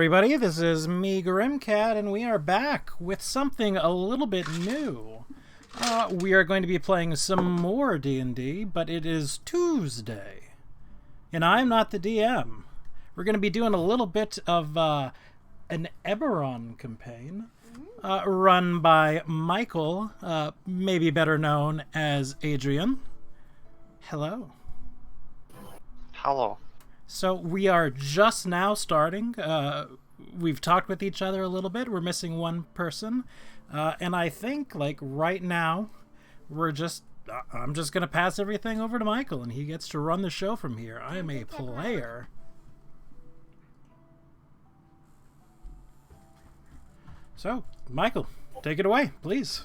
everybody, this is me, Grimcat, and we are back with something a little bit new. We are going to be playing some more D&D, but it is Tuesday, and I'm not the DM. We're going to be doing a little bit of an Eberron campaign, run by Michael, maybe better known as Adrian. Hello. Hello. So we are just now starting. We've talked with each other a little bit. We're missing one person. And I think, like, right now, I'm just going to pass everything over to Michael, and he gets to run the show from here. I am a player. So, Michael, take it away, please.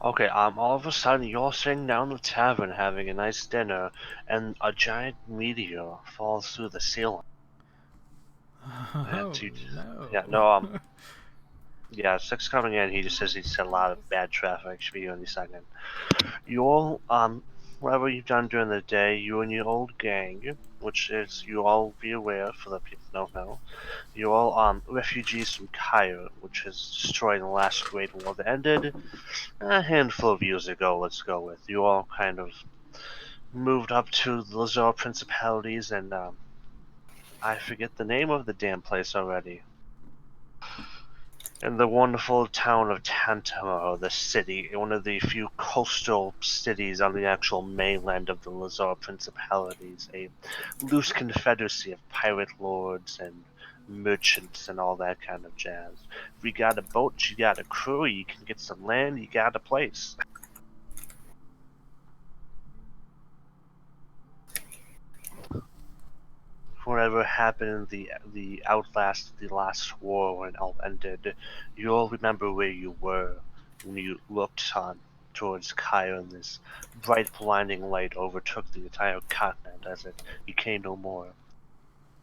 Okay, all of a sudden you're sitting down in the tavern having a nice dinner, and a giant meteor falls through the ceiling. Oh, no. Yeah, no, yeah, Six coming in, he just says he's had a lot of bad traffic. Should be here any second. You all, whatever you've done during the day, you and your old gang, which is, you all be aware for the people who don't know, you're all, refugees from Cairo, which was destroyed in the last Great War that ended a handful of years ago, let's go with. You all kind of moved up to the Lazar Principalities, and I forget the name of the damn place already. In the wonderful town of Tantamo, the city, one of the few coastal cities on the actual mainland of the Lazar Principalities, a loose confederacy of pirate lords and merchants and all that kind of jazz. If you got a boat, you got a crew, you can get some land, you got a place. Whatever happened in the Outlast, the last war when it all ended, you'll remember where you were when you looked on towards Cairo, and this bright blinding light overtook the entire continent as it became no more.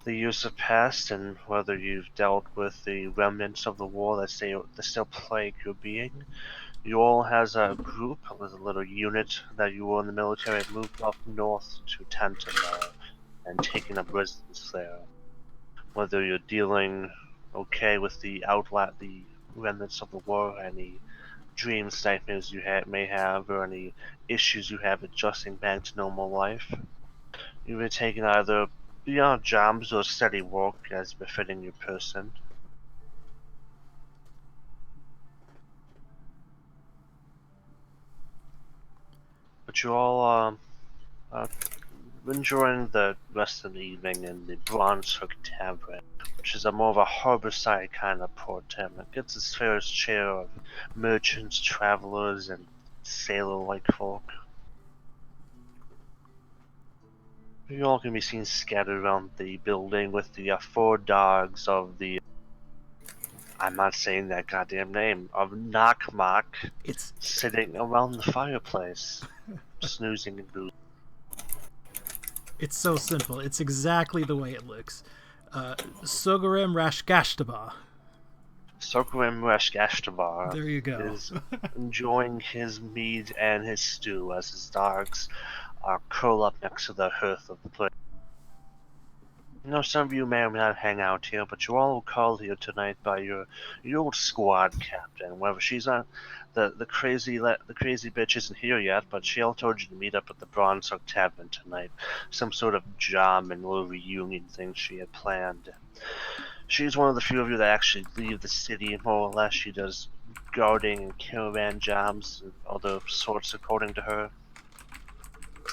The years have passed, and whether you've dealt with the remnants of the war that still plague your being, you all has a group with a little unit that you were in the military moved up north to Tantamo and taking up residence there. Whether you're dealing okay with the remnants of the war, any dreams, nightmares you may have, or any issues you have adjusting back to normal life, you've been taking either beyond jobs or steady work as befitting your person. But you all enjoying the rest of the evening in the Bronze Hook Tavern, which is a more of a harborside kind of port town. It gets its fair share of merchants, travelers, and sailor-like folk. You all can be seen scattered around the building with the 4 dogs of the... I'm not saying that goddamn name, of Knockmock, sitting around the fireplace, snoozing and boozing. It's so simple. It's exactly the way it looks. Sogarim Rashgashtaba. Sogarim Rashgashtaba there you go. Is enjoying his mead and his stew as his dogs curl up next to the hearth of the place. You know, some of you may or may not hang out here, but you all were called here tonight by your old squad captain. Whether she's not the crazy bitch isn't here yet, but she all told you to meet up at the Bronze Hook Tavern tonight. Some sort of job and little reunion thing she had planned. She's one of the few of you that actually leave the city, more or less. She does guarding and caravan jobs and other sorts according to her.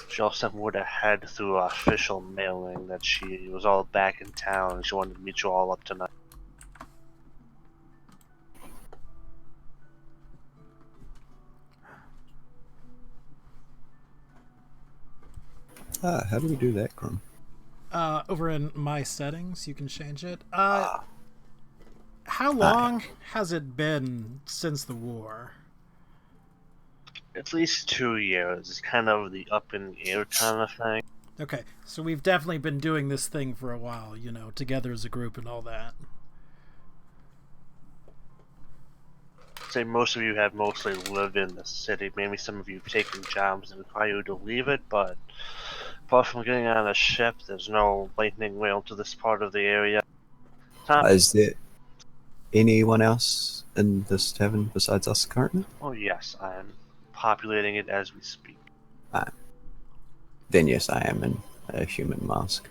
She also would have had through official mailing that she was all back in town and she wanted to meet you all up tonight. How do we do that, Crum? Over in my settings, you can change it. How long has it been since the war? At least 2 years. It's kind of the up in the air kind of thing. Okay, so we've definitely been doing this thing for a while, together as a group and all that. I'd say most of you have mostly lived in the city. Maybe some of you have taken jobs that require you to leave it, but apart from getting on a ship, there's no lightning rail to this part of the area. Is there anyone else in this tavern besides us currently? Oh yes, I am populating it as we speak. Then yes, I am in a human mask.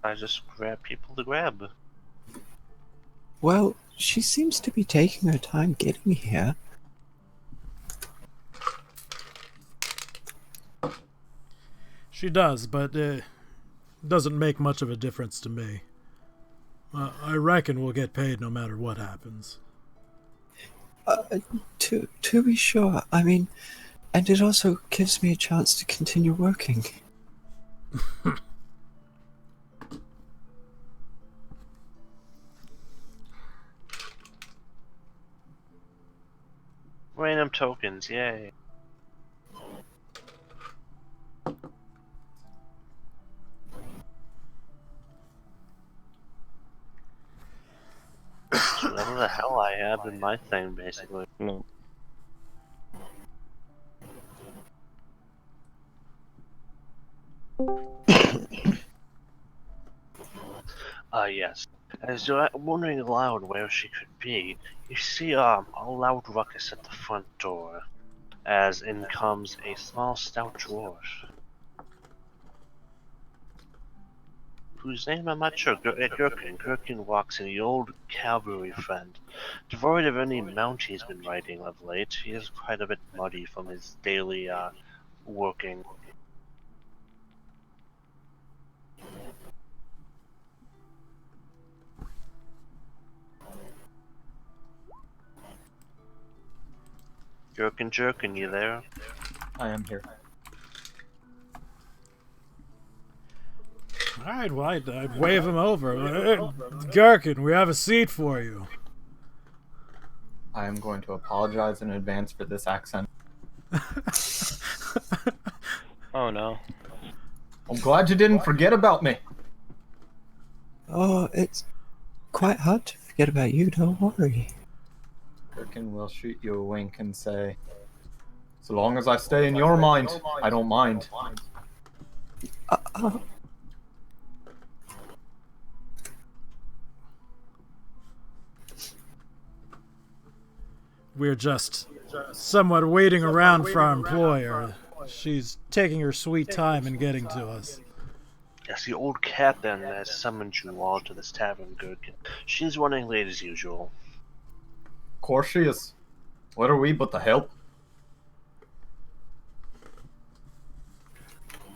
I just grab people to grab. Well, she seems to be taking her time getting here. She does, but doesn't make much of a difference to me. I reckon we'll get paid no matter what happens. To be sure, I mean, and it also gives me a chance to continue working. Random tokens, yay. Whatever the hell I have in my thing, basically. No. Yes. As you're wondering aloud where she could be, you see a loud ruckus at the front door, as in comes a small stout dwarf, whose name I'm not sure. Gherkin. Gherkin walks in, the old cavalry friend. Devoid of any mount he's been riding of late, he is quite a bit muddy from his daily working. Jerkin, you there? I am here. Alright, well, I'd wave him over. Gherkin, we have a seat for you. I am going to apologize in advance for this accent. Oh no. I'm glad you didn't forget about me. Oh, it's quite hard to forget about you, don't worry. Gherkin will shoot you a wink and say, so long as I stay in your mind, I don't mind. We're just somewhat waiting around for our employer. She's taking her sweet time in getting to us. Yes, the old cat then has summoned you all to this tavern, Gherkin. She's running late as usual. Of course she is. What are we but the help?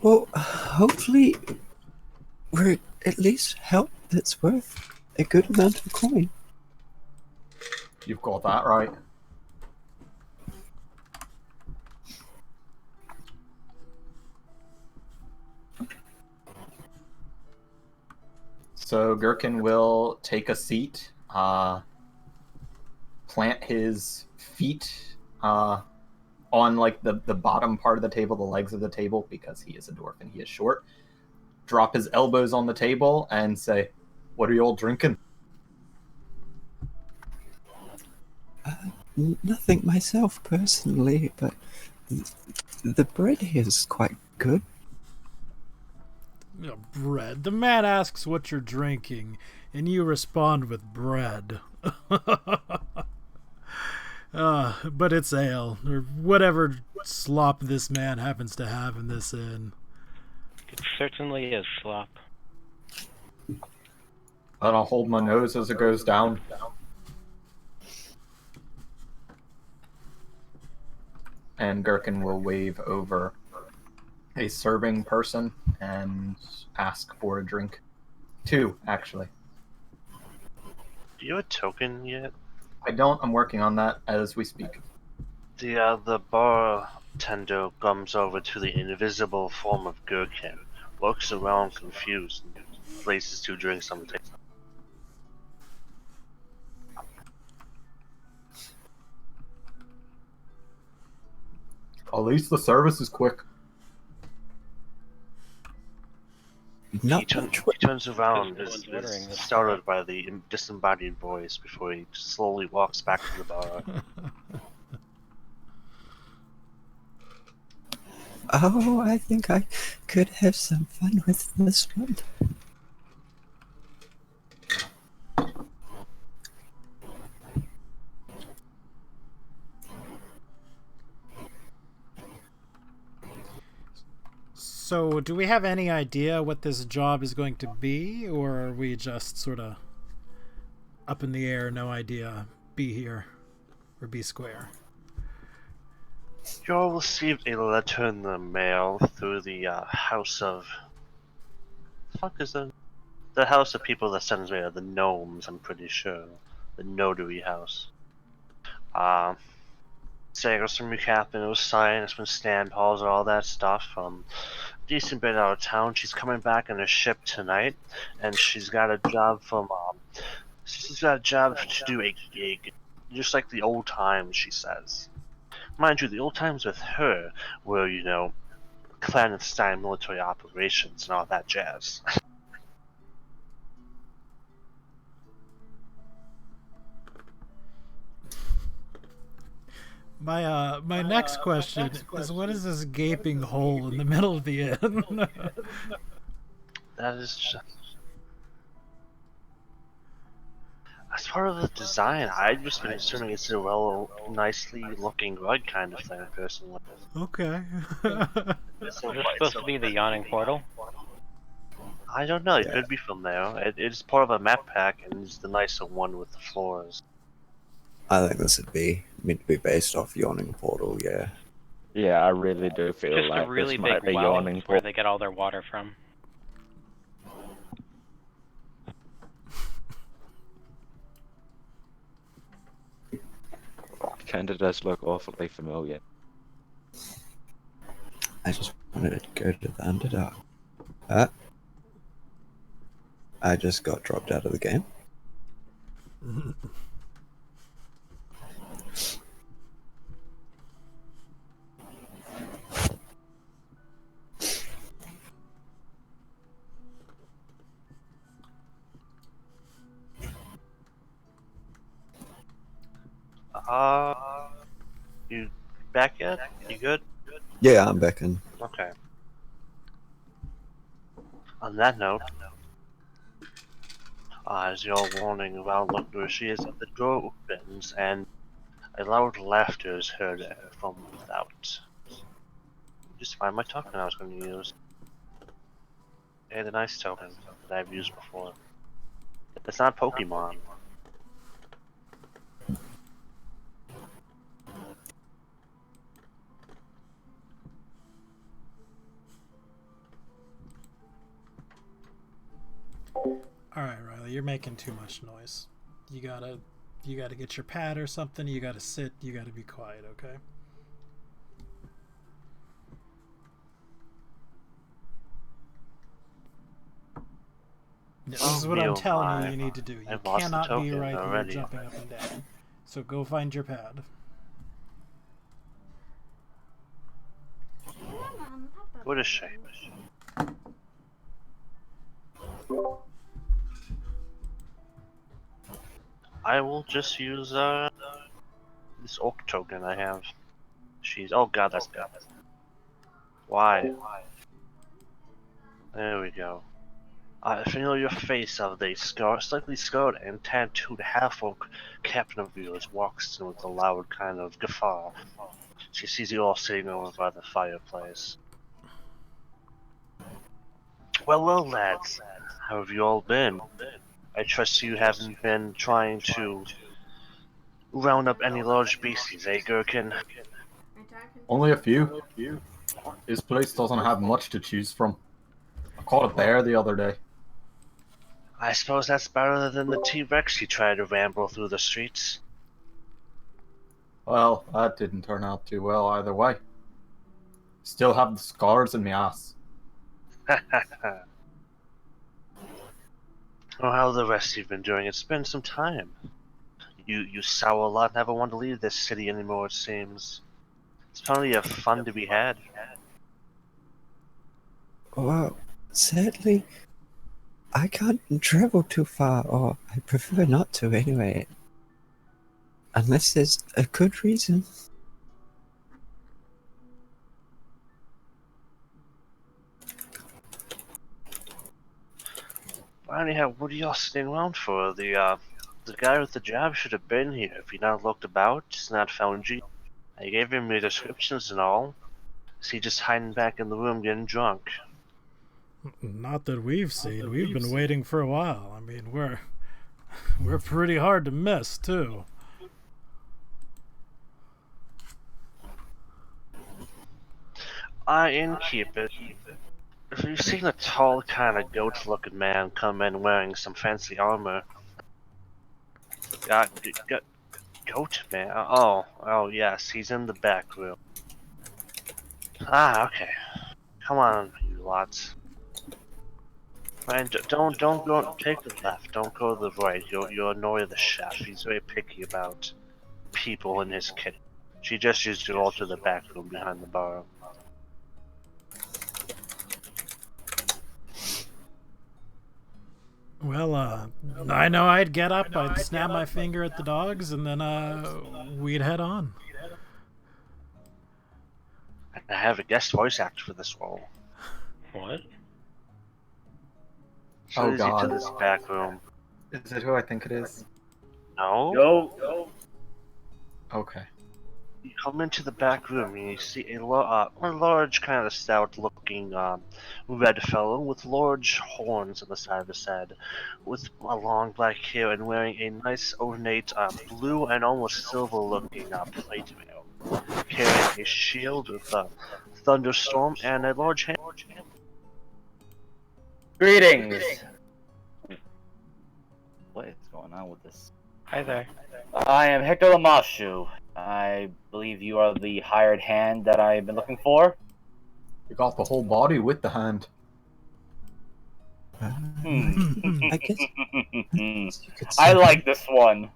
Well, hopefully we're at least help that's worth a good amount of coin. You've got that right. So Gherkin will take a seat, plant his feet on like the bottom part of the table, the legs of the table, because he is a dwarf and he is short. Drop his elbows on the table and say, "What are you all drinking?" Nothing myself personally, but the bread here is quite good. Bread. The man asks what you're drinking, and you respond with bread. But it's ale, or whatever slop this man happens to have in this inn. It certainly is slop. Then I'll hold my nose as it goes down. And Gherkin will wave over a serving person and ask for a drink. 2, actually. Do you have a token yet? I don't. I'm working on that as we speak. The bartender comes over to the invisible form of Gherkin, looks around confused, and places 2 drinks on the table. At least the service is quick. Not He much. turns around, Because no one's ordering is this startled by the disembodied voice before he slowly walks back to the bar. Oh, I think I could have some fun with this one. So, do we have any idea what this job is going to be, or are we just sort of up in the air, no idea, be here, or be square? You'll receive a letter in the mail through the house of... fuck is the house of people that sends mail? The gnomes, I'm pretty sure. The notary house. Saying some recap, and it was signed, it's been stand halls and all that stuff. Decent bit out of town. She's coming back in a ship tonight, and she's got a job to do a gig, just like the old times, she says. Mind you, the old times with her were, clandestine military operations and all that jazz. My next question is, what is this gaping hole in the middle of the inn? That is just... As part of the design, I've just been assuming it's a nicely looking rug kind of thing, personally. Okay. Is this supposed to be the yawning portal? I don't know, it Yeah. could be from there. It's part of a map pack, and it's the nicer one with the floors. I think this would be meant to be based off Yawning Portal, yeah. Yeah, I really do feel Just like a really this might big be well yawning where portal. they get all their water from. Kinda does look awfully familiar. I just wanted to go to the Underdark. I just got dropped out of the game. You back yet? You good? Yeah, I'm back in. Okay. On that note, as you're warning around, look where she is, the door opens and a loud laughter is heard from without. Just find my token I was going to use. And a nice token that I've used before. It's not Pokemon. Alright, Riley, you're making too much noise. You gotta get your pad or something, you gotta sit, you gotta be quiet, okay? This is what I'm telling you need to do. You I've lost the cannot be token right here already. jumping up and down. So go find your pad. What a shame. I will just use this orc token I have. She's... oh god, that's good. Why? There we go. A familiar face of the slightly scarred and tattooed half-orc captain of yours walks in with a loud kind of guffaw. She sees you all sitting over by the fireplace. Well, lads, how have you all been? I trust you haven't been trying to round up any large beasties, eh, Gherkin? Only a few. This place doesn't have much to choose from. I caught a bear the other day. I suppose that's better than the T-Rex you tried to ramble through the streets. Well, that didn't turn out too well either way. Still have the scars in my ass. Oh, how the rest of you been doing? It's been some time. You sour a lot, never want to leave this city anymore, it seems. It's plenty of fun to be had. Well, sadly, I can't travel too far, or I prefer not to anyway. Unless there's a good reason. Anyhow, what are y'all sitting around for? The guy with the job should have been here. If he not looked about, just not found you. I gave him the descriptions and all. Is he just hiding back in the room getting drunk? Not that we've seen. We've been waiting for a while. I mean, we're pretty hard to miss, too. Innkeep it. If you've seen a tall, kind of goat-looking man come in wearing some fancy armor. Goat man? Oh yes, he's in the back room. Okay. Come on, you lots. And don't go. Take the left. Don't go to the right. You'll annoy the chef. He's very picky about people in his kitchen. She just used to go to the back room behind the bar. Well, I know I'd get up, I'd snap my finger at the dogs, and then, we'd head on. I have a guest voice actor for this role. What? Oh, Shows God. you to this back room. Is it who I think it is? No? Go. Okay. You come into the back room and you see a large, kind of stout-looking red fellow with large horns on the side of his head, with a long black hair and wearing a nice, ornate, blue and almost silver-looking plate mail, carrying a shield with a thunderstorm and a large hand. Greetings! What is going on with this? Hi there. I am Hector Lamashu. I believe you are the hired hand that I've been looking for. You got the whole body with the hand. I guess you could say I like this one.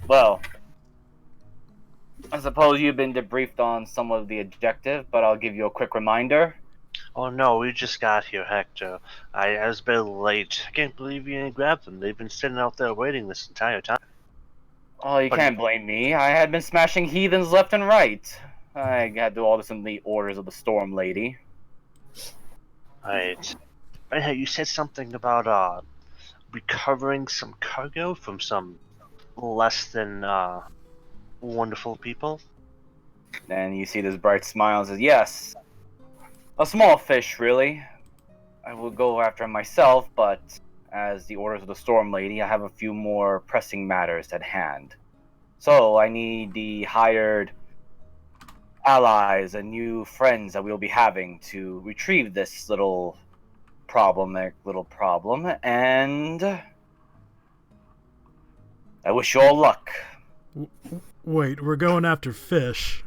Well, I suppose you've been debriefed on some of the objective, but I'll give you a quick reminder. Oh no, we just got here, Hector. I was a bit late. I can't believe you didn't grab them. They've been sitting out there waiting this entire time. Oh, you can't blame me. I had been smashing heathens left and right. I had to do all this in the orders of the Storm Lady. Right. Anyhow, you said something about recovering some cargo from some less than wonderful people. Then you see this bright smile and says, yes. A small fish, really. I will go after him myself, but as the orders of the Storm Lady, I have a few more pressing matters at hand. So I need the hired allies and new friends that we'll be having to retrieve this little problem, and I wish you all luck. Wait, we're going after fish.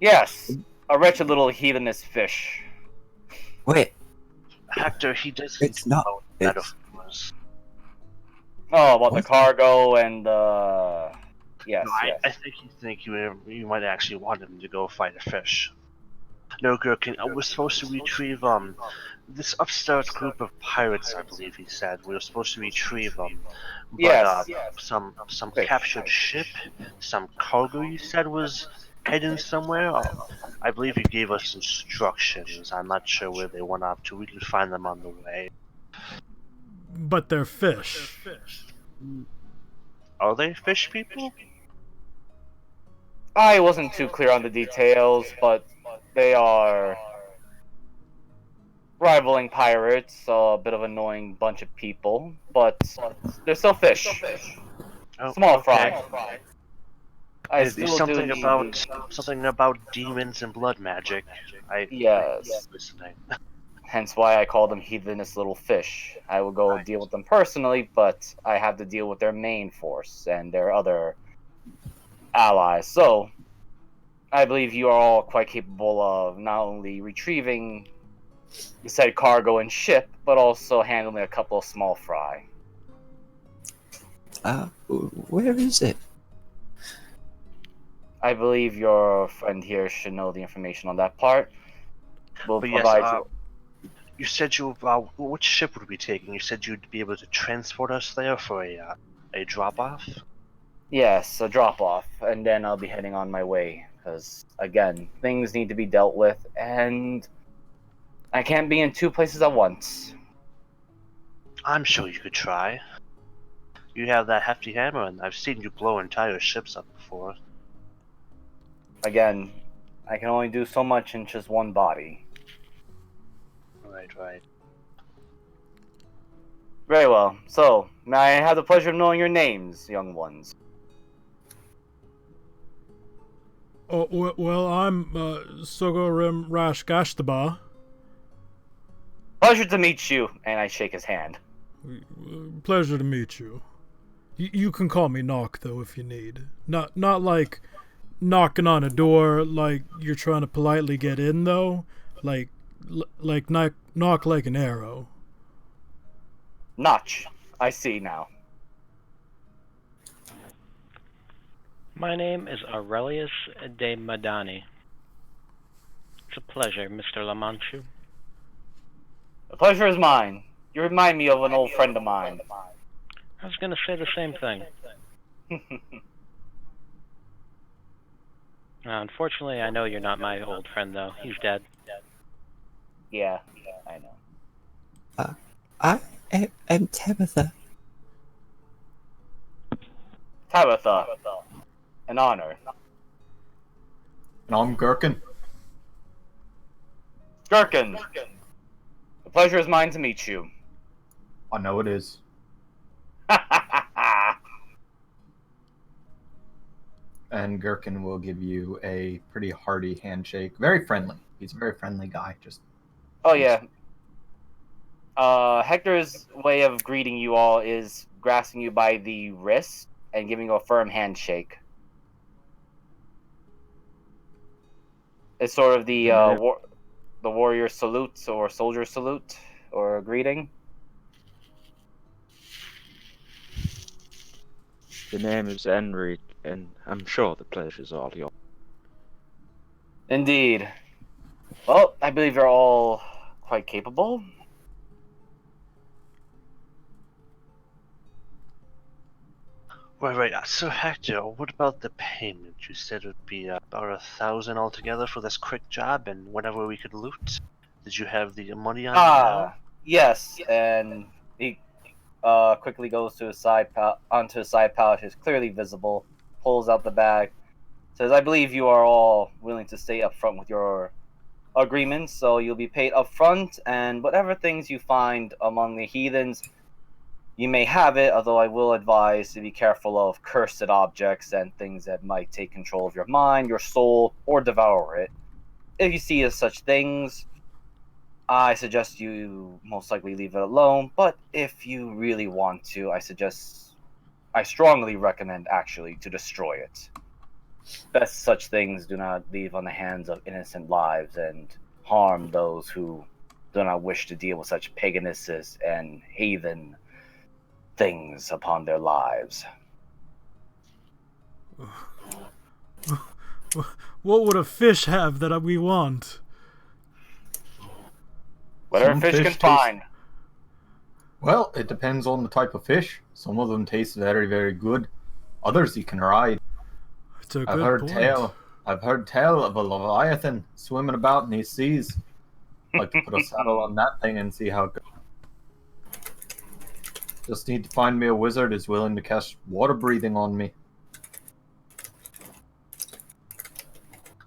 Yes, a wretched little heathenous fish. Wait, Hector, he does it's not. It's, metaphors. Oh, about the What? cargo and yes, No, yes. I think you might actually want him to go fight a fish. No, Gherkin, we're supposed to retrieve this upstart group of pirates. I believe he said we were supposed to retrieve them. But, Yes. some Fish. captured ship, some cargo. You said was heading somewhere. I believe you gave us instructions. I'm not sure where they went off to. We can find them on the way. But they're fish. Are they fish people? I wasn't too clear on the details, but they are rivaling pirates, a bit of an annoying bunch of people, but they're still fish. Oh, Small okay. fry. I Is still something do something about demons and blood magic. Yes. I'm listening. Hence why I call them heathenous little fish. I will go deal with them personally, but I have to deal with their main force and their other allies. So, I believe you are all quite capable of not only retrieving the said cargo and ship, but also handling a couple of small fry. where is it? I believe your friend here should know the information on that part. We'll But provide yes, you. You said which ship would we be taking? You said you'd be able to transport us there for a drop-off? Yes, a drop-off, and then I'll be heading on my way. Because, again, things need to be dealt with, and I can't be in two places at once. I'm sure you could try. You have that hefty hammer, and I've seen you blow entire ships up before. Again, I can only do so much in just one body. Right. Very well. So, may I have the pleasure of knowing your names, young ones? Oh, well, I'm Sogorem Rashgashtaba. Pleasure to meet you, and I shake his hand. Pleasure to meet you. You can call me Knock, though, if you need. Not like knocking on a door like you're trying to politely get in, though. Like knock like an arrow. Notch. I see now. My name is Aurelius de Madani. It's a pleasure, Mr. Lamanchu. The pleasure is mine. You remind me of an old friend of mine. I was going to say the same thing. Unfortunately, I know you're not my old friend, though. He's dead. Yeah, I know. I am Tabitha. Tabitha. An honor. And I'm Gherkin. Gherkin. The pleasure is mine to meet you. I know it is. And Gherkin will give you a pretty hearty handshake. Very friendly. He's a very friendly guy. Oh, yeah. Hector's way of greeting you all is grasping you by the wrist and giving you a firm handshake. It's sort of the the warrior salute or soldier salute or greeting. The name is Enric, and I'm sure the pleasure's all yours. Indeed. Well, I believe you're all quite capable. Right. So Hector, what about the payment? You said it would be about 1,000 altogether for this quick job and whatever we could loot. Did you have the money on you now? Yes, and he quickly goes to his onto his side pouch, is clearly visible, pulls out the bag, says, I believe you are all willing to stay up front with your agreements, so you'll be paid up front, and whatever things you find among the heathens, you may have it, although I will advise to be careful of cursed objects and things that might take control of your mind, your soul, or devour it. If you see such things, I suggest you most likely leave it alone, but if you really want to, I strongly recommend actually to destroy it. Best such things do not leave on the hands of innocent lives and harm those who do not wish to deal with such paganism and heathen things upon their lives. What would a fish have that we want? Whatever Some fish can taste- find. Well, it depends on the type of fish. Some of them taste very, very good. Others you can ride. It's a good I've heard point. I've heard tell of a leviathan swimming about in these seas. Like to put a saddle on that thing and see how it goes. Just need to find me a wizard who's willing to cast water breathing on me.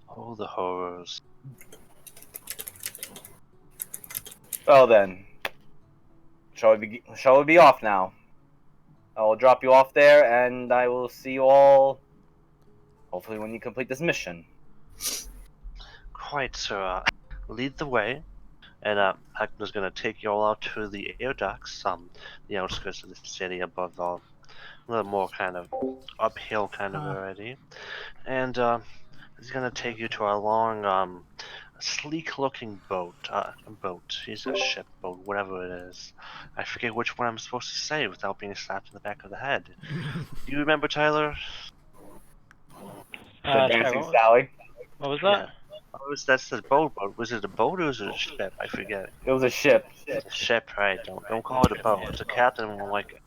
Oh, the horrors. Well then, shall we be off now? I will drop you off there, and I will see you all, hopefully, when you complete this mission. Quite, sir. Lead the way. And Hector's gonna take you all out to the air docks, the outskirts of the city above all, a little more kind of uphill kind of already. And he's gonna take you to a long, sleek-looking boat. He's a ship boat, whatever it is. I forget which one I'm supposed to say without being slapped in the back of the head. Do you remember, Tyler? The Dancing Sally. What was that? Yeah. That's the boat. Was it a boat or was it a ship? I forget. It was a ship. It's a ship, right? Don't call it a boat. The captain won't like it.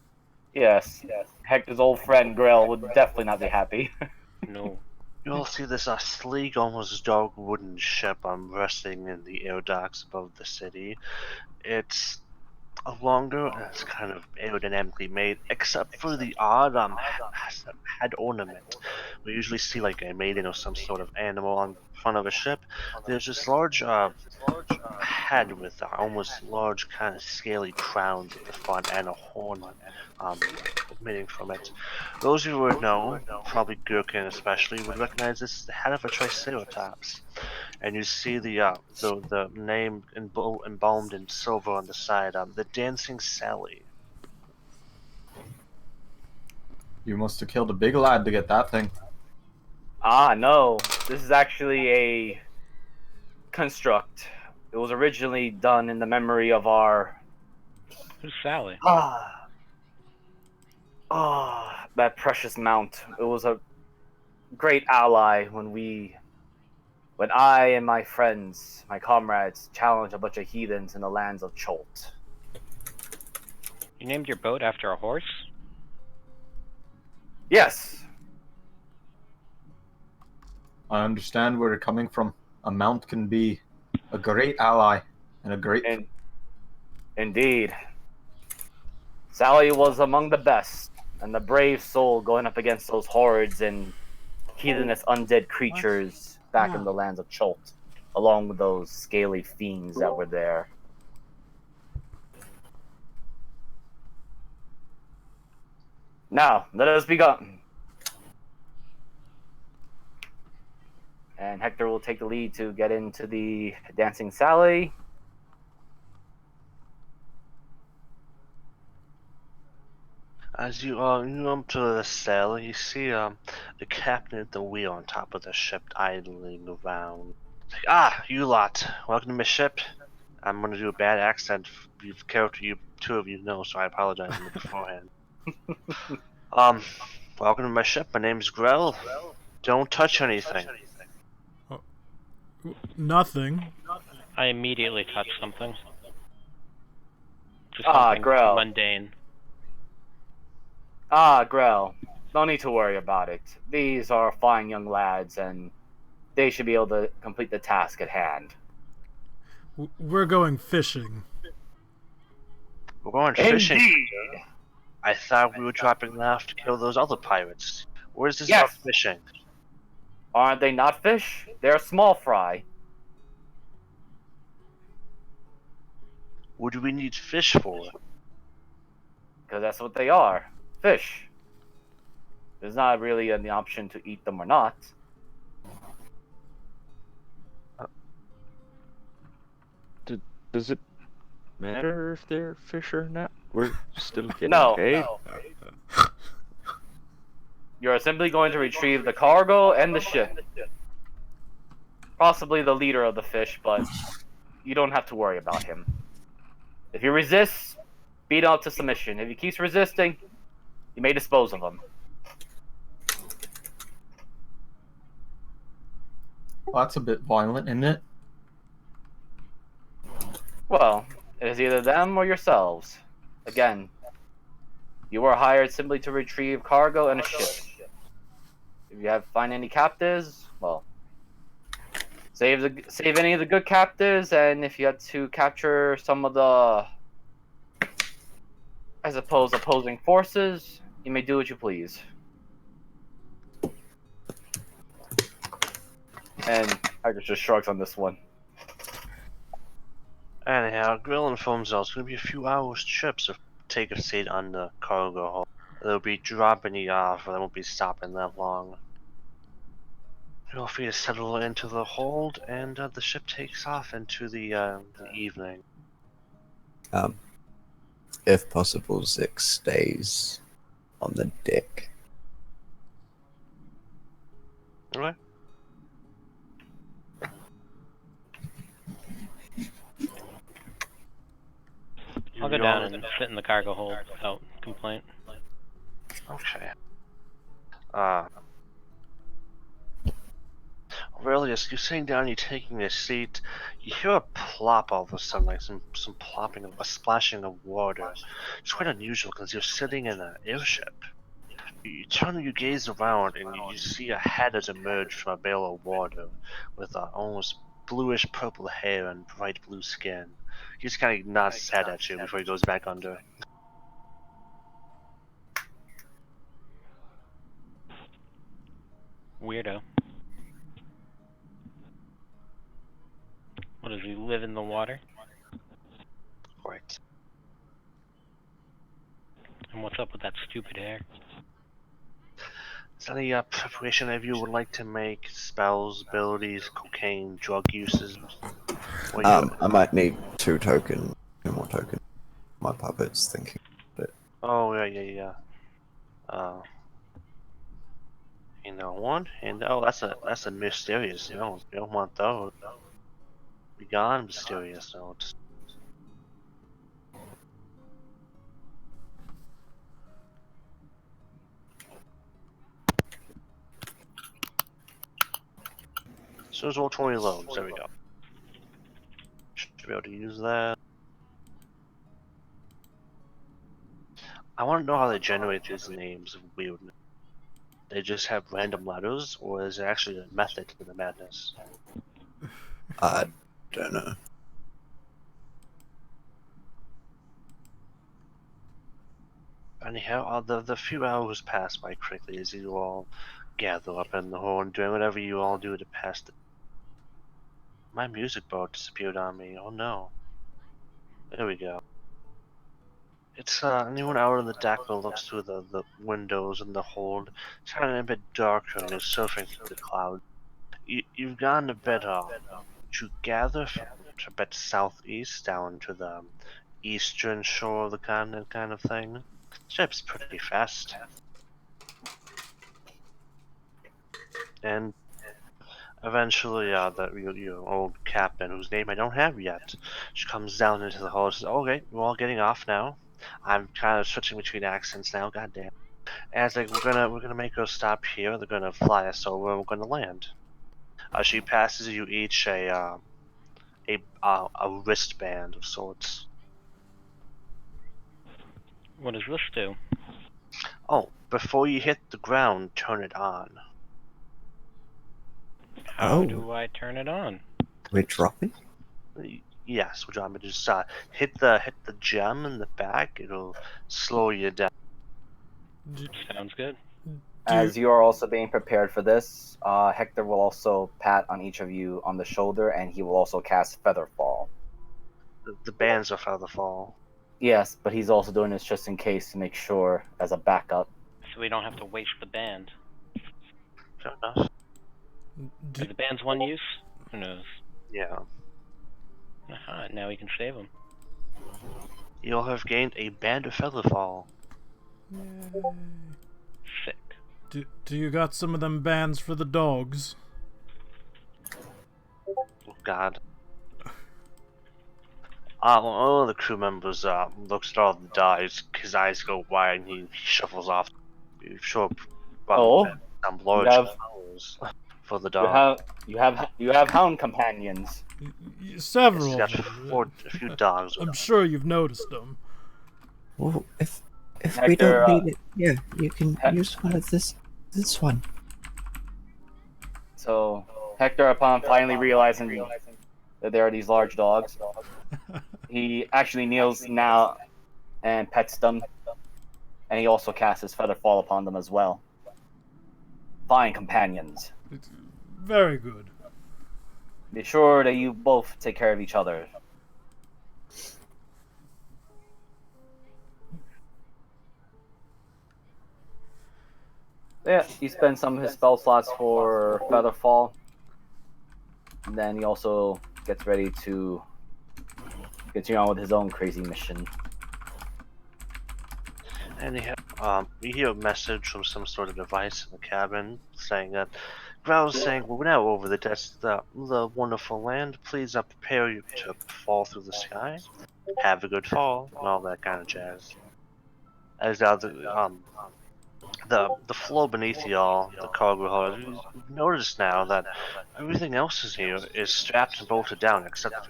Yes. Hector's old friend Grell would definitely not be happy. No. You'll see this sleek, almost dark wooden ship resting in the air docks above the city. It's longer and it's kind of aerodynamically made, except for the odd head ornament. We usually see like a maiden or some sort of animal on front of a ship. There's this large head with almost large kind of scaly crowns at the front and a horn emitting from it. Those who would know, probably Gherkin especially, would recognize this as the head of a Triceratops. And you see the name embalmed in silver on the side, the Dancing Sally. You must have killed a big lad to get that thing. Ah, no. This is actually a construct. It was originally done in the memory of our... Who's Sally? That precious mount. It was a great ally when I and my friends, my comrades, challenged a bunch of heathens in the lands of Cholt. You named your boat after a horse? Yes. I understand where you're coming from. A mount can be a great ally and a great... Indeed. Sally was among the best, and the brave soul going up against those hordes and heathenous undead creatures back in the lands of Cholt, along with those scaly fiends that were there. Now, let us begin. And Hector will take the lead to get into the Dancing Sally. As you up to the sail, you see the captain at the wheel on top of the ship idling around. You lot, welcome to my ship. I'm gonna do a bad accent. Character you two of you know, so I apologize beforehand. Welcome to my ship. My name's Grell. Don't touch anything. Nothing. I immediately touched something. Just something Grell. mundane. Grell. No need to worry about it. These are fine young lads, and they should be able to complete the task at hand. We're going fishing. We're going fishing. Indeed. I thought we were dropping off to kill those other pirates. Where's this Yes. about fishing? Aren't they not fish? They're small fry. What do we need fish for? Because that's what they are. Fish. There's not really an option to eat them or not. Does it matter if they're fish or not? We're still getting paid. No. You're simply going to retrieve the cargo and the ship. Possibly the leader of the fish, but you don't have to worry about him. If he resists, beat out to submission. If he keeps resisting, you may dispose of him. Well, that's a bit violent, isn't it? Well, it is either them or yourselves. Again, you are hired simply to retrieve cargo and a ship. If you find any captives, well, save any of the good captives, and if you had to capture some of the, I suppose, opposing forces, you may do what you please. And I just shrugs on this one. Anyhow, Grill informs us it's going to be a few hours trip, so take a seat on the cargo hold. They'll be dropping you off, they won't be stopping that long. Feel free to settle into the hold, and the ship takes off into the evening. If possible, Zix stays on the deck. Okay. I'll go down and sit in the cargo hold without complaint. Okay. Aurelius, you're sitting down, you're taking a seat. You hear a plop all of a sudden, like some plopping, a splashing of water. It's quite unusual because you're sitting in an airship. You turn your gaze around and you see a head has emerged from a bale of water with almost bluish purple hair and bright blue skin. He just kind of nods his head at you before he goes back under. Weirdo. What, does he live in the water? Right. And what's up with that stupid hair? Is there any preparation of you would like to make? Spells, abilities, cocaine, drug uses? I might need 2 more tokens. My puppet's thinking. Oh, yeah. One, and that's a mysterious note. You don't want those. Be gone, mysterious notes. So there's all 20 loads. There we go. Should be able to use that. I want to know how they generate these names of weirdness. They just have random letters, or is there actually a method to the madness? I don't know. Anyhow, the few hours pass by quickly as you all gather up in the hall and doing whatever you all do to pass the... My music board disappeared on me. Oh no. There we go. It's anyone out on the deck that looks through the windows in the hold. It's kind of a bit darker and you're surfing through the clouds. You've gone a bit you gather from a bit southeast down to the eastern shore of the continent kind of thing. Ship's pretty fast. And eventually, your old captain, whose name I don't have yet, she comes down into the hall and says, "Okay, we're all getting off now. I'm kind of switching between accents now. Goddamn." And it's like we're gonna make her stop here. They're gonna fly us over, and we're gonna land. She passes you each a wristband of sorts. What does this do? Oh, before you hit the ground, turn it on. How do I turn it on? We're dropping? Yes, we're dropping. Just hit the gem in the back. It'll slow you down. Sounds good. As you are also being prepared for this, Hector will also pat on each of you on the shoulder, and he will also cast Featherfall. The bands are Featherfall. Yes, but he's also doing this just in case to make sure as a backup. So we don't have to waste the band. Fair enough. Are the band's one use? Who knows? Yeah. Aha, now we can save them. You'll have gained a band of Featherfall. Sick. Do you got some of them bands for the dogs? Oh, God. One of the crew members looks at all the dogs. His eyes go wide and he shuffles off. You sure some large flowers for the dog. You have hound companions. Several. Yes, a few dogs. I'm sure you've noticed them. Well, if Hector, we don't need it, yeah, you can use one of this one. So Hector, upon finally realizing that there are these large dogs, he actually kneels now and pets them, and he also casts his Featherfall upon them as well. Fine companions. Very good. Be sure that you both take care of each other. Yeah, he spends some of his spell slots for Featherfall. And then he also gets ready to continue on with his own crazy mission. And we hear a message from some sort of device in the cabin saying that Growl's saying, "We're now over the wonderful land. Please prepare you to fall through the sky. Have a good fall," and all that kind of jazz. As the floor beneath y'all, the cargo hold, you notice now that everything else is here is strapped and bolted down except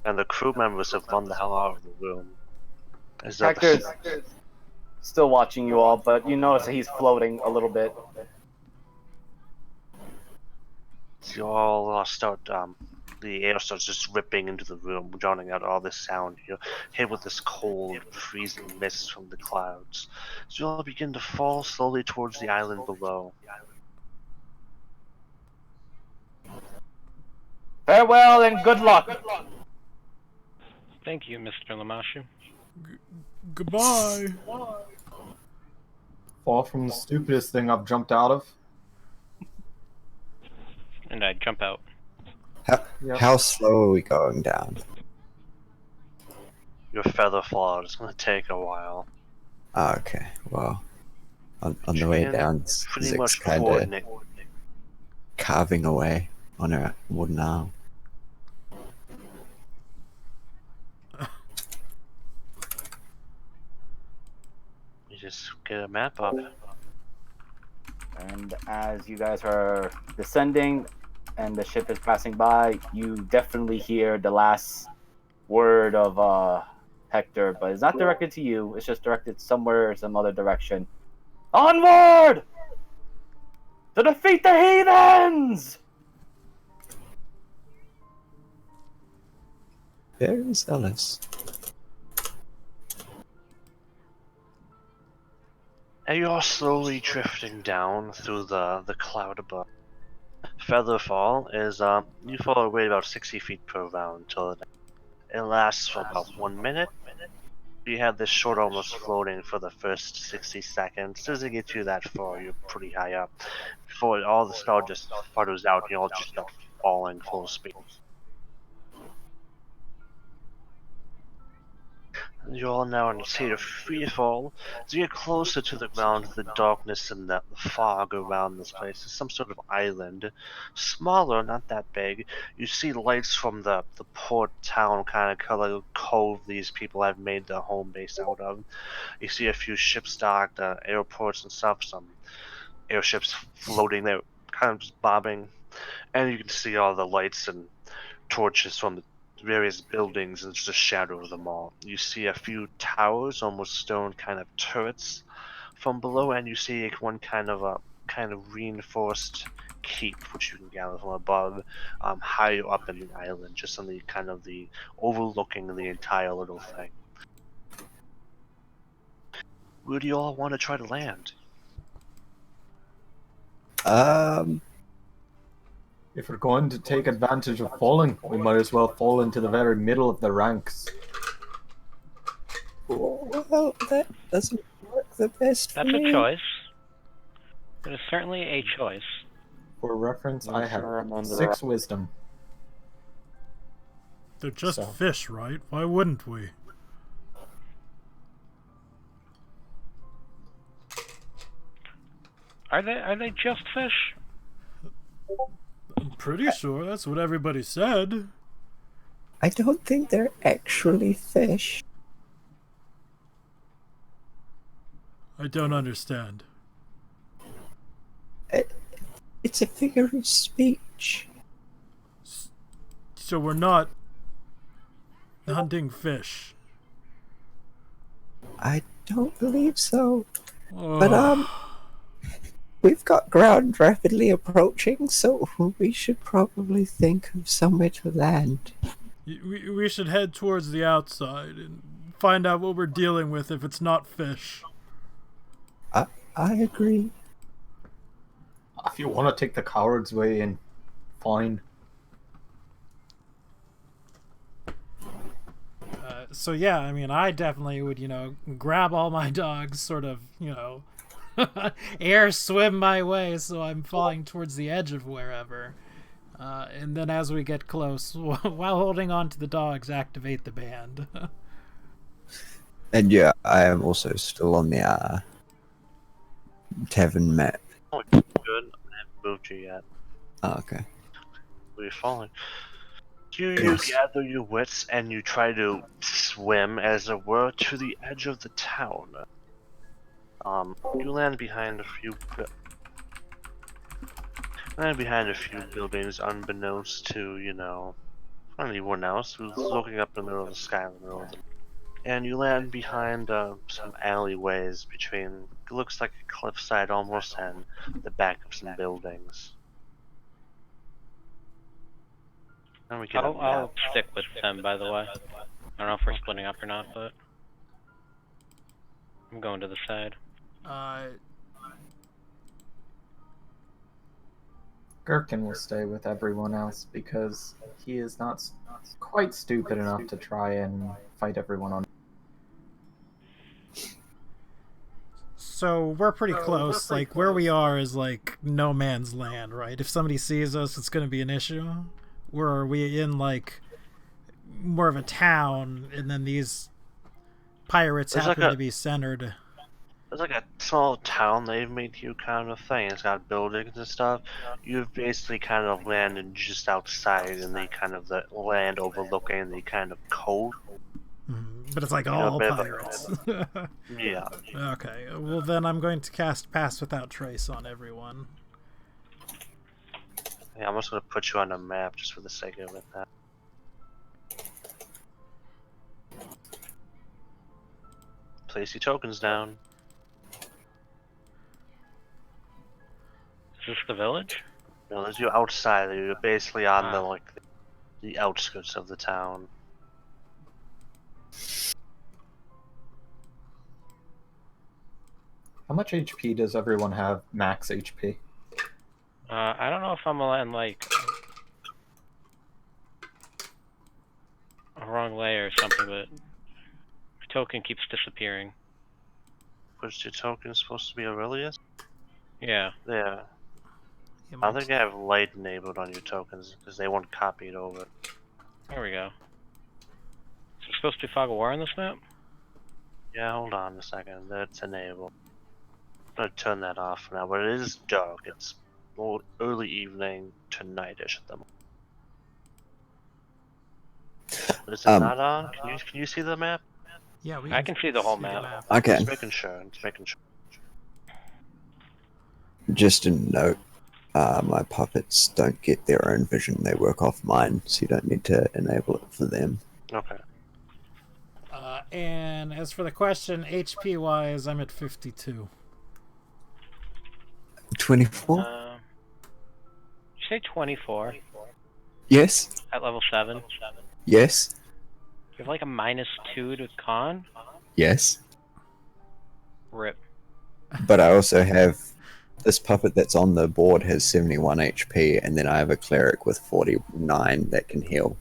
and the crew members have run the hell out of the room. Hector's still watching you all, but you notice that he's floating a little bit. You all start, the air starts just ripping into the room, drowning out all this sound. You're hit with this cold, freezing mist from the clouds. So you all begin to fall slowly towards the island below. Farewell and good luck. Thank you, Mr. Lamashu. Goodbye. Far from the stupidest thing I've jumped out of. And I jump out. How slow are we going down? Your feather fall is going to take a while. Ah, okay. Well, on the way down, Pretty Zig's much kind of coordinate. carving away on her wooden arm. You just get a map up. And as you guys are descending and the ship is passing by, you definitely hear the last word of Hector, but it's not directed to you. It's just directed somewhere, some other direction. Onward! To defeat the heathens! Very zealous. And you're slowly drifting down through the cloud above. Featherfall is, you fall away about 60 feet per round until it lasts for about 1 minute. You have this short almost floating for the first 60 seconds. Doesn't get you that far, you're pretty high up. Before all the spell just sputters out and you all just start falling full speed. You're all now in a state of free fall. As you get closer to the ground, the darkness and the fog around this place is some sort of island. Smaller, not that big. You see lights from the port town kind of color cove these people have made their home base out of. You see a few ships docked, airports and stuff, some airships floating there, kind of just bobbing. And you can see all the lights and torches from the various buildings and just a shadow of them all. You see a few towers, almost stone kind of turrets from below, and you see one kind of reinforced keep, which you can gather from above, higher up in the island, just on the kind of the overlooking the entire little thing. Where do you all want to try to land? If we're going to take advantage of falling, we might as well fall into the very middle of the ranks. Well, that doesn't work the best That's for a me. choice. It is certainly a choice. For reference, I have Sure, I'm on the 6 wisdom. They're just So. fish, right? Why wouldn't we? Are they just fish? I'm pretty sure that's what everybody said. I don't think they're actually fish. I don't understand. It's a figure of speech. So we're not hunting fish. I don't believe so. Oh, But, we've got ground rapidly approaching, so we should probably think of somewhere to land. we should head towards the outside and find out what we're dealing with if it's not fish. I agree. If you want to take the coward's way in, fine. So yeah, I mean, I definitely would, grab all my dogs, sort of, air swim my way so I'm falling towards the edge of wherever. And then as we get close, while holding on to the dogs, activate the band. And yeah, I am also still on the Tevin map. Oh, good. I haven't moved you yet. Oh, okay. Where you falling? You Yes. gather your wits and you try to swim, as it were, to the edge of the town. You land behind a few buildings, unbeknownst to anyone else who's looking up in the middle of the sky in the middle of the. And you land behind some alleyways between. It looks like a cliffside almost, and the back of some buildings. And we get I'll stick with them, by the way. I don't know if we're splitting up or not, but I'm going to the side. Gherkin will stay with everyone else because he is not quite stupid enough to try and fight everyone on. So we're pretty close. Like where we are is like no man's land, right? If somebody sees us, it's going to be an issue. Where are we in like more of a town, and then these pirates happen to be centered? It's like a small town they've made you kind of thing. It's got buildings and stuff. You've basically kind of landed just outside in the kind of the land overlooking the kind of cove. But it's like all pirates. Yeah. Okay, well then I'm going to cast Pass Without Trace on everyone. Yeah, I'm just going to put you on a map just for the sake of it. Place your tokens down. Is this the village? No, there's you outside. You're basically on the outskirts of the town. How much HP does everyone have? Max HP. I don't know if I'm in like a wrong layer or something, but my token keeps disappearing. Was your token supposed to be Aurelius? Yeah. Yeah. I think I have light enabled on your tokens because they won't copy it over. There we go. Is there supposed to be Fog of War on this map? Yeah, hold on a second. That's enabled. I'm gonna turn that off now, but it is dark. It's early evening to nightish at the moment. But is it not on? Can you see the map? Yeah, I can see the whole map. Okay. Just making sure. Just a note. My puppets don't get their own vision. They work off mine, so you don't need to enable it for them. Okay. And as for the question, HP-wise, I'm at 52. 24? Did you say 24? Yes. At level 7? Yes. You have like a -2 to con? Yes. Rip. But I also have this puppet that's on the board has 71 HP, and then I have a cleric with 49 that can heal.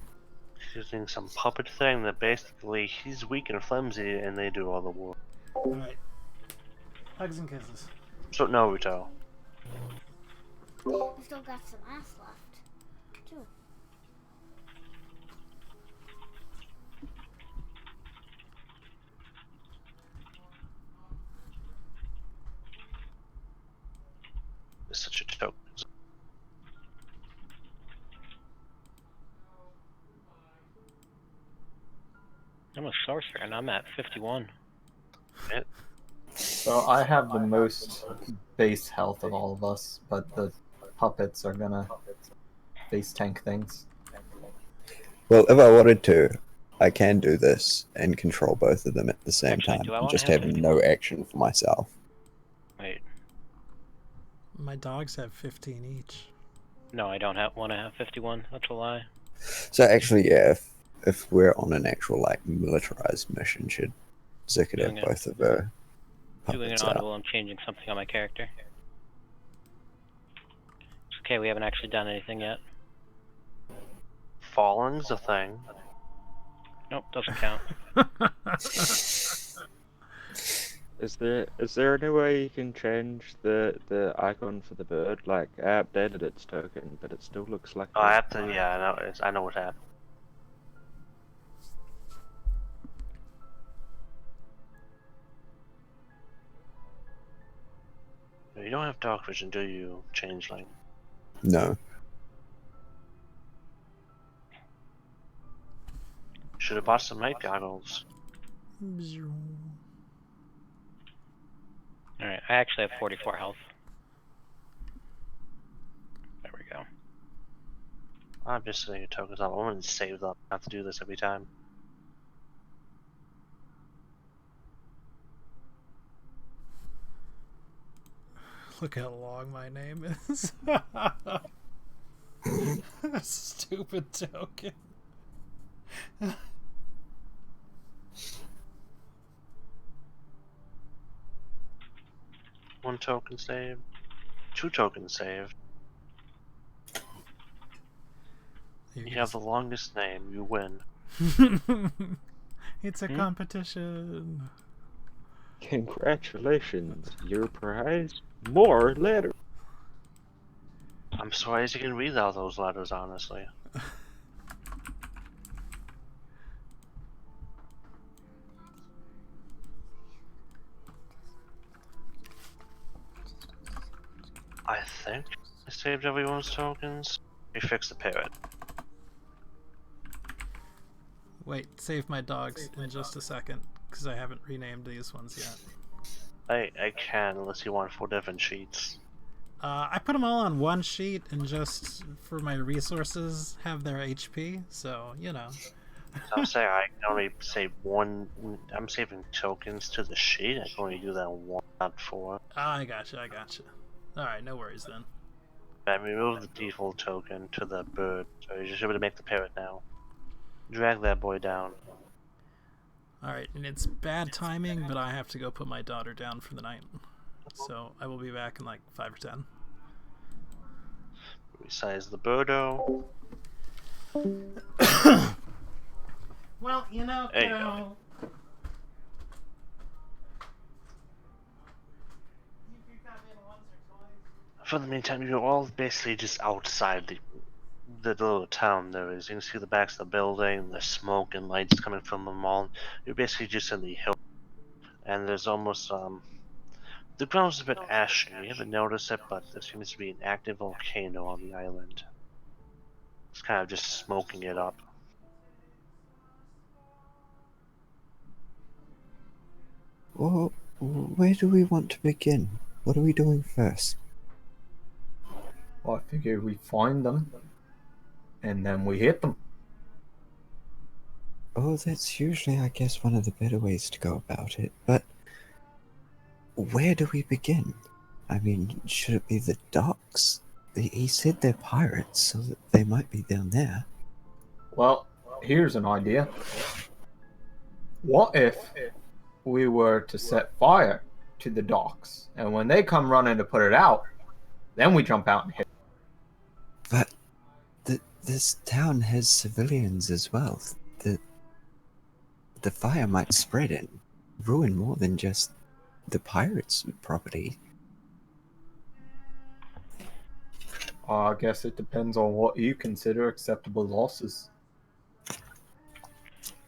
Using some puppet thing that basically he's weak and flimsy, and they do all the work. All right. Hugs and kisses. So Naruto. I've still got some ass left, too. It's such a joke. I'm a sorcerer and I'm at 51. So I have the most base health of all of us, but the puppets are gonna base tank things. Well, if I wanted to, I can do this and control both of them at the same Actually, time, do I and wanna just have have 51? no action for myself. Wait. My dogs have 15 each. No, I don't want to have 51. That's a lie. So actually, yeah, if we're on an actual like militarized mission, should Zika have Doing it. both of her Doing an puppets out? audible, I'm changing something on my character. It's okay, we haven't actually done anything yet. Falling's a thing. Nope, doesn't count. Is there any way you can change the icon for the bird? Like I updated its token, but it still looks like. Oh, I have to. Yeah, I know what happened. You don't have dark vision, do you, Changeling? No. Should have bought some night goggles. Alright, I actually have 44 health. There we go. I'm just setting your tokens up. I'm going to save them. I have to do this every time. Look how long my name is. Stupid token. One token saved. 2 tokens saved. You have the longest name. You win. It's a competition. Congratulations, your prize. More letters. I'm surprised you can read all those letters, honestly. I think I saved everyone's tokens. We fixed the parrot. Wait, save my dogs in just a second, because I haven't renamed these ones yet. I can, unless you want 4 different sheets. I put them all on one sheet and just, for my resources, have their HP, so, you know. I'm saying I can only save 1. I'm saving tokens to the sheet. I can only do that 1, not 4. I gotcha. Alright, no worries then. I removed the default token to the bird, so you're just able to make the parrot now. Drag that boy down. Alright, and it's bad timing, but I have to go put my daughter down for the night. So I will be back in like 5 or 10. Resize the birdo. Well, you know, There you go. For the meantime, you're all basically just outside the little town there is. You can see the backs of the building, the smoke and lights coming from them all. You're basically just in the hill. And there's almost, the ground's a bit ashy. You haven't noticed it, but there seems to be an active volcano on the island. It's kind of just smoking it up. Well, where do we want to begin? What are we doing first? Well, I figure we find them, and then we hit them. Oh, that's usually, I guess, one of the better ways to go about it. But where do we begin? I mean, should it be the docks? He said they're pirates, so that they might be down there. Well, here's an idea. What if we were to set fire to the docks, and when they come running to put it out, then we jump out and hit? But this town has civilians as well. The fire might spread and ruin more than just the pirates' property. I guess it depends on what you consider acceptable losses.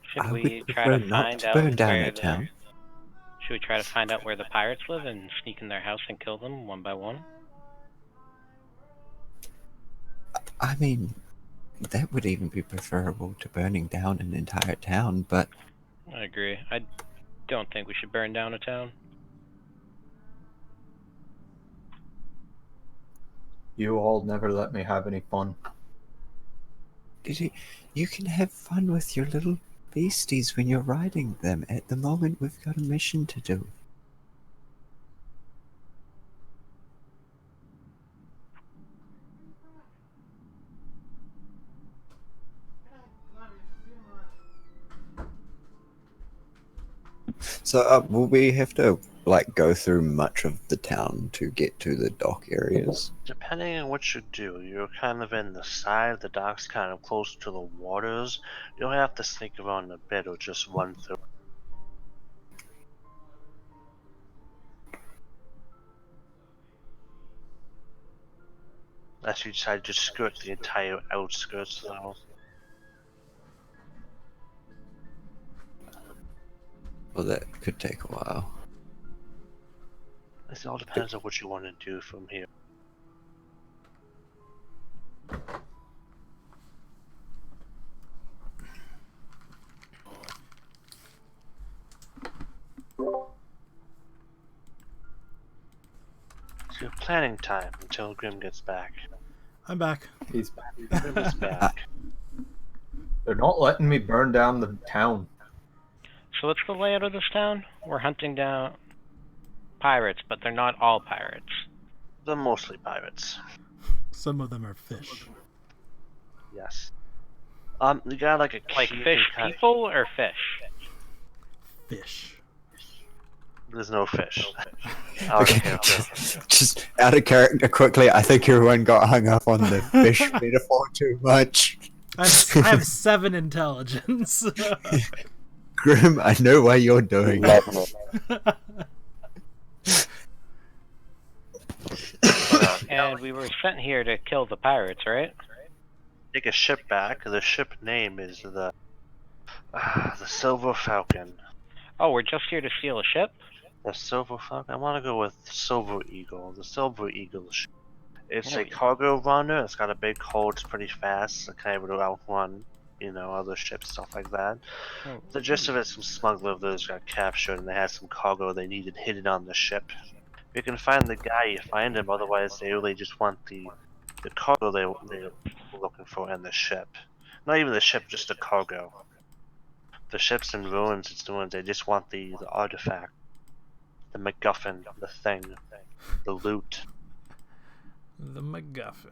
Should I we would try prefer to not find to out burn down where a town. Should we try to find out where the pirates live and sneak in their house and kill them one by one? I mean, that would even be preferable to burning down an entire town, but I agree. I don't think we should burn down a town. You all never let me have any fun. you can have fun with your little beasties when you're riding them. At the moment, we've got a mission to do. So, will we have to, like, go through much of the town to get to the dock areas? Depending on what you do, you're kind of in the side, the dock's kind of close to the waters. You'll have to sneak around a bit or just run through. Unless you decide to just skirt the entire outskirts, though. Well, that could take a while. It all depends on what you want to do from here. planning time until Grim gets back. I'm back. He's back. Grim is back. They're not letting me burn down the town. So what's the layout of this town? We're hunting down pirates, but they're not all pirates. They're mostly pirates. Some of them are fish. Yes. You got like a Like key fish kind of- people or fish? Fish. There's no fish. Okay, just out of character quickly, I think everyone got hung up on the fish metaphor too much. I have 7 intelligence. Grim, I know why you're doing it. And we were sent here to kill the pirates, right? Take a ship back. The ship name is the Silver Falcon. Oh, we're just here to steal a ship? The Silver Falcon? I want to go with Silver Eagle. The Silver Eagle ship. It's There a we go. cargo runner. It's got a big hull. It's pretty fast. It's kind of able to outrun, other ships, stuff like that. Oh, The gist of it, some smugglers got captured and they had some cargo they needed hidden on the ship. If you can find the guy, you find him. Otherwise, they really just want the cargo they were looking for in the ship. Not even the ship, just the cargo. The ship's in ruins. It's ruins. They just want the artifact, the MacGuffin, the thing, the loot. The MacGuffin.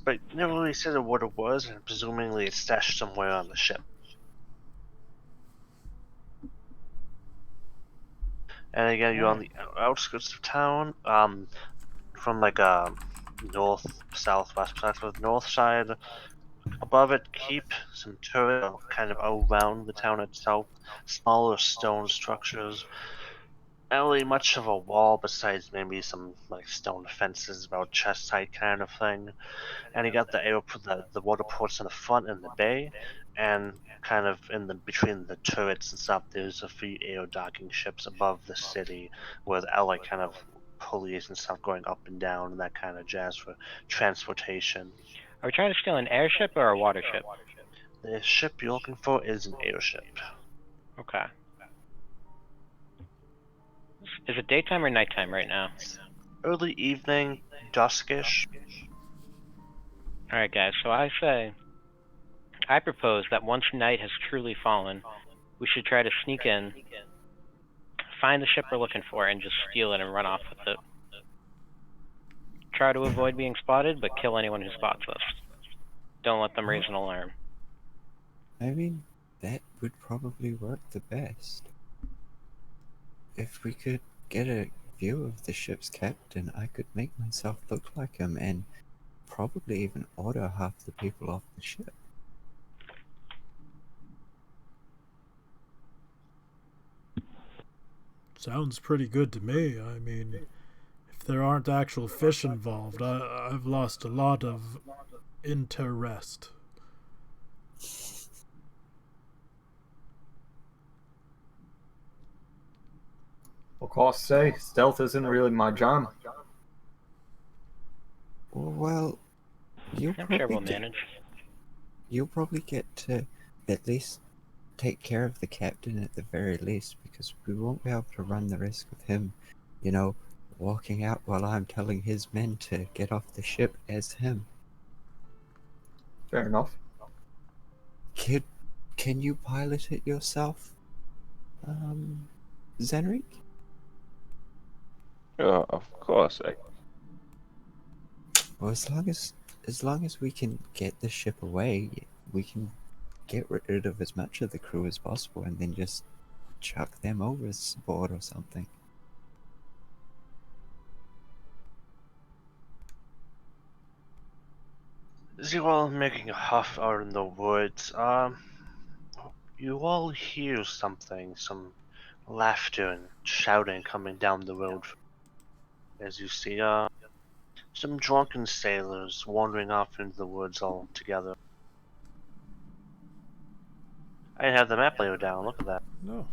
But never really said what it was, and presumably it's stashed somewhere on the ship. And again, you're on the outskirts of town, from like north, southwest perspective. North side, above it, keep some turrets kind of around the town itself. Smaller stone structures. Not really much of a wall besides maybe some like stone fences about chest height kind of thing. And you got the water ports in the front and the bay, and kind of between the turrets and stuff, there's a few air docking ships above the city with like kind of pulleys and stuff going up and down and that kind of jazz for transportation. Are we trying to steal an airship or a water ship? The ship you're looking for is an airship. Okay. Is it daytime or nighttime right now? Early evening, duskish. Alright guys, so I propose that once night has truly fallen, we should try to sneak in, find the ship we're looking for, and just steal it and run off with it. Try to avoid being spotted, but kill anyone who spots us. Don't let them raise an alarm. I mean, that would probably work the best. If we could get a view of the ship's captain, I could make myself look like him and probably even order half the people off the ship. Sounds pretty good to me. I mean, if there aren't actual fish involved, I've lost a lot of interest. Of course, say stealth isn't really my jam. Well, you'll I'm sure we'll probably manage. you'll probably get to at least take care of the captain at the very least, because we won't be able to run the risk of him, walking out while I'm telling his men to get off the ship as him. Fair enough. Kid, can you pilot it yourself, Zenrik? Of course. Well, as long as we can get the ship away, we can get rid of as much of the crew as possible, and then just chuck them overboard or something. As you all making a huff out in the woods, you all hear something, some laughter and shouting coming down the road. As you see, some drunken sailors wandering off into the woods all together. I didn't have the map layer down, look at that. No.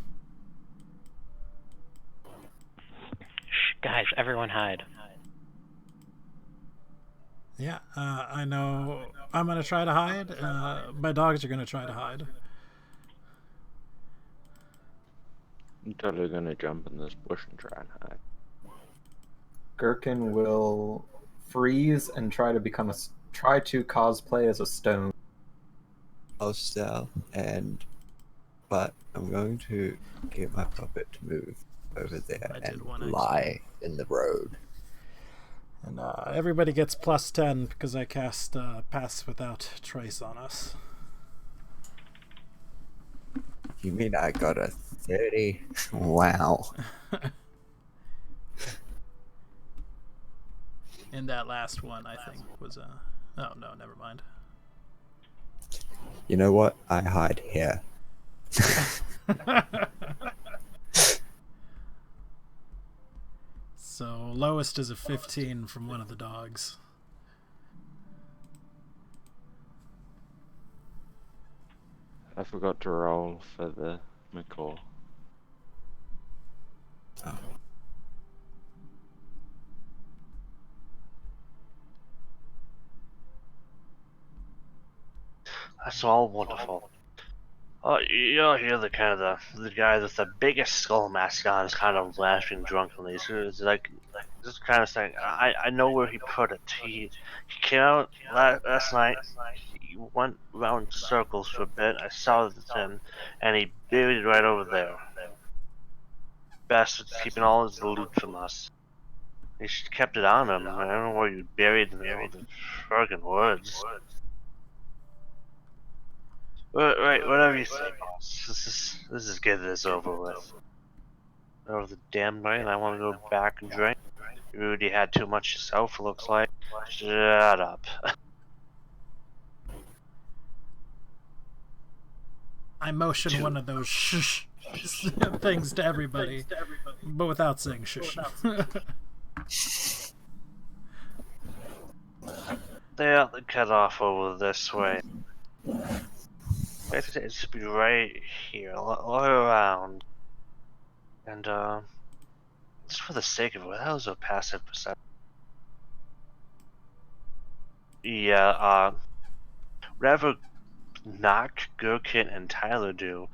Shh, guys, everyone hide. Yeah, I know. I'm gonna try to hide. My dogs are gonna try to hide. I'm totally gonna jump in this bush and try and hide. Gherkin will freeze and try to cosplay as a stone. I'll stealth, but I'm going to get my puppet to move over there I did and one lie in the road. And everybody gets plus 10 because I cast Pass Without Trace on us. You mean I got a 30? Wow. And that last one, I think, was a... Oh, no, never mind. You know what? I hide here. So, lowest is a 15 from one of the dogs. I forgot to roll for the macaw. Oh. That's all wonderful. Oh, you'll hear the the guy with the biggest skull mask on is kind of laughing drunkenly. So it's like just kind of saying, I know where he put it. He came out last night. He went around in circles for a bit. I saw the thing, and he buried it right over there. Bastard's keeping all his loot from us. He should have kept it on him. I don't know where you buried it in the middle of the friggin' woods. Right, whatever you say, boss. Let's just get this over with. Over the damn night, I want to go back and drink. You already had too much yourself, it looks like. Shut up. I motion one of those shh things to everybody, but without saying shush. They ought to cut off over this way. Basically, it should be right here, all around. And, just for the sake of it, what the hell is a passive perception? Yeah, whatever Knock, Gurkit, and Tyler do,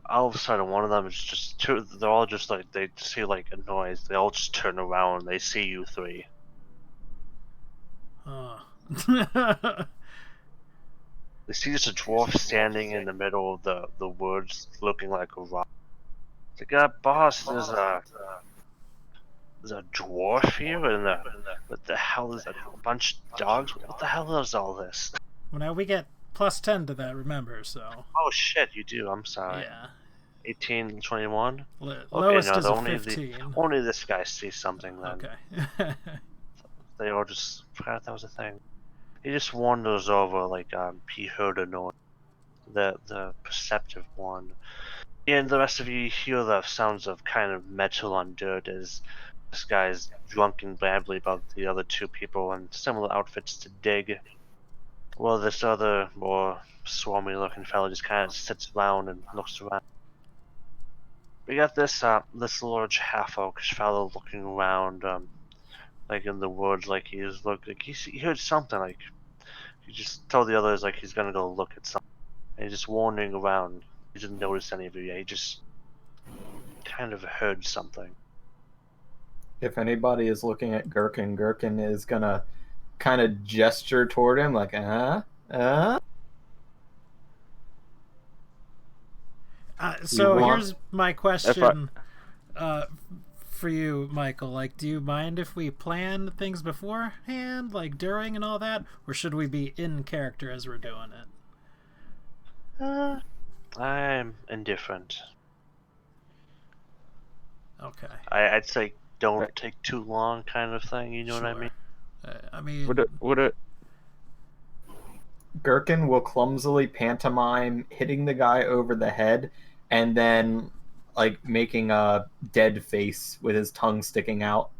all of a sudden one of them is just they're all just like, they see like a noise, they all just turn around and they see you three. They see just a dwarf standing in the middle of the woods looking like a rock. It's like, boss, there's a dwarf here and what the hell is that? A bunch of dogs? What the hell is all this? Well, now we get plus 10 to that, remember, so... Oh shit, you do, I'm sorry. Yeah. 18, 21? Lowest okay, no, is a 15. Only this guy sees something then. Okay. They all just forgot that was a thing. He just wanders over like he heard a noise. The perceptive one. And the rest of you hear the sounds of kind of metal on dirt as this guy's drunk and babbly about the other two people in similar outfits to dig. Well, this other more swarmy looking fellow just kind of sits around and looks around. We got this this large half-orcish fellow looking around, like in the woods, like he heard something, like he just told the others like he's gonna go look at something. And he's just wandering around. He didn't notice any of you yet. He just kind of heard something. If anybody is looking at Gherkin, Gherkin is gonna kind of gesture toward him like, So here's my question for you, Michael. Like, do you mind if we plan things beforehand, like during and all that, or should we be in character as we're doing it? I'm indifferent. Okay. I'd say don't take too long, kind of thing. You know what I mean? I mean, Would it? Gherkin will clumsily pantomime hitting the guy over the head and then like making a dead face with his tongue sticking out.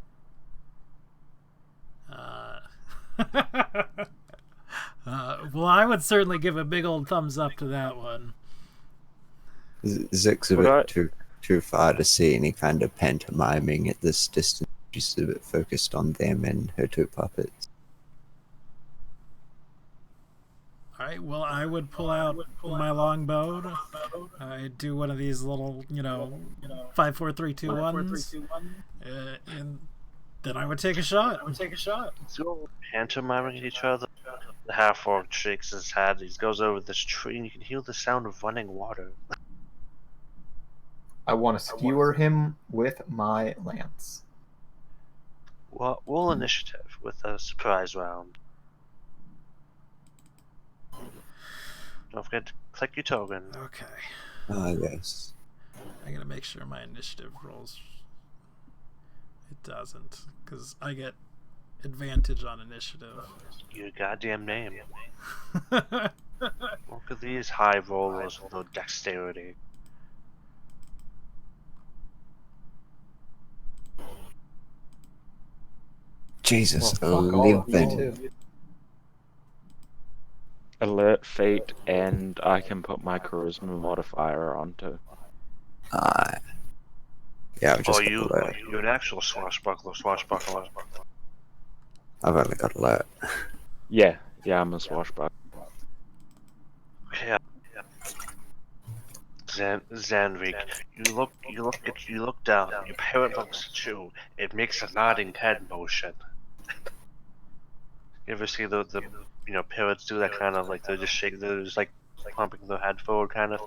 Well, I would certainly give a big old thumbs up to that one. Zik's a bit too far to see any kind of pantomiming at this distance. She's a bit focused on them and her two puppets. Alright, well, I would pull out my longbow. I'd do one of these little, 5, 4, 3, 2, 1s. And then I would take a shot. So pantomiming at each other. The half-orc shakes his head. He goes over this tree, and you can hear the sound of running water. I want to skewer him with my lance. Well, roll initiative with a surprise round. Don't forget to click your token. Okay. Ah, yes. I gotta make sure my initiative rolls. It doesn't, because I get advantage on initiative. Your goddamn name. Look at these high rollers with no dexterity. Jesus, Well, fuck all of you 11. too. Alert feat, and I can put my charisma modifier onto. Yeah, I've just got you're alert. an actual swashbuckler. I've only got alert. Yeah, I'm a swashbuckler. Okay. Zanvik, you look down. Your parent looks at you. It makes a nodding head motion. You ever see the parents do that kind of like they're just like pumping their head forward kind of?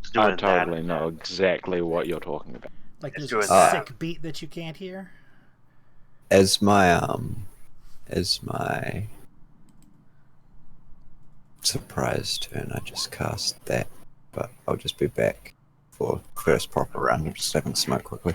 It's doing I totally know exactly what you're talking about. Like It's there's doing a that. sick beat that you can't hear. As my surprise turn, I just cast that, but I'll just be back for first proper round. I'm just having a smoke quickly.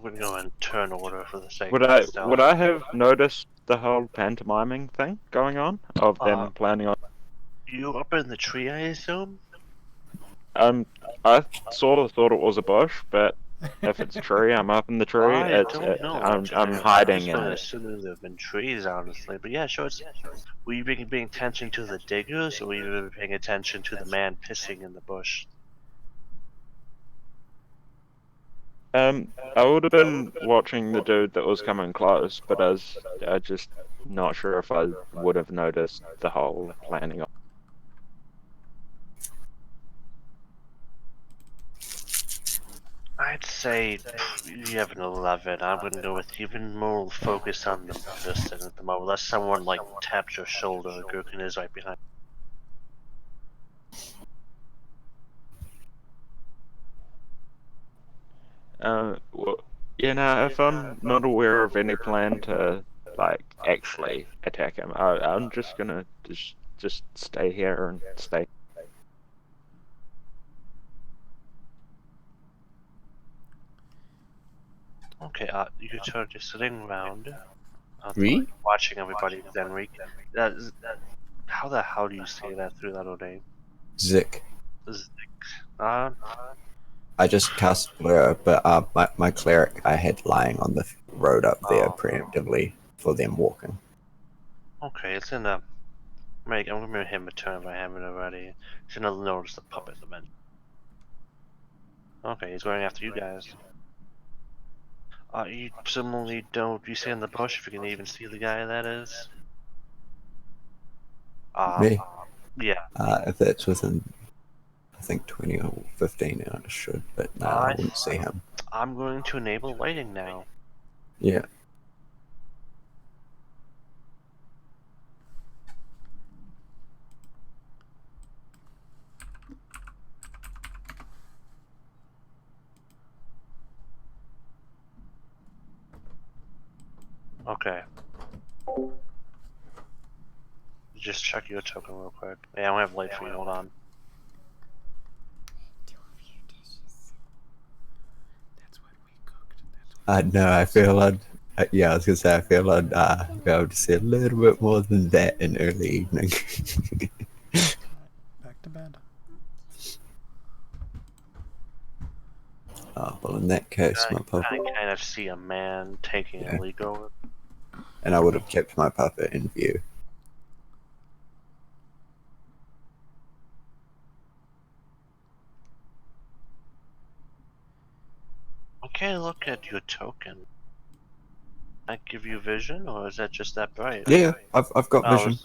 We're gonna go in turn order for the sake Would of I this stuff. would I have noticed the whole pantomiming thing going on of them planning on? You up in the tree, I assume? I sort of thought it was a bush, but if it's a tree, I'm up in the tree. I don't know. I'm hiding in I it. assume there have been trees, honestly. But yeah, sure. Were you paying attention to the diggers, or were you paying attention to the man pissing in the bush? I would have been watching the dude that was coming close, but I just not sure if I would have noticed the whole planning on. I'd say you have an 11. I'm gonna go with even more focus on the person at the moment. Unless someone like taps your shoulder, Gurkin is right behind. Well, if I'm not aware of any plan to like actually attack him, I'm just gonna just stay here and stay. Okay, you can turn your sitting around. Me? Watching everybody, Zenrik. How the hell do you say that through that old name? Zik. Zik. I just cast blur, but my cleric I had lying on the road up there preemptively for them walking. Okay, it's in the. I'm gonna make him a turn if I haven't already. He's gonna notice the puppet dimension. Okay, he's going after you guys. You similarly don't. You see in the bush if you can even see the guy that is. Me? Yeah. If that's within, I think 20 or 15, I should, but no, I wouldn't see him. I'm going to enable lighting now. Yeah. Okay. Just check your token real quick. Yeah, I don't have light for you. Hold on. That's what we cooked. No, I feel yeah, I was gonna say I feel I'd be able to see a little bit more than that in early evening. Back to bed. Oh, well, in that case, my I puppet. kind of see a man taking a leak over. And I would have kept my puppet in view. Okay, look at your token. I give you vision, or is that just that bright? Yeah, I've got I vision.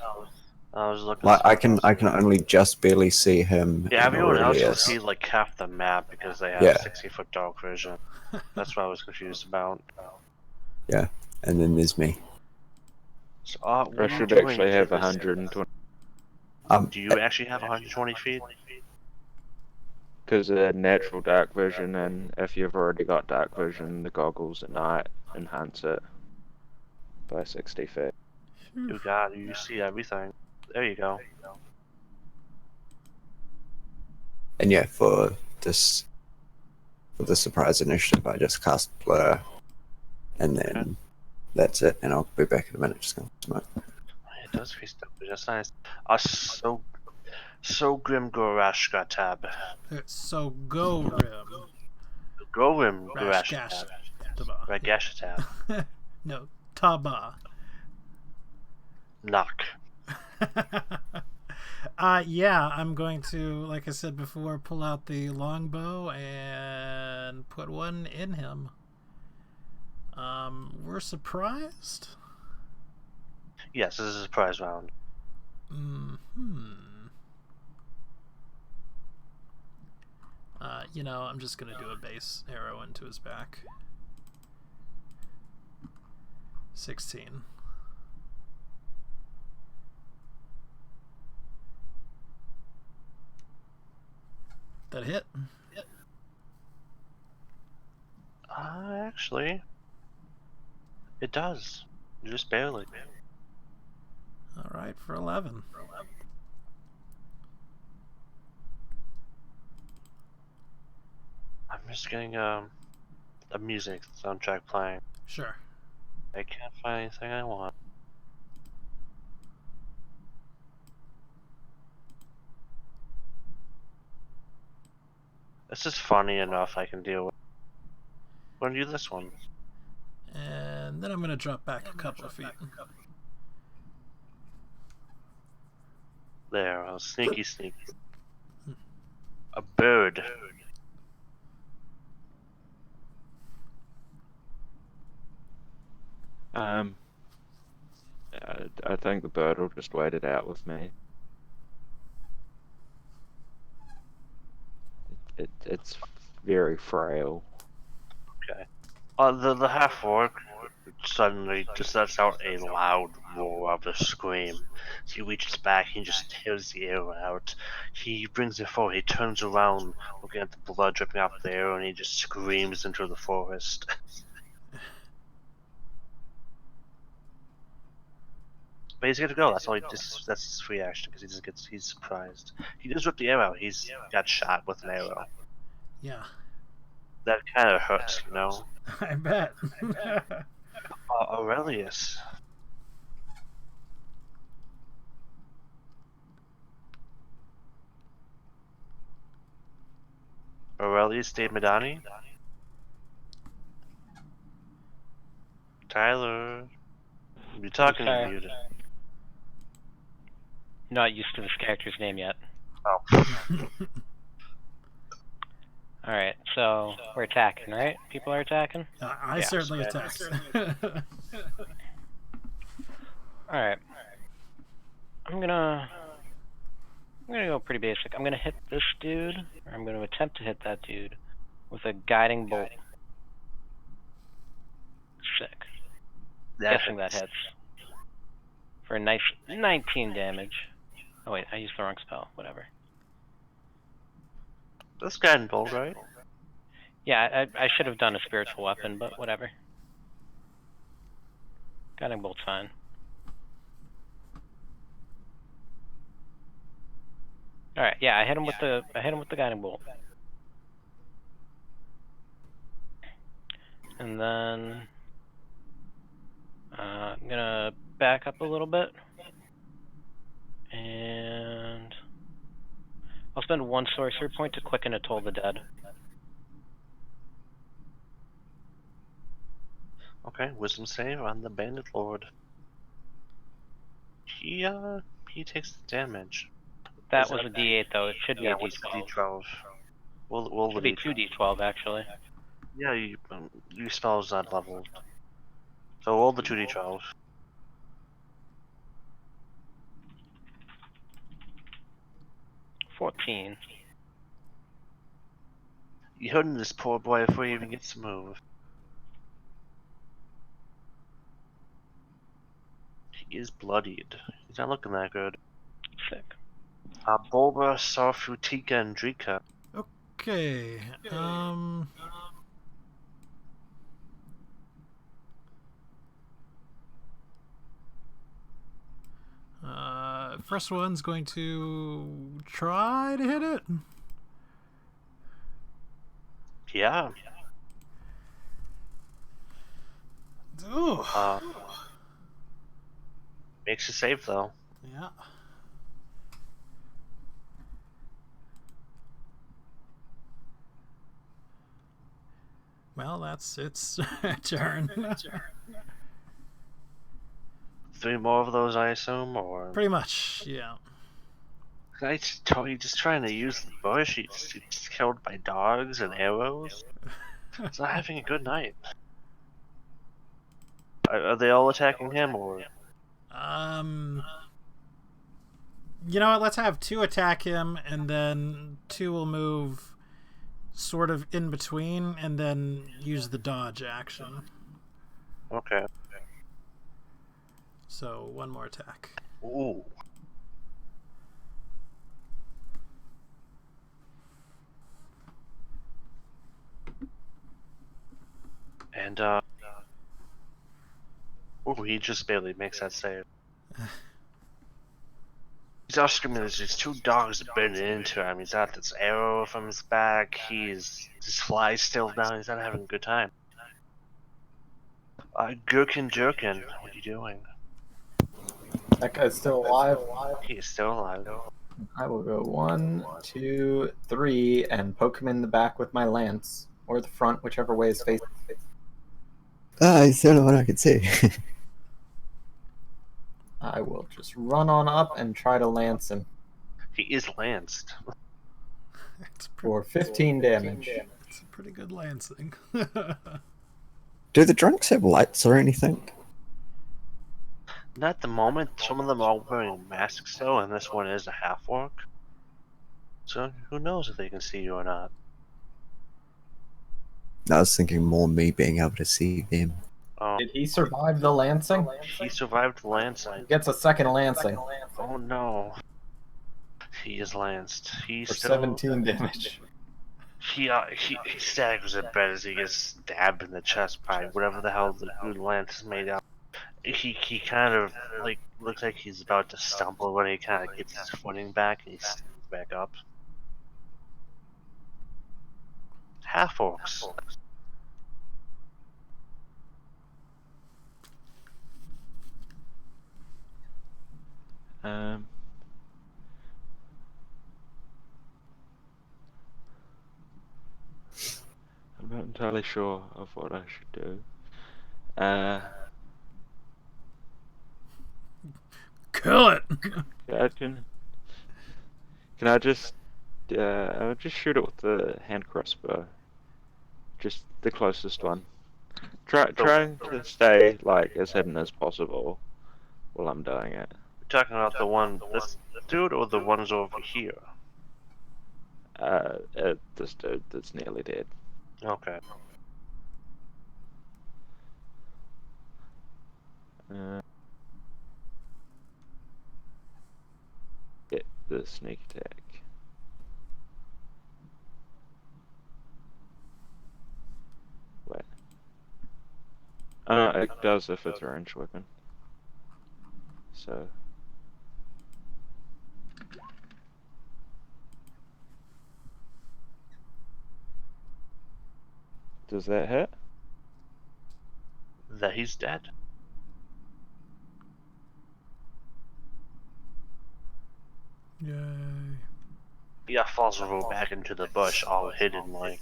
was looking. Like I somewhere can else. only just barely see him. Yeah, and everyone else can Aurelius. see like half the map because they have Yeah. 60-foot dark vision. That's what I was confused about. Yeah, and then there's me. So, I what are you should doing actually have to this- 120 Do you actually have 120 feet? because of natural dark vision, and if you've already got dark vision, the goggles at night enhance it by 60 feet. You got it. You see everything. There you go. And yeah, for the surprise initiative, I just cast Blur, and then that's it. And I'll be back in a minute. Just gonna smoke. It does face stuff, but that's nice. So Grim Gorashka tab. So go Rim. Grim Rash Gorashka Gash tab. Taba. Ragasha tab. No, Taba. Knock. Yeah, I'm going to, like I said before, pull out the longbow and put one in him. We're surprised? Yes, this is a surprise round. You know, I'm just going to do a base arrow into his back. 16. That hit? Actually, it does. Just barely. Alright, for 11. I'm just getting a music soundtrack playing. Sure. I can't find anything I want. This is funny enough. I can deal with. I'm gonna do this one. And then I'm going to drop back a couple of feet. There, a sneaky. A bird. I think the bird will just wait it out with me. It's very frail. Okay. The half orc suddenly just lets out a loud roar of a scream. He reaches back and just tears the arrow out. He brings it forward. He turns around, looking at the blood dripping off the arrow, and he just screams into the forest. But he's good to go. That's all. That's his free action because he's surprised. He just ripped the arrow. He's got shot with an arrow. Yeah. That kind of hurts, you know. I bet. Aurelius. Aurelius de Medani? Tyler. You're talking to Sorry. you. Not used to this character's name yet. Oh. Alright, so we're attacking, right? People are attacking? I Yeah, certainly okay. attacked. Alright. I'm gonna go pretty basic. I'm gonna hit this dude, or I'm gonna attempt to hit that dude with a guiding bolt. Sick. Guessing that hits. For a nice 19 damage. Oh wait, I used the wrong spell. Whatever. This guy in bold, right? Yeah, I should have done a spiritual weapon, but whatever. Guiding bolt's fine. Alright, yeah, I hit him with the guiding bolt. And then I'm gonna back up a little bit. And I'll spend one sorcery point to quicken a Toll the Dead. Okay, wisdom save on the Bandit Lord. He takes the damage. That was a D8 though. It should be Yeah, a what's D12. the D12? We'll Should be 2 D12 actually. Yeah, your spell's not leveled. So roll the 2d12. 14. You hurting this poor boy before he even gets to move. He is bloodied. He's not looking that good. Sick. Bulba, Sarfu, Tika, and Drika. Okay. First one's going to try to hit it. Yeah. Ooh. Makes a save though. Yeah. Well, that's its turn. 3 more of those, I assume, or Pretty much, yeah. I just told you, just trying to use the bush. He's killed by dogs and arrows. He's not having a good night. Are they all attacking him, or? You know what? Let's have 2 attack him, and then 2 will move sort of in between, and then use the dodge action. Okay. So 1 more attack. Ooh. And ooh, he just barely makes that save. He's all screaming. There's these 2 dogs bitten into him. He's got this arrow from his back. His fly's still down. He's not having a good time. Gherkin Jerkin, what are you doing? That guy's still alive. He is still alive. I will go 1, 2, 3, and poke him in the back with my lance, or the front, whichever way is facing. It's the only one I can see. I will just run on up and try to lance him He is lanced. for 15 damage. It's a pretty good lancing. Do the drunks have lights or anything? Not at the moment. Some of them are wearing masks though, and this one is a half-orc. So who knows if they can see you or not. I was thinking more me being able to see them. Did he survive the lancing? He survived lancing. He gets a second lancing Oh no. He is lanced. He's for still 17 damage. He staggers in bed as he gets stabbed in the chest by whatever the hell the lance is made out. He kind of like looks like he's about to stumble when he kind of gets his footing back and he stands back up. Half orcs. I'm not entirely sure of what I should do. Kill it! Yeah, can I just I'll just shoot it with the hand crossbow. Just the closest one. Trying to stay like as hidden as possible while I'm doing it. You're talking about the one, this dude, or the ones over here? This dude that's nearly dead. Okay. Get the sneak attack. Wait. It does if it's a ranged weapon. So. Does that hit? That he's dead. Yay. Yeah, falls over back into the bush, all hidden like.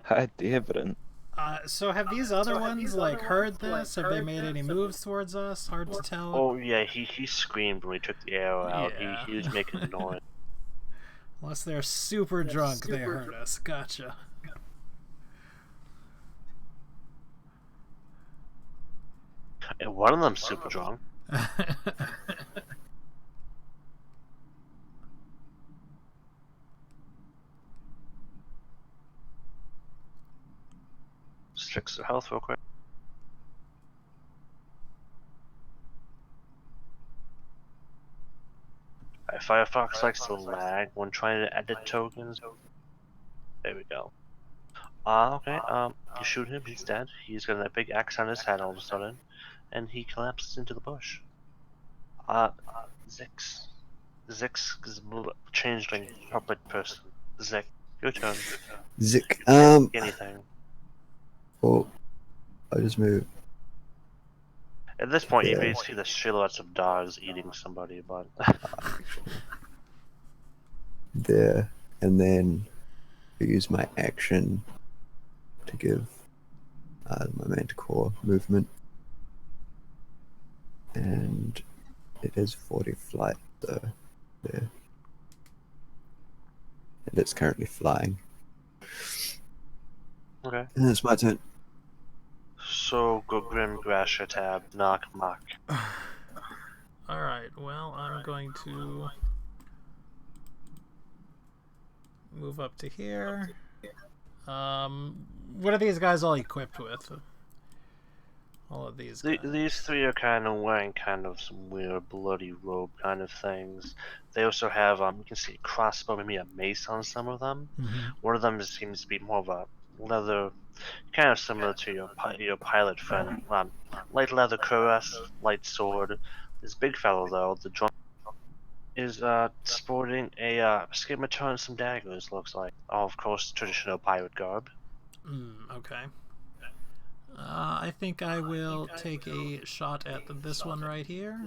Hi, Eberron. So have these other ones like heard this? Have they made any moves towards us? Hard to tell. Oh yeah, he screamed when we took the arrow out. Yeah. He was making a noise. Unless they're super drunk, they hurt us. Gotcha. And one of them's super drunk. Just fix their health real quick. Firefox likes to lag when trying to edit tokens. There we go. Okay, you shoot him, he's dead. He's got a big X on his head all of a sudden, and he collapses into the bush. Zix. Zix is changeling puppet person. Zik, your turn. Zik. Anything. Oh, I just moved. At this point, you Yeah. basically see the silhouettes of dogs eating somebody, but There, and then I use my action to give my manticore movement, and it is 40 flight, so there. And it's currently flying. okay. And it's my turn. So go Grim Grasher tab, knock mock. Alright, well, I'm going to move up to here. What are these guys all equipped with? All of these guys. These three are kind of wearing kind of some weird bloody robe kind of things. They also have you can see a crossbow, maybe a mace on some of them. Mhm. One of them seems to be more of a leather, kind of similar to your pilot friend. Light leather cuirass, light sword. This big fellow though, the drunk, is sporting a scimitar and some daggers. Looks like, of course, traditional pirate garb. Okay. I think I will take a shot at this one right here.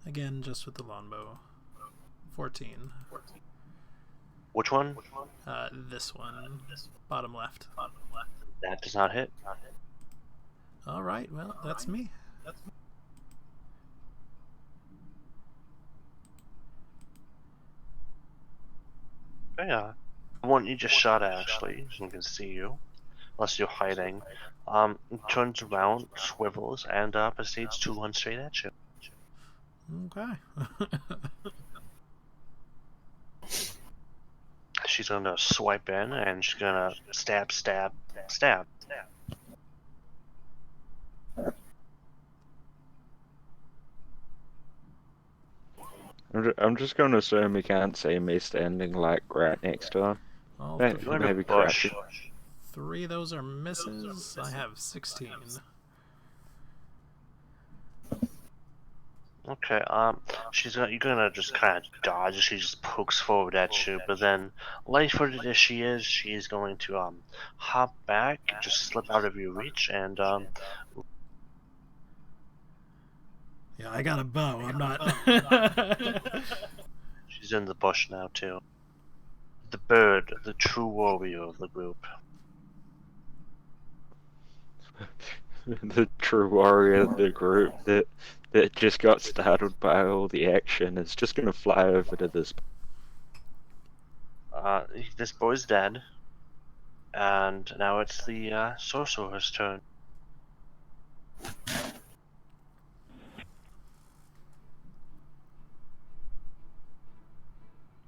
Again, just with the longbow. 14. Which one? This one. Bottom left. That does not hit. Alright, well, that's me. Yeah. The one you just shot at, actually, so we can see you. Unless you're hiding. Turns around, swivels, and proceeds to run straight at you. Okay. She's gonna swipe in, and she's gonna stab, stab, stab. I'm just going to assume he can't see me standing like right next to him. All Maybe, You're in a maybe bush. crouching. 3 of those are misses. I have 16. Okay, you're gonna just kind of dodge. She just pokes forward at you, but then, light-footed as she is, she's going to hop back, just slip out of your reach, and Yeah, I got a bow. I'm not. she's in the bush now too. The bird, the true warrior of the group. The true warrior of the group that just got startled by all the action is just going to fly over to this. This boy's dead, and now it's the sorcerer's turn.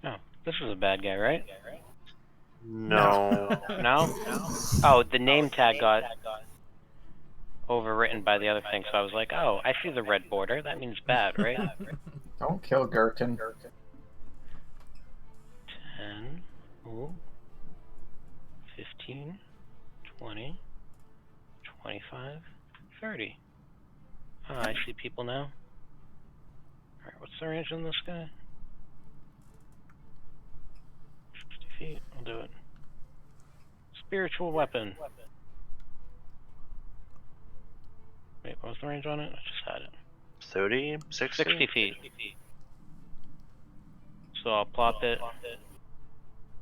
Oh, this is a bad guy, right? No. No? Oh, the name tag got overwritten by the other thing, so I was like, oh, I see the red border. That means bad, right? Don't kill Gherkin. 10, ooh, 15, 20, 25, 30. Oh, I see people now. Alright, what's the range on this guy? 60 feet, I'll do it. Spiritual weapon. Wait, what was the range on it? I just had it. 30? 60? 60 feet. So I'll plop it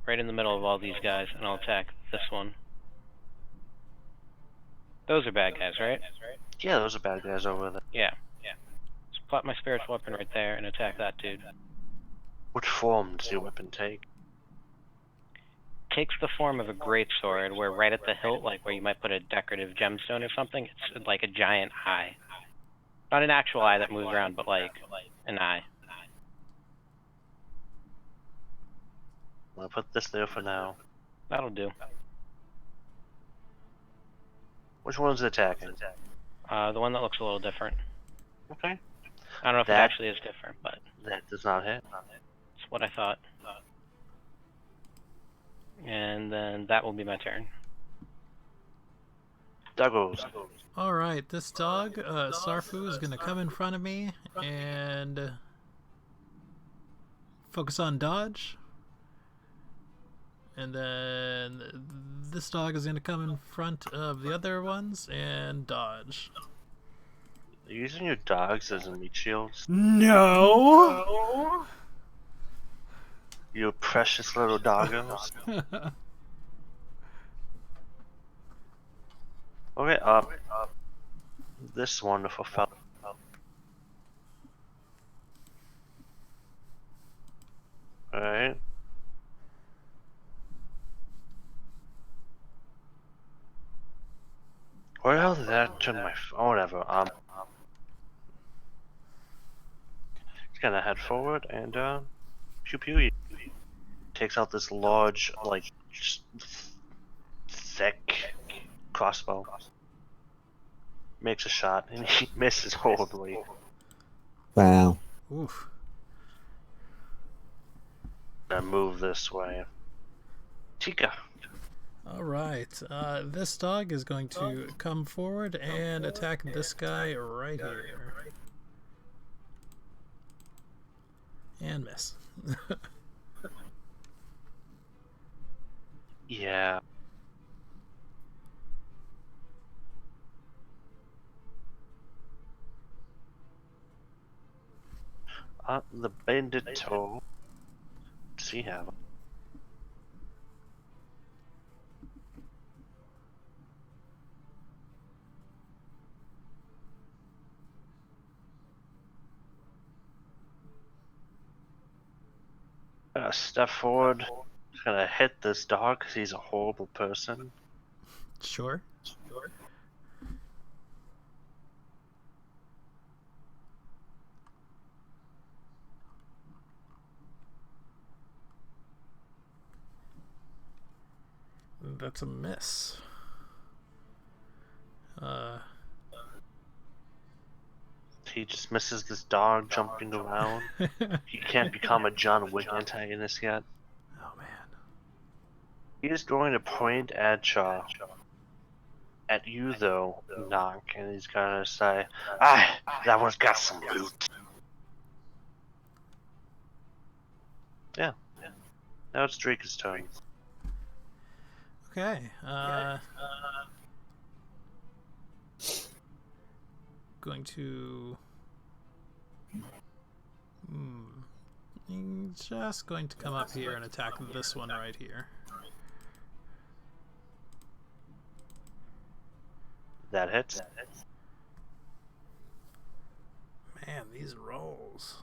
right in the middle of all these guys, and I'll attack this one. Those are bad guys, right? Yeah, those are bad guys over there. Yeah. plot my spiritual weapon right there and attack that dude. What form does your weapon take? Takes the form of a greatsword, where right at the hilt, like where you might put a decorative gemstone or something, it's like a giant eye. Not an actual eye that moves around, but like an eye. I'll put this there for now. That'll do. Which one's attacking? The one that looks a little different. Okay. I don't know if it actually is different, but That does not hit. it's what I thought. And then that will be my turn. Doggos. Alright, this dog, Sarfu, is going to come in front of me and focus on dodge. And then this dog is going to come in front of the other ones and dodge. Are you using your dogs as meat shields? No! You precious little doggos. Okay, this wonderful fellow. Alright. Well, that turned my whatever. Just gonna head forward and pew pew. Takes out this large, like, thick crossbow. Makes a shot and he misses horribly. Wow. Oof. Gonna move this way. Chica. Alright, this dog is going to come forward and attack this guy right here. And miss. Yeah. The bandit toe. Does he have? Step forward. Just gonna hit this dog because he's a horrible person. Sure. That's a miss. He just misses this dog jumping around. He can't become a John Wick antagonist yet. Oh man. He is going to point at you though, knock, and he's gonna say, "Ah, that one's got some loot." Yeah. Now it's Drake's turn. Okay. Going to. Just going to come up here and attack this one right here. That hits. Man, these rolls.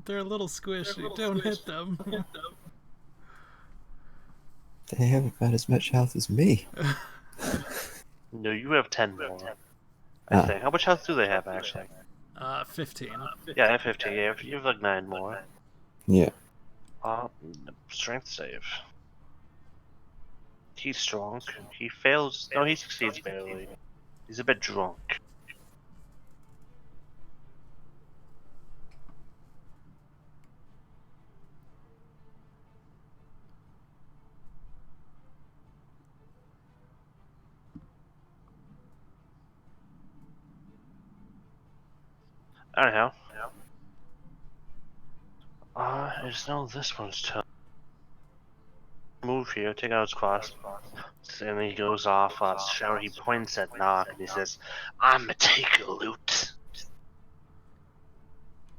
They're a little squishy. Don't hit them. They have about as much health as me. No, you have 10 more. I think. How much health do they have actually? 15. Yeah, I have 15. Yeah, you have like 9 more. Yeah. Strength save. He's strong. He fails. No, he succeeds barely. He's a bit drunk. Anyhow. It's now this one's turn. Move here, take out his cross. And then he goes off, shower, he points at Knock, and he says, "I'ma take your loot."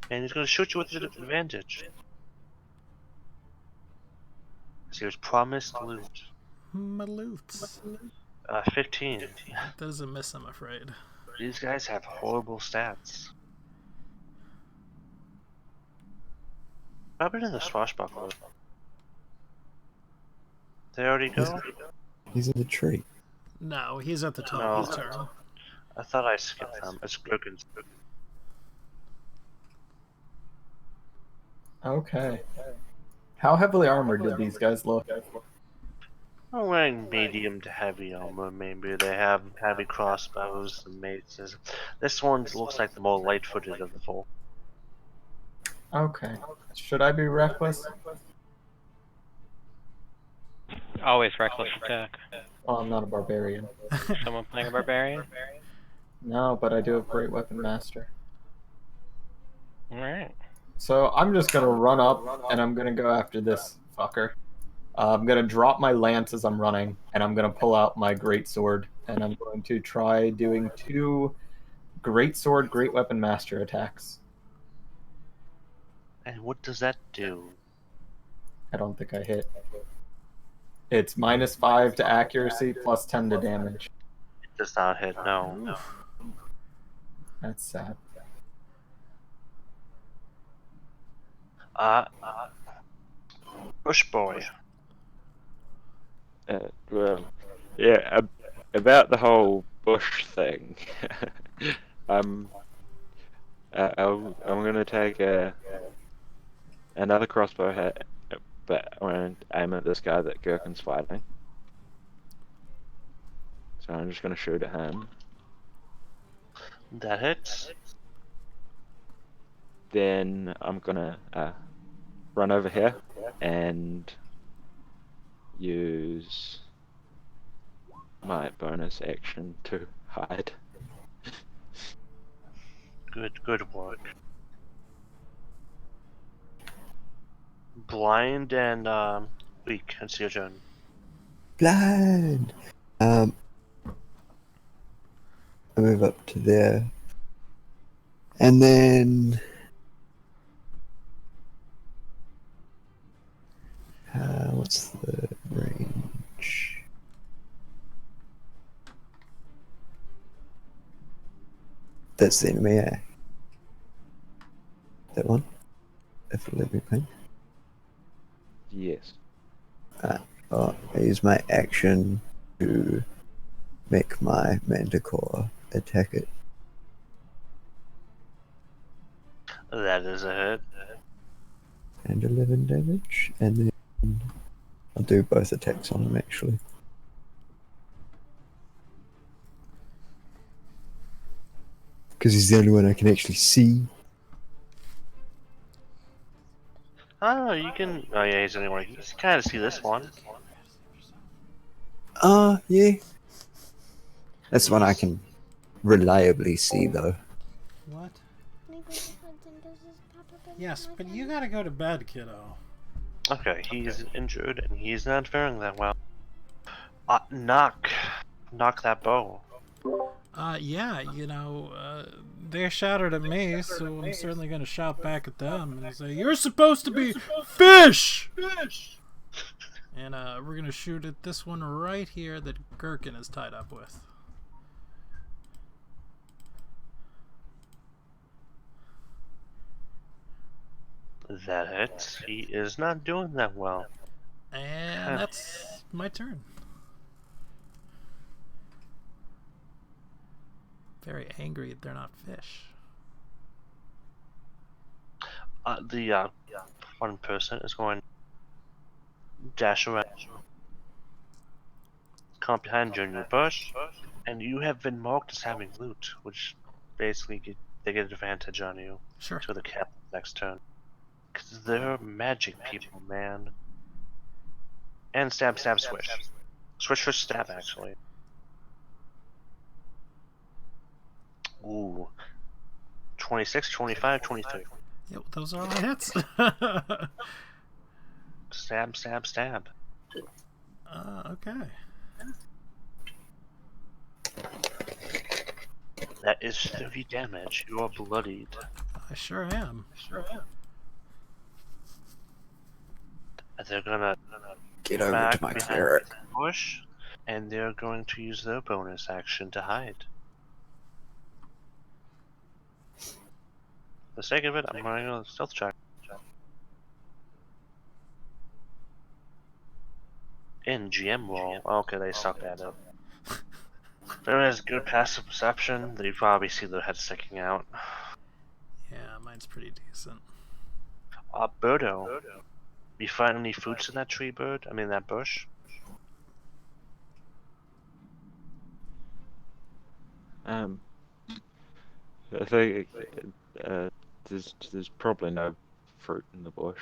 And he's gonna shoot you with advantage. Because he was promised loot. Maloots. 15. That does a miss, I'm afraid. These guys have horrible stats. What happened to the swashbuckler? They already go? He's in the tree. No, he's at the top No. of his turn. I thought I skipped them. It's Gherkin's. Okay. How heavily armored did these guys look? I'm wearing medium to heavy armor, maybe. They have heavy crossbows and maces. This one looks like the more light-footed of the four. Okay. Should I be reckless? Always reckless attack. Well, I'm not a barbarian. Someone playing a barbarian? No, but I do have Great Weapon Master. Alright. So I'm just gonna run up and I'm gonna go after this fucker. I'm gonna drop my lance as I'm running, and I'm gonna pull out my great sword, and I'm going to try doing 2 great sword, great weapon master attacks. And what does that do? I don't think I hit. It's -5 to accuracy, plus 10 to damage. It does not hit, no. Oof. That's sad. Bush boy. Well, yeah, about the whole bush thing. I'm gonna take another crossbow hit, but I'm gonna aim at this guy that Gherkin's fighting. So I'm just gonna shoot at him. That hits. Then I'm gonna run over here and use my bonus action to hide. Good work. Blind and weak. It's your turn. Blind! I move up to there. And then... what's the range? That's the enemy, yeah. That one? If it let me play. Yes. I use my action to make my Manticore attack it. That is a hit. And 11 damage. And then I'll do both attacks on him actually. Because he's the only one I can actually see. I don't know, you can... Oh yeah, he's anyway. You can kind of see this one. Yeah. That's the one I can reliably see though. What? Yes, but you gotta go to bed, kiddo. Okay, he's injured and he's not faring that well. Knock that bow. Yeah, you know, they're shouted at me, so I'm certainly gonna shout back at them and say, "You're supposed to be fish!" And we're gonna shoot at this one right here that Gherkin is tied up with. That hits. He is not doing that well. And that's my turn. Very angry they're not fish. The one person is going to dash around, come behind you in your bush, and you have been marked as having loot, which basically they get advantage on you. Sure. To the cap next turn. Because they're magic people, man. And stab, stab, swish. Swish for stab, actually. Ooh. 26, 25, 23. Yep, those are all hits. Stab, stab, stab. Okay. That is 30 damage. You are bloodied. I sure am. They're gonna Get over back to my behind cleric. the bush, and they're going to use their bonus action to hide. For the sake of it, I'm running a stealth check. In GM roll. Okay, they suck at it. If anyone has good passive perception, they probably see their head sticking out. Yeah, mine's pretty decent. Birdo. You find any fruits in that tree, bird? I mean, that bush? I think there's probably no fruit in the bush.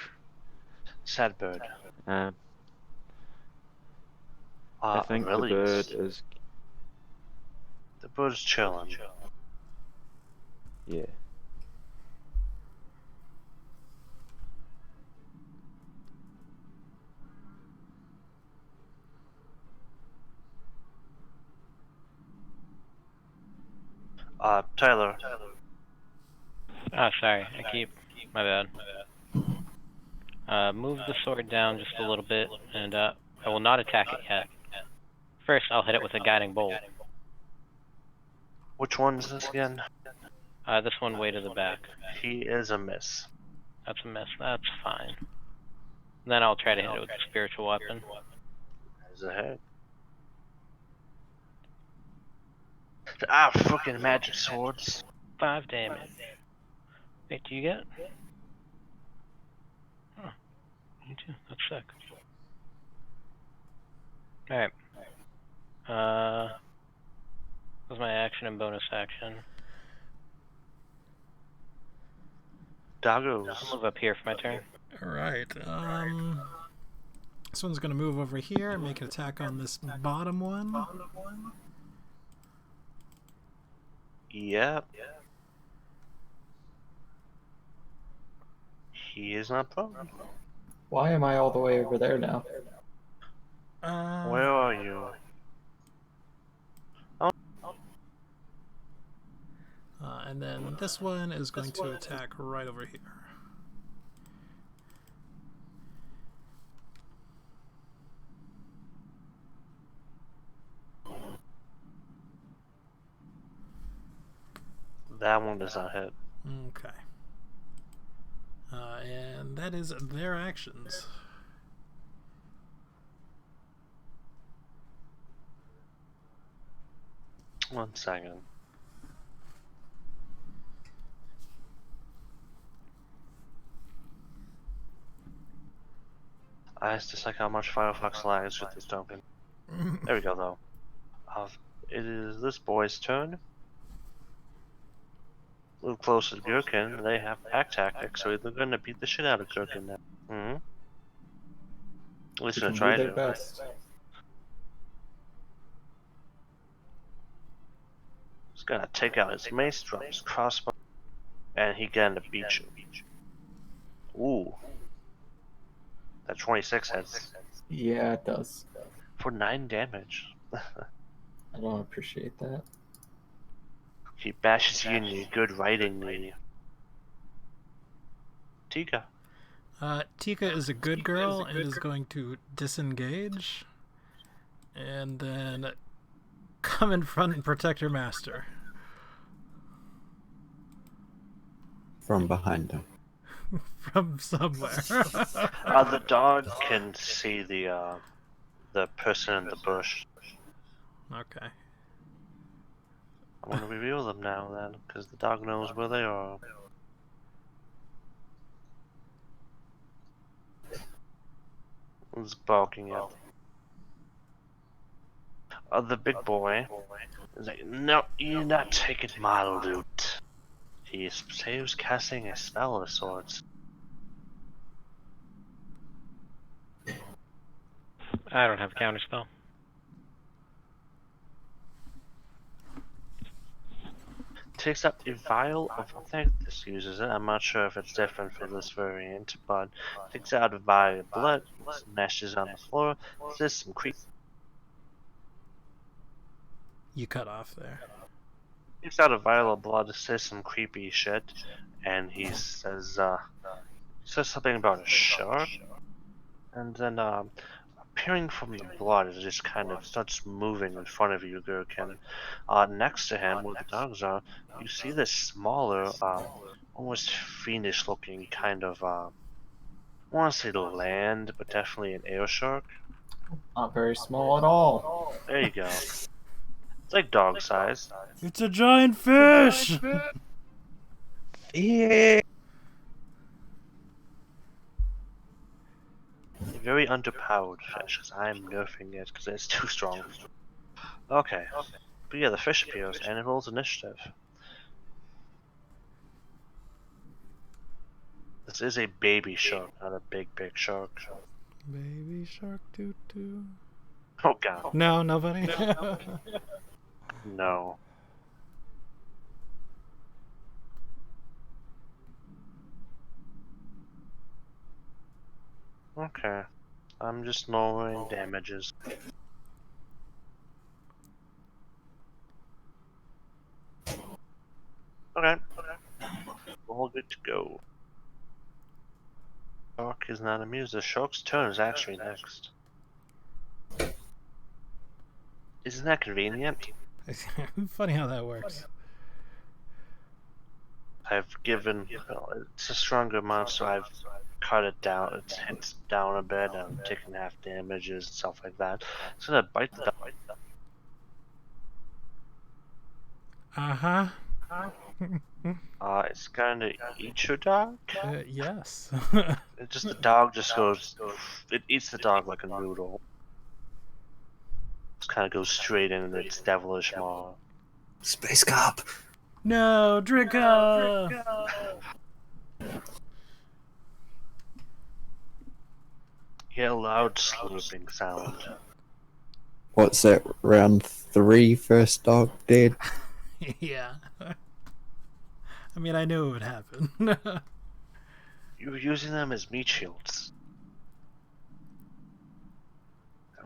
Sad bird. I think the bird is. The bird's chilling. Yeah. Tyler. Oh, sorry. My bad. Move the sword down just a little bit, and I will not attack it yet. First, I'll hit it with a guiding bolt. Which one is this again? This one way to the back. He is a miss. That's a miss. That's fine. Then I'll try to hit it with a spiritual weapon. As a hit. Ah, fucking magic swords. 5 damage. Wait, do you get? Oh, you too. That's sick. Alright. That was my action and bonus action. Doggos. I'll move up here for my turn. Alright, this one's gonna move over here and make an attack on this bottom one. Yep. He is not prone. Why am I all the way over there now? Where are you? And then this one is going to attack right over here. That one does not hit. Okay. And that is their actions. One second. It's just like how much Firefox lags with this token. There we go, though. It is this boy's turn. Move closer to Gherkin. They have pack tactics, so they're going to beat the shit out of Gherkin now. Mm-hmm. At least they're trying to. Best. He's going to take out his mace, drop his crossbow, and he going to beat you. Ooh. That 26 hits. Yeah, it does. For 9 damage. I don't appreciate that. He bashes you in your good writing knee. Tika. Tika is a good girl and is going to disengage and then come in front and protect her master. From behind him. From somewhere. The dog can see the person in the bush. Okay. I'm gonna reveal them now then, because the dog knows where they are. He's barking at them. The big boy is like, no, you're not taking my loot. He was casting a spell of sorts. I don't have a counterspell. Takes up a vial of, I think this uses it, I'm not sure if it's different for this variant, but takes out a vial of blood, smashes on the floor, says some creep. You cut off there. Takes out a vial of blood, says some creepy shit, and he says something about a shark, and then appearing from the blood, it just kind of starts moving in front of you, Gherkin. Next to him, where the dogs are, you see this smaller, almost fiendish-looking kind of, I want to say land, but definitely an air shark. Not very small at all. There you go. It's like dog size. It's a giant fish! Yeah. A very underpowered fish, because I'm nerfing it because it's too strong. Okay. But yeah, the fish appears, and it rolls initiative. This is a baby shark, not a big shark. Baby shark doo doo. Oh god. No, nobody? No. Okay. I'm just lowering damages. Okay. All good to go. Shark is not amused. The shark's turn is actually next. Isn't that convenient? Funny how that works. I've given, well, it's a stronger monster, I've cut it down, its hits down a bit, I'm taking half damages and stuff like that. It's gonna bite the dog. Uh-huh. It's gonna eat your dog? Yes. It just, the dog just goes, it eats the dog like a noodle. Just kinda goes straight in its devilish maw. Space cop! No, Drika! Hear a loud slurping sound. What's that, round 3 first dog dead? Yeah. I mean, I knew it would happen. You were using them as meat shields.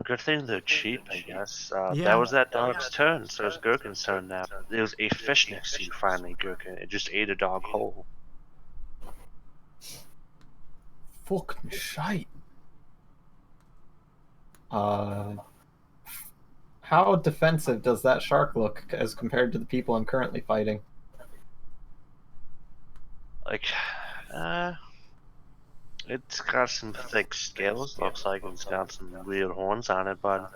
A good thing they're cheap, I guess. Yeah. That was that dog's turn, so it's Gherkin's turn now. There was a fish next to you finally, Gherkin. It just ate a dog whole. Fucking shite. How defensive does that shark look as compared to the people I'm currently fighting? Like, it's got some thick scales, looks like it's got some weird horns on it, but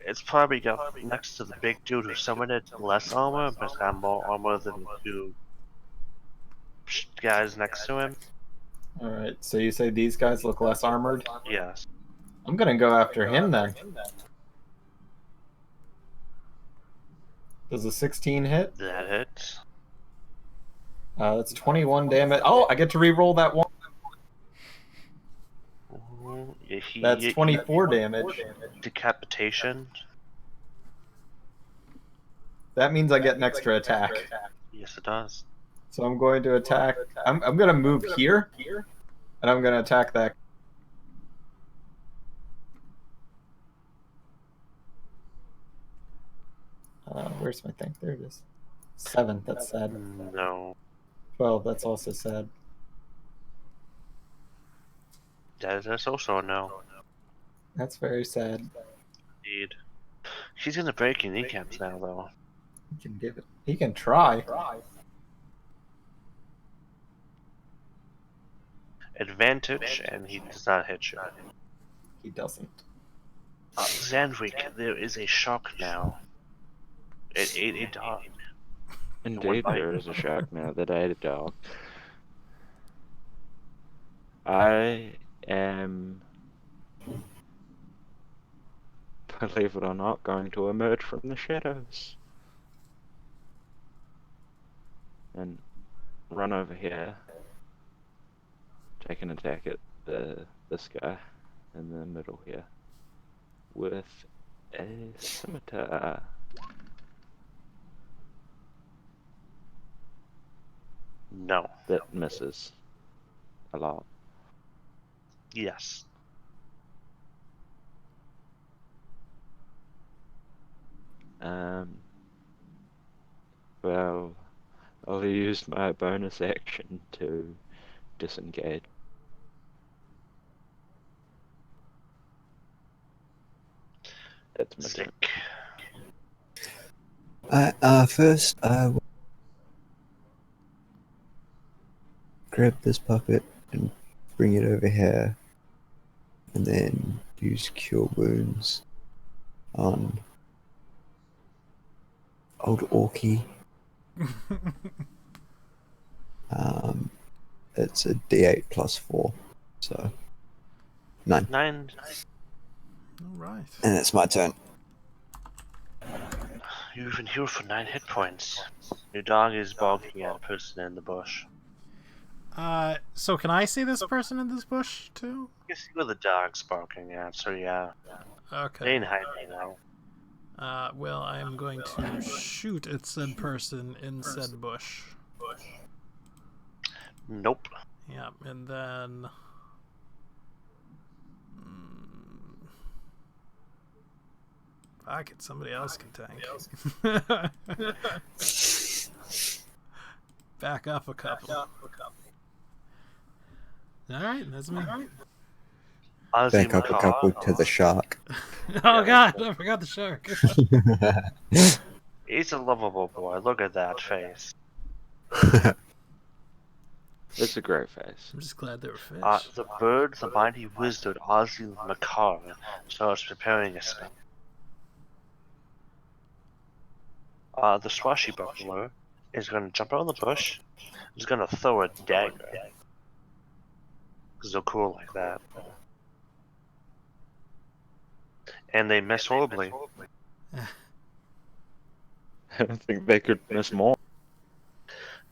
it's probably got next to the big dude who summoned it less armor, but it's got more armor than the two guys next to him. Alright, so you say these guys look less armored? Yes. I'm gonna go after him then. Does a 16 hit? That hits. That's 21 damage. Oh, I get to re-roll that one. Ooh, That's 24 damage. Decapitation. That means I get an extra attack. Yes, it does. So I'm going to attack. I'm gonna move here, and I'm gonna attack that. Where's my thing? There it is. 7. That's sad. No. 12. That's also sad. That's also a no. That's very sad. Indeed. She's gonna break your kneecaps now, though. He can give it. He can try. Advantage, and he does not hit you. He doesn't. Zandvik, there is a shark now. It ate a dog. Indeed, there is a shark now that ate a dog. I am, believe it or not, going to emerge from the shadows and run over here, take an attack at this guy in the middle here with a scimitar. No. That misses a lot. Yes. Well, I'll use my bonus action to disengage. That's my turn. Sick. First, I will grab this puppet and bring it over here, and then use Cure Wounds on old Orky. It's a D8 plus 4, so 9. 9. All right. And it's my turn. You even heal for 9 hit points. Your dog is barking at a person in the bush. So can I see this person in this bush too? You see where the dog's barking at, so yeah. They Okay. ain't hiding now. Well, I'm going to shoot at said person in said bush. Nope. Yeah, and then... Fuck it, somebody else can tank. Back up a couple. Alright, that's me. Ozzy Back up a couple to the shark. Oh god, I forgot the shark. He's a lovable boy. Look at that face. It's a great face. I'm just glad they were fish. The bird, the mighty wizard Ozzy Makar, starts preparing a spell. The swashbuckler is going to jump out of the bush. He's going to throw a dagger. Because they're cool like that. And they miss horribly. I don't think they could miss more.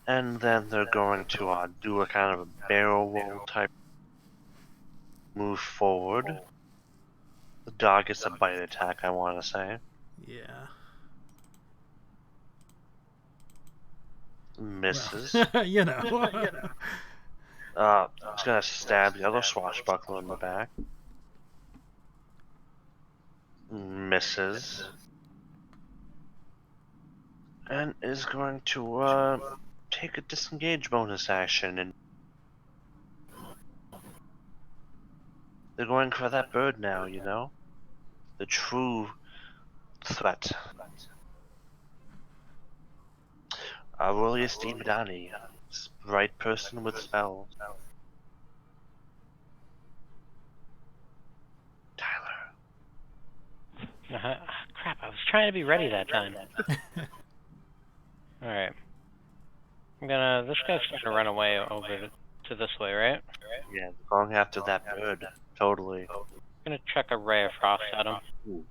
And then they're going to do a kind of a barrel roll type move forward. The dog gets a bite attack, I want to say. Yeah. Misses. Well, you know. He's going to stab the other swashbuckler in the back. Misses. And is going to take a disengage bonus action, and they're going for that bird now, you know? The true threat. Aurelius D. Medani, right person with spells. Tyler. Crap, I was trying to be ready that time. Alright. This guy's gonna run away over to this way, right? Yeah, going after that bird. Totally. I'm gonna chuck a ray of frost at him. Ooh.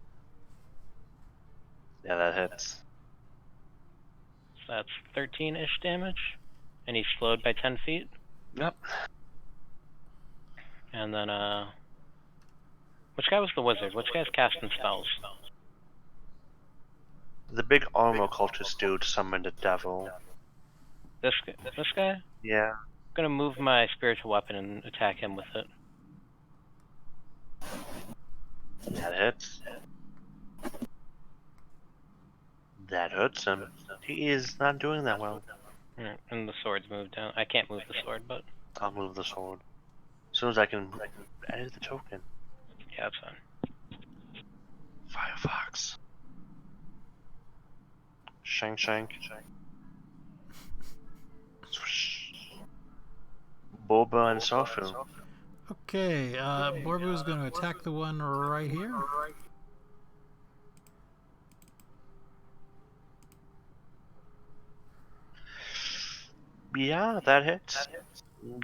Yeah, that hits. So that's 13-ish damage. And he's slowed by 10 feet. Yep. And then, which guy was the wizard? Which guy's casting spells? The big armor cultist dude summoned a devil. This guy? Yeah. I'm gonna move my spiritual weapon and attack him with it. That hits. That hurts him. He is not doing that well. And the sword's moved down. I can't move the sword, but... I'll move the sword. As soon as I can edit the token. Yeah, that's fine. Firefox. Shank. Swish. Boba and Sofu. Okay, Borbu's going to attack the one right here. Yeah, that hits.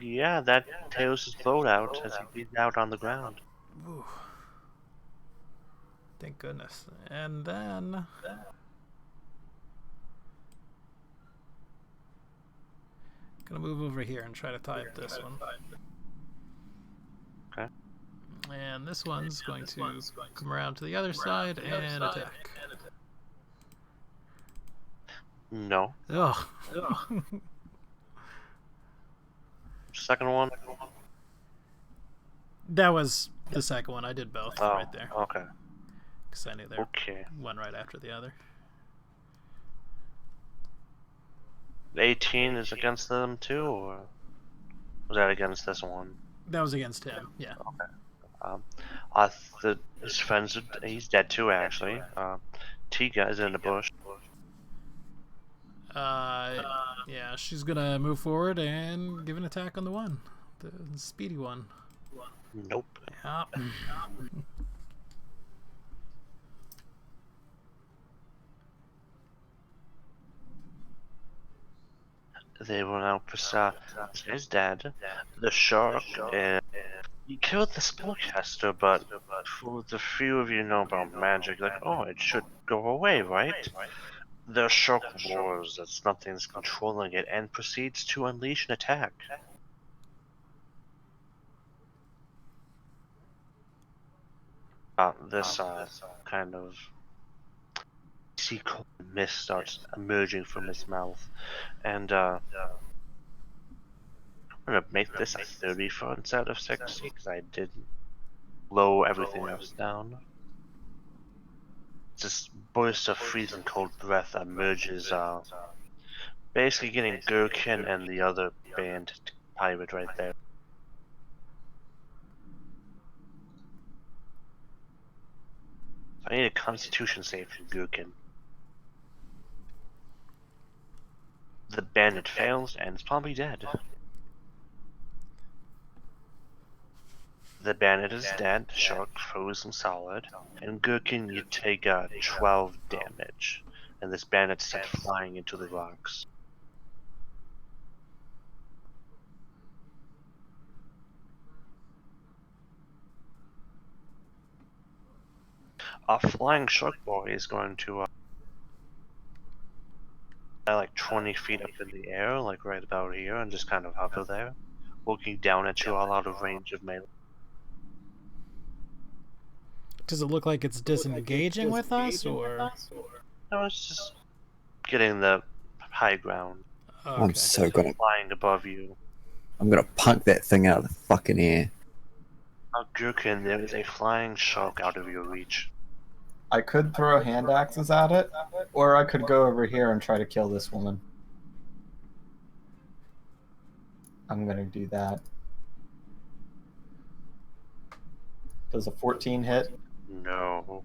Yeah, that tears his throat out as he bleeds out on the ground. Ooh. Thank goodness. And then... Gonna move over here and try to tie up this one. Okay. And this one's going to come around to the other side and attack. No. Ugh. Second one? That was the second one. I did both right there. Okay. Because I knew they were Okay. one right after the other. 18 is against them too, or was that against this one? That was against him, yeah. Okay. His friends, he's dead too, actually. Tiga is in the bush. Yeah, she's gonna move forward and give an attack on the one. The speedy one. Nope. Yeah. They will now pursue. This guy's dead. The shark, you killed the spellcaster, but for the few of you know about magic, like, oh, it should go away, right? The shark roars that nothing's controlling it and proceeds to unleash an attack. This kind of sea cold mist starts emerging from his mouth, and I'm gonna make this a 30 for instead of 60 because I didn't low everything else down. This burst of freezing cold breath emerges, basically getting Gherkin and the other band pirate right there. I need a Constitution save from Gherkin. The bandit fails and is probably dead. The bandit is dead, shark frozen solid, and Gherkin, you take 12 damage, and this bandit sent flying into the rocks. A flying shark boy is going to like 20 feet up in the air, like right about here, and just kind of hover there, looking down at you all out of range of melee. Does it look like it's disengaging with us, or? No, it's just getting the high ground. Okay. I'm so gonna Flying above you. I'm gonna punk that thing out of the fucking air. Gherkin, there is a flying shark out of your reach. I could throw hand axes at it, or I could go over here and try to kill this woman. I'm gonna do that. Does a 14 hit? No.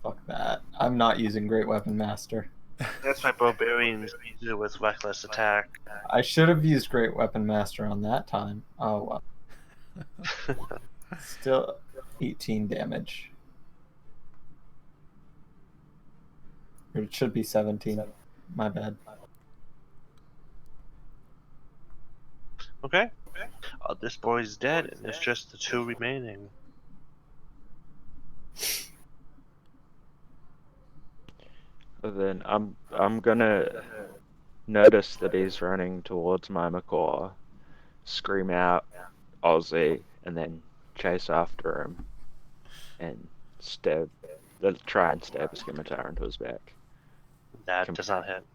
Fuck that. I'm not using Great Weapon Master. That's my barbarians use it with reckless attack. I should have used Great Weapon Master on that time. Oh well. Still 18 damage. Or it should be 17. My bad. Okay. This boy's dead, and there's just the two remaining. Then I'm gonna notice that he's running towards my macaw, scream out Aussie, and then chase after him and try and stab a scimitar into his back. That does not hit.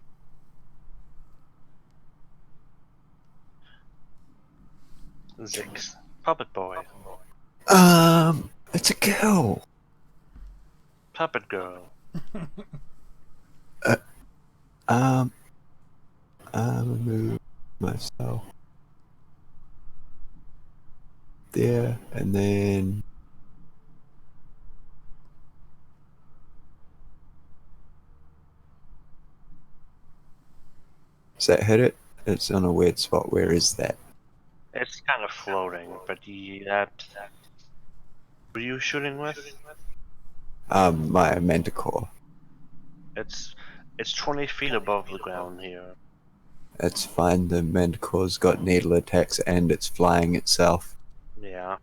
Zix. Puppet boy. It's a girl. Puppet girl. I'm gonna move myself there, and then does that hit it? It's on a weird spot. Where is that? It's kind of floating, but that. What are you shooting with? My manticore. It's 20 feet above the ground here. That's fine. The manticore's got needle attacks and it's flying itself. Yeah.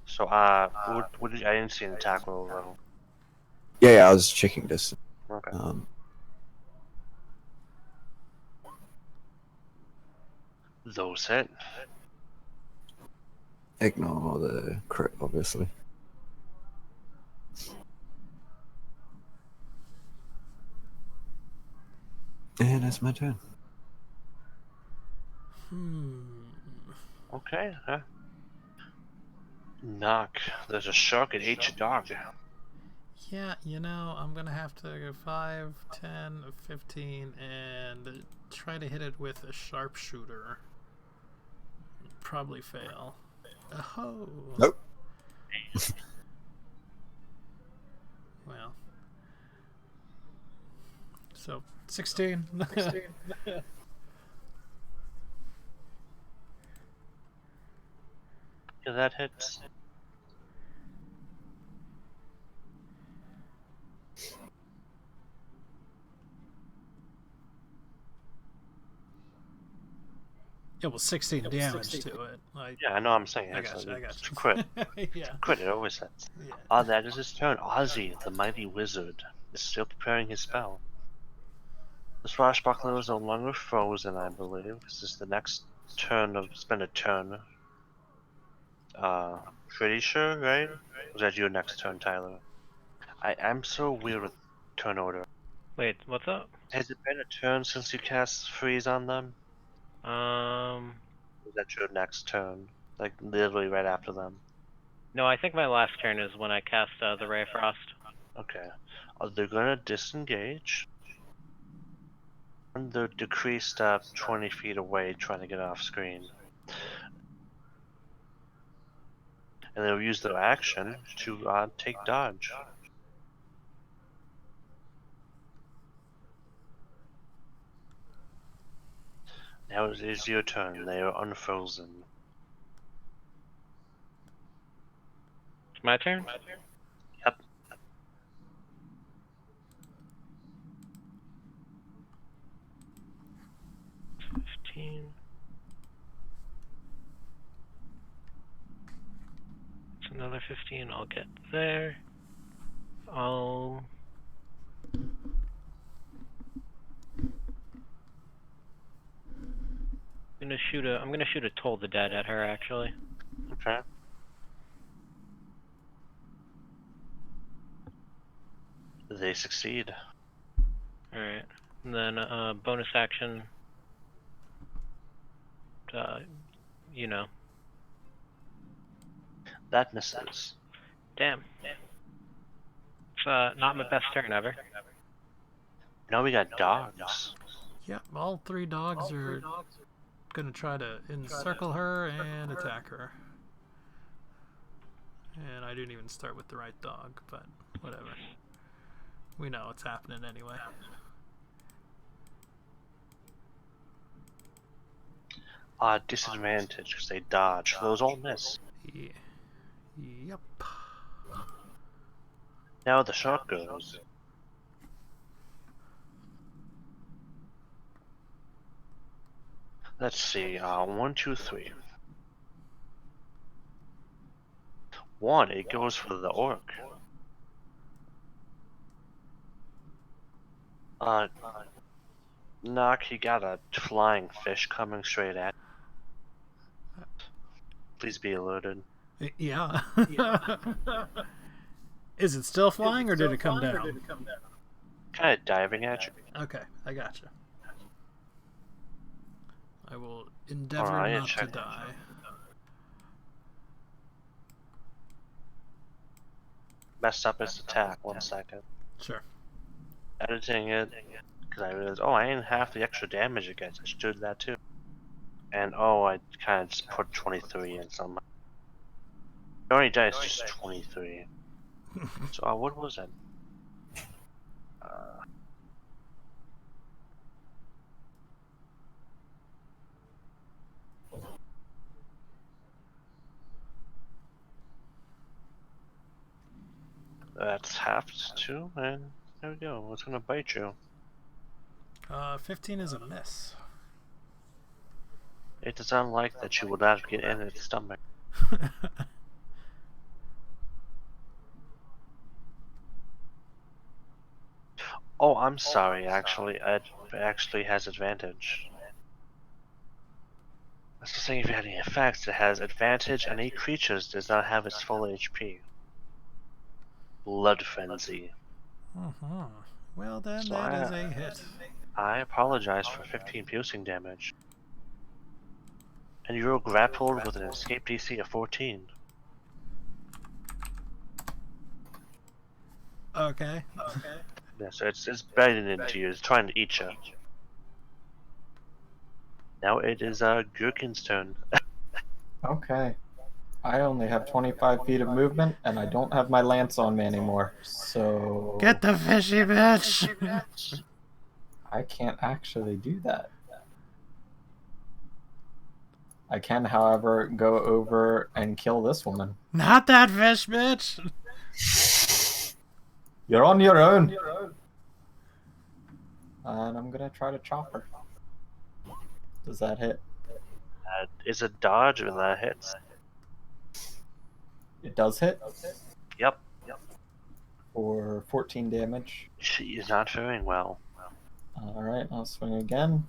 So, what did I didn't see an attack roll though. Yeah, I was checking this. Okay. Those hit. Ignore the crit, obviously. And that's my turn. Okay. Knock. There's a shark at each dog. Yeah, I'm gonna have to go 5, 10, 15, and try to hit it with a sharpshooter. Probably fail. Oh. Nope. So 16. Yeah, that hits. It was 16 damage to it. Yeah, I know what I'm saying. I It's got you. I got it's you. crit. Yeah. Crit, it always hits. Yeah. That is his turn. Ozzy, the mighty wizard, is still preparing his spell. The swashbuckler is no longer frozen, I believe. This is the next turn of spend a turn. Pretty sure, right? Was that your next turn, Tyler? I'm so weird with turn order. Wait, what's up? Has it been a turn since you cast freeze on them? Was that your next turn? Like literally right after them? No, I think my last turn is when I cast the Ray of Frost. Okay. They're gonna disengage. And they're decreased up 20 feet away trying to get off screen. And they'll use their action to take dodge. Now it is your turn. They are unfrozen. It's my turn? Yep. $15. It's another 15. I'll get there. I'm gonna shoot a Toll the Dead at her, actually. Okay. They succeed. Alright. And then bonus action. You know. That misses. Damn. It's not my best turn ever. Now we got dogs. Yep, all three dogs are gonna try to encircle her and attack her. And I didn't even start with the right dog, but whatever. We know what's happening anyway. Disadvantage because they dodge. Those all miss. Yeah. Yep. Now the shark goes. Let's see. 1, 2, 3. 1. It goes for the orc. Knock. He got a flying fish coming straight at. Please be alerted. Yeah. Is it still flying or did it come down? Kind of diving at you. Okay, I gotcha. I will endeavor not to die. Messed up its attack. 1 second. Sure. Editing it because I realized, oh, I ain't half the extra damage it gets. I should do that too. And I kind of just put 23 in some. The only dice just 23. So what was it? That's halved too, and there we go. It's gonna bite you. 15 is a miss. It does not like that you would not get in its stomach. Oh, I'm sorry. Actually, it actually has advantage. That's the thing. If you had any effects, it has advantage. Any creatures does not have its full HP. Blood frenzy. Well then, So that is a hit. I apologize for 15 piercing damage. And you're grappled with an escape DC of 14. Okay. Yeah, so it's biting into you. It's trying to eat you. Now it is Gherkin's turn. Okay. I only have 25 feet of movement, and I don't have my lance on me anymore, so... Get the fishy bitch! I can't actually do that. I can, however, go over and kill this woman. Not that fish, bitch! You're on your own. And I'm gonna try to chop her. Does that hit? That is a dodge, and that hits. It does hit Yep. for 14 damage. She is not faring well. Alright, I'll swing again.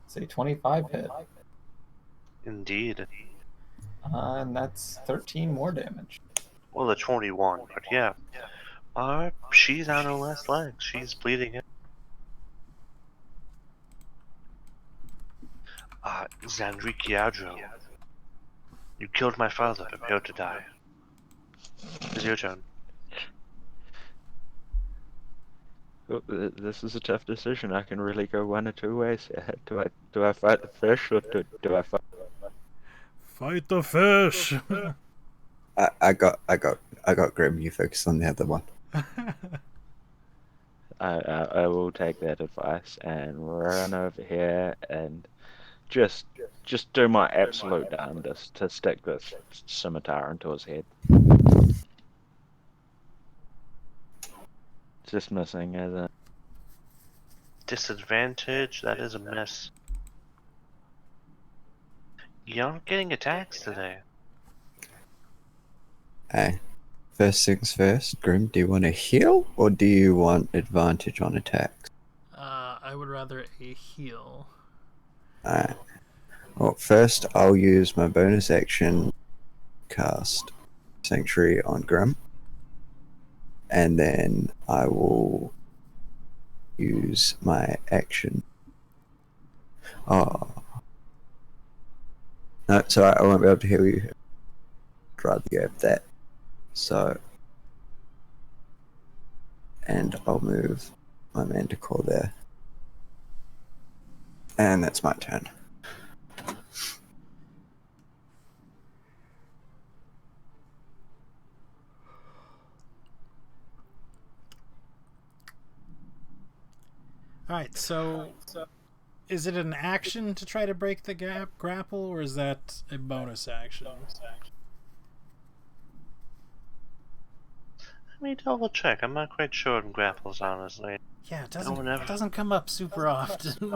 It's a 25 hit. Indeed. And that's 13 more damage. Well, the 21, but yeah. She's on her last legs. She's bleeding out. Zandrikiadro. You killed my father. Prepare to die. It's your turn. Oh, this is a tough decision. I can really go one or two ways here. Do I fight the fish or do I fight? Fight the fish! I got Grim. You focus on the other one. I will take that advice and run over here and just do my absolute darndest to stick this scimitar into his head. Just missing, isn't it? Disadvantage, that is a miss. You're not getting attacks today. Hey, first things first, Grim, do you want to heal or do you want advantage on attacks? I would rather a heal. Alright. Well, first I'll use my bonus action cast Sanctuary on Grim. And then I will use my action. Oh. No, sorry, I won't be able to heal you. I'd rather go with that. So. And I'll move my Manticore there. And that's my turn. Alright, so is it an action to try to break the grapple, or is that a bonus action? Let me double check. I'm not quite sure on grapples, honestly. Yeah, it doesn't come up super often.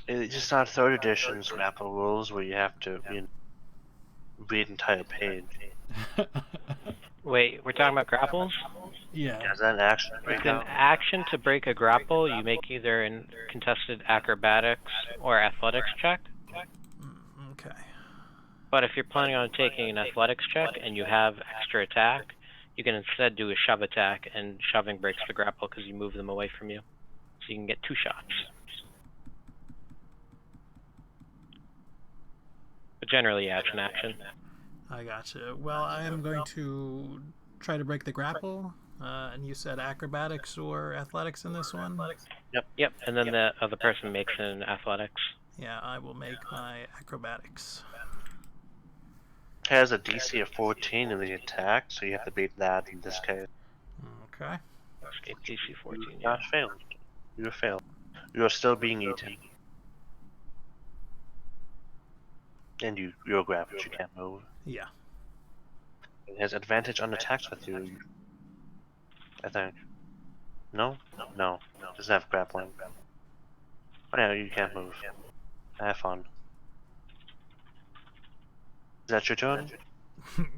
It's just not 3rd edition's grapple rules where you have to read entire page. Wait, we're talking about grapples? Yeah. Is that an action? It's an action to break a grapple. You make either a contested acrobatics or athletics check. Okay. But if you're planning on taking an athletics check and you have extra attack, you can instead do a shove attack, and shoving breaks the grapple because you move them away from you. So you can get 2 shots. But generally, yeah, it's an action. I gotcha. Well, I am going to try to break the grapple. And you said acrobatics or athletics in this one? Yep, and then the other person makes an athletics. Yeah, I will make my acrobatics. Has a DC of 14 in the attack, so you have to beat that in this case. Okay. Escape DC 14, You yeah. not failed. You failed. You are still being eaten. And you're grabbed, but you can't move. Yeah. It has advantage on attacks with you, I think. No? No. It doesn't have grappling. Oh yeah, you can't move. Have fun. Is that your turn?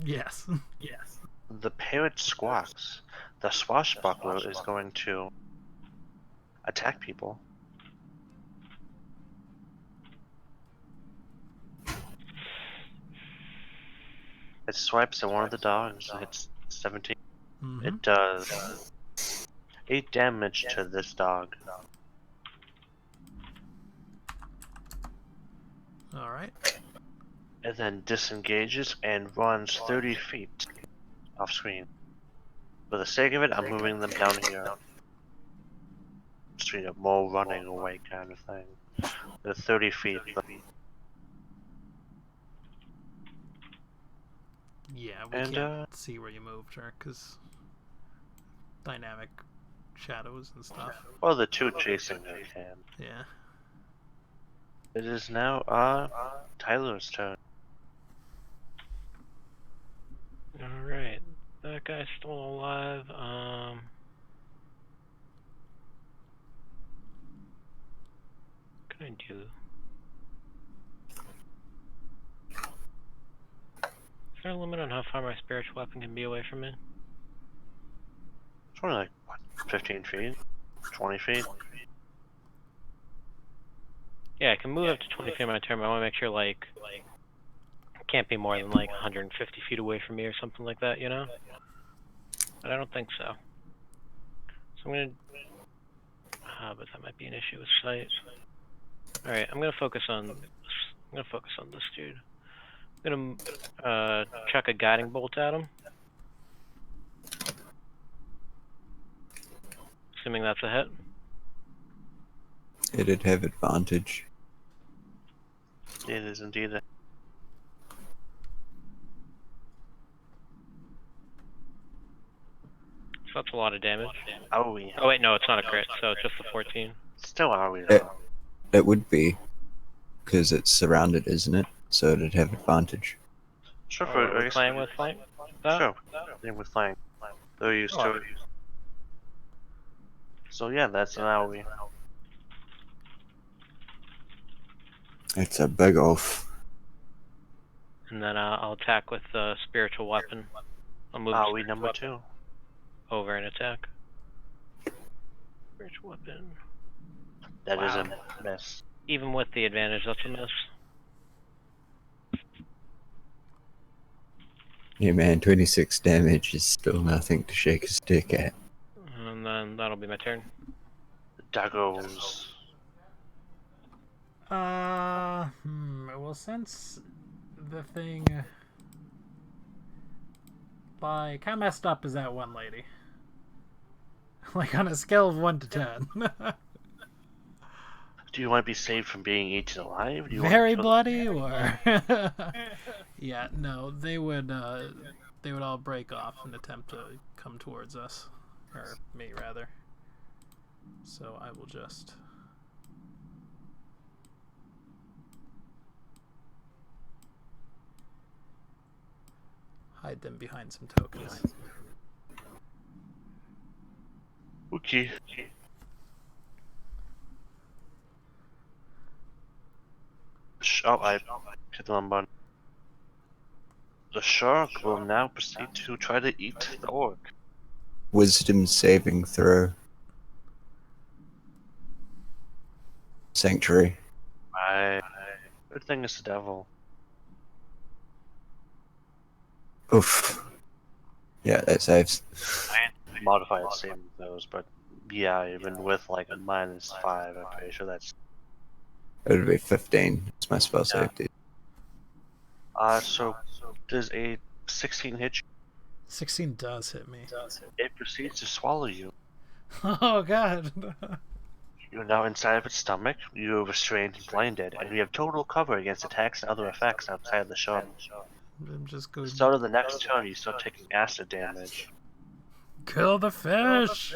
Yes. The parrot squawks. The swashbuckler is going to attack people. It swipes at one of the dogs. It's 17. Mm-hmm. It does 8 damage to this dog. Alright. And then disengages and runs 30 feet off screen. For the sake of it, I'm moving them down here. Just more running away kind of thing. They're 30 feet. Yeah, we can't see where you moved her, because dynamic shadows and stuff. Well, the two chasing her can. Yeah. It is now Tyler's turn. Alright. That guy's still alive. What can I do? Is there a limit on how far my spiritual weapon can be away from me? It's only like, what, 15 feet? 20 feet? Yeah, I can move up to 20 feet on my turn, but I want to make sure, like, it can't be more than, like, 150 feet away from me or something like that, you know? But I don't think so. So I'm gonna... but that might be an issue with sight. Alright, I'm gonna focus on this dude. I'm gonna chuck a guiding bolt at him. Assuming that's a hit. It'd have advantage. It is indeed a... So that's a lot of damage. Oh, yeah. Oh wait, no, it's not a crit, so it's just a 14. Still are we? It would be, because it's surrounded, isn't it? So it'd have advantage. Sure, Oh, for are we playing with flank? Sure. Playing with flank. They're used to it. So yeah, that's an AoE. It's a big oaf. And then I'll attack with the spiritual weapon. I'll move AoE number 2. over and attack. Spiritual weapon. That is Wow. a miss. Even with the advantage, that's a miss. Yeah, man, 26 damage is still nothing to shake a stick at. And then that'll be my turn. Daggos. Well, since the thing... Like, how messed up is that one lady? Like, on a scale of 1 to 10. Do you want to be saved from being eaten alive? Do you Very want to bloody, or... Yeah, no, they would all break off and attempt to come towards us. Or me, rather. So I will just... hide them behind some tokens. Okay. Oh, I hit the wrong button. The shark will now proceed to try to eat the orc. Wisdom saving throw. Sanctuary. Good thing it's the devil. Oof. Yeah, that saves. Modified saving those, but yeah, even with like a -5, I'm pretty sure that's... It would be 15. It's my spell Yeah. save, dude. So does a 16 hit you? 16 does hit me. It proceeds to swallow you. Oh god. You're now inside of its stomach, you are restrained and blinded, and you have total cover against attacks and other effects outside of the shark. I'm just going Start of the next turn, you start taking acid damage. kill the fish.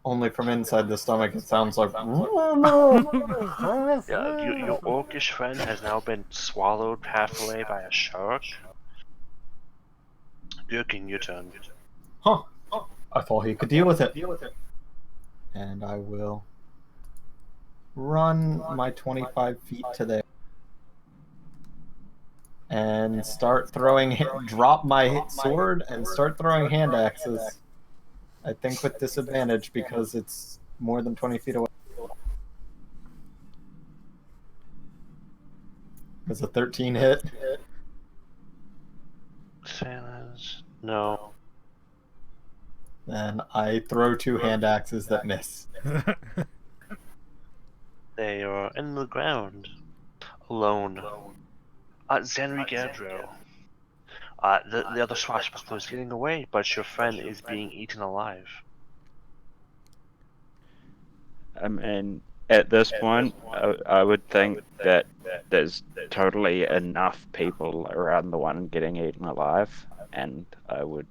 Only from inside the stomach, it sounds like. Yeah, your orcish friend has now been swallowed halfway by a shark. Birkin, your turn. Huh. I thought he could deal with it. And I will run my 25 feet to there. And start throwing, drop my sword and start throwing hand axes. I think with disadvantage because it's more than 20 feet away. Does a 13 hit? Sailors. No. Then I throw 2 hand axes that miss. They are in the ground. Alone. Zenri Gadro. The other swashbuckler is getting away, but your friend is being eaten alive. And at this point, I would think that there's totally enough people around the one getting eaten alive, and I would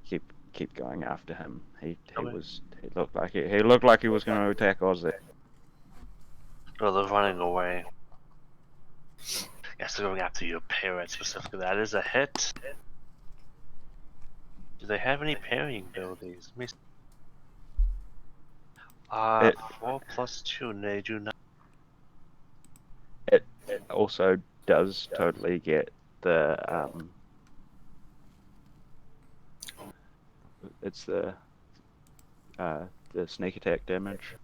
keep keep going after him. He Okay. looked like he was going to attack Ozzy. Well, they're running away. Yes, they're going after your parrot specifically. That is a hit. Do they have any parrying abilities? Let me see. It 4 plus 2, they do not. it also does totally get the it's the sneak attack damage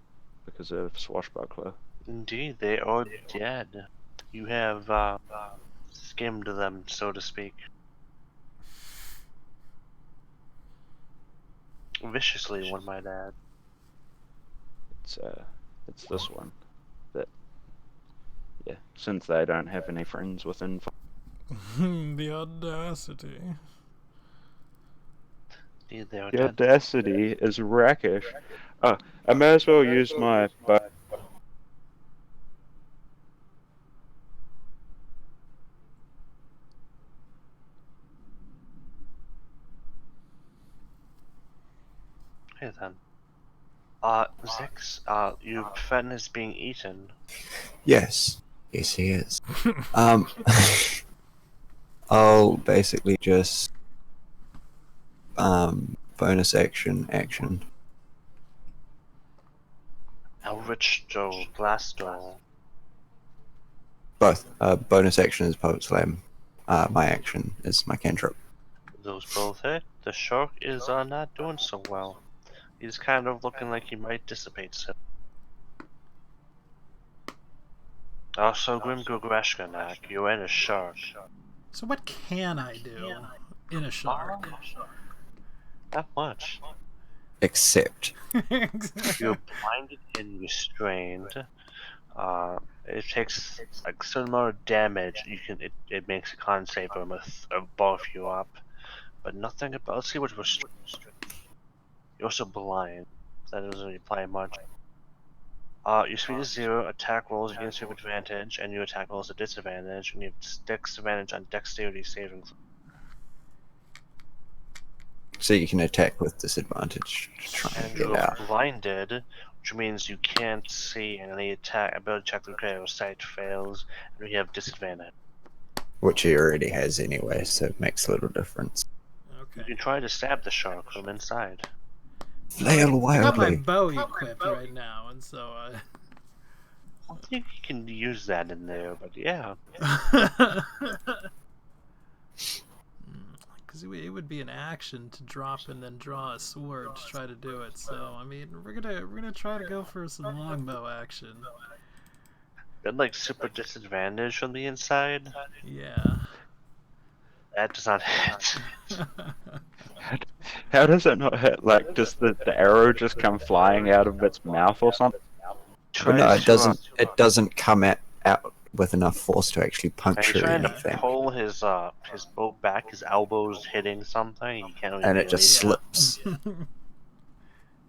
because of Swashbuckler. Indeed, they are dead. You have skimmed them, so to speak. Viciously, one might add. It's this one that, yeah, since they don't have any friends within. The audacity. Indeed, they are The dead. audacity is rakish. Oh, I may as well use my. Okay then. Zix, your friend is being eaten. Yes. Yes, he is. I'll basically just bonus action. Elrich Joe, Blasto. Both. Bonus action is Poet Slam. My action is my cantrip. Those both hit. The shark is not doing so well. He's kind of looking like he might dissipate soon. Also, Grim Gograshkanak, you're in a shark. So what can I do in a shark? Not much. Except. You're blinded and restrained. It takes like certain amount of damage. It makes a con save or buff you up, but nothing about. Let's see what restrained. You're also blind. So that doesn't really apply much. Your speed is 0. Attack rolls against you have advantage, and your attack rolls at disadvantage, and you have disadvantage on dexterity saving. So you can attack with disadvantage to try and And get you're out. blinded, which means you can't see, and any ability check through critical sight fails, and you have disadvantage. Which he already has anyway, so it makes a little difference. You Okay. can try to stab the shark from inside. Flail I got my wildly. bow equipped right now, and so I think you can use that in there, but yeah. because it would be an action to drop and then draw a sword to try to do it. So I mean, we're gonna try to go for some longbow action. Then like super disadvantage from the inside. Yeah. That does not hit. How does it not hit? Like, does the arrow just come flying out of its mouth or something? Well, no, Tries it to, doesn't. It doesn't come out with enough force to actually He's puncture trying anything, to pull his boat back. His elbows hitting something. He can't really and do it just anything.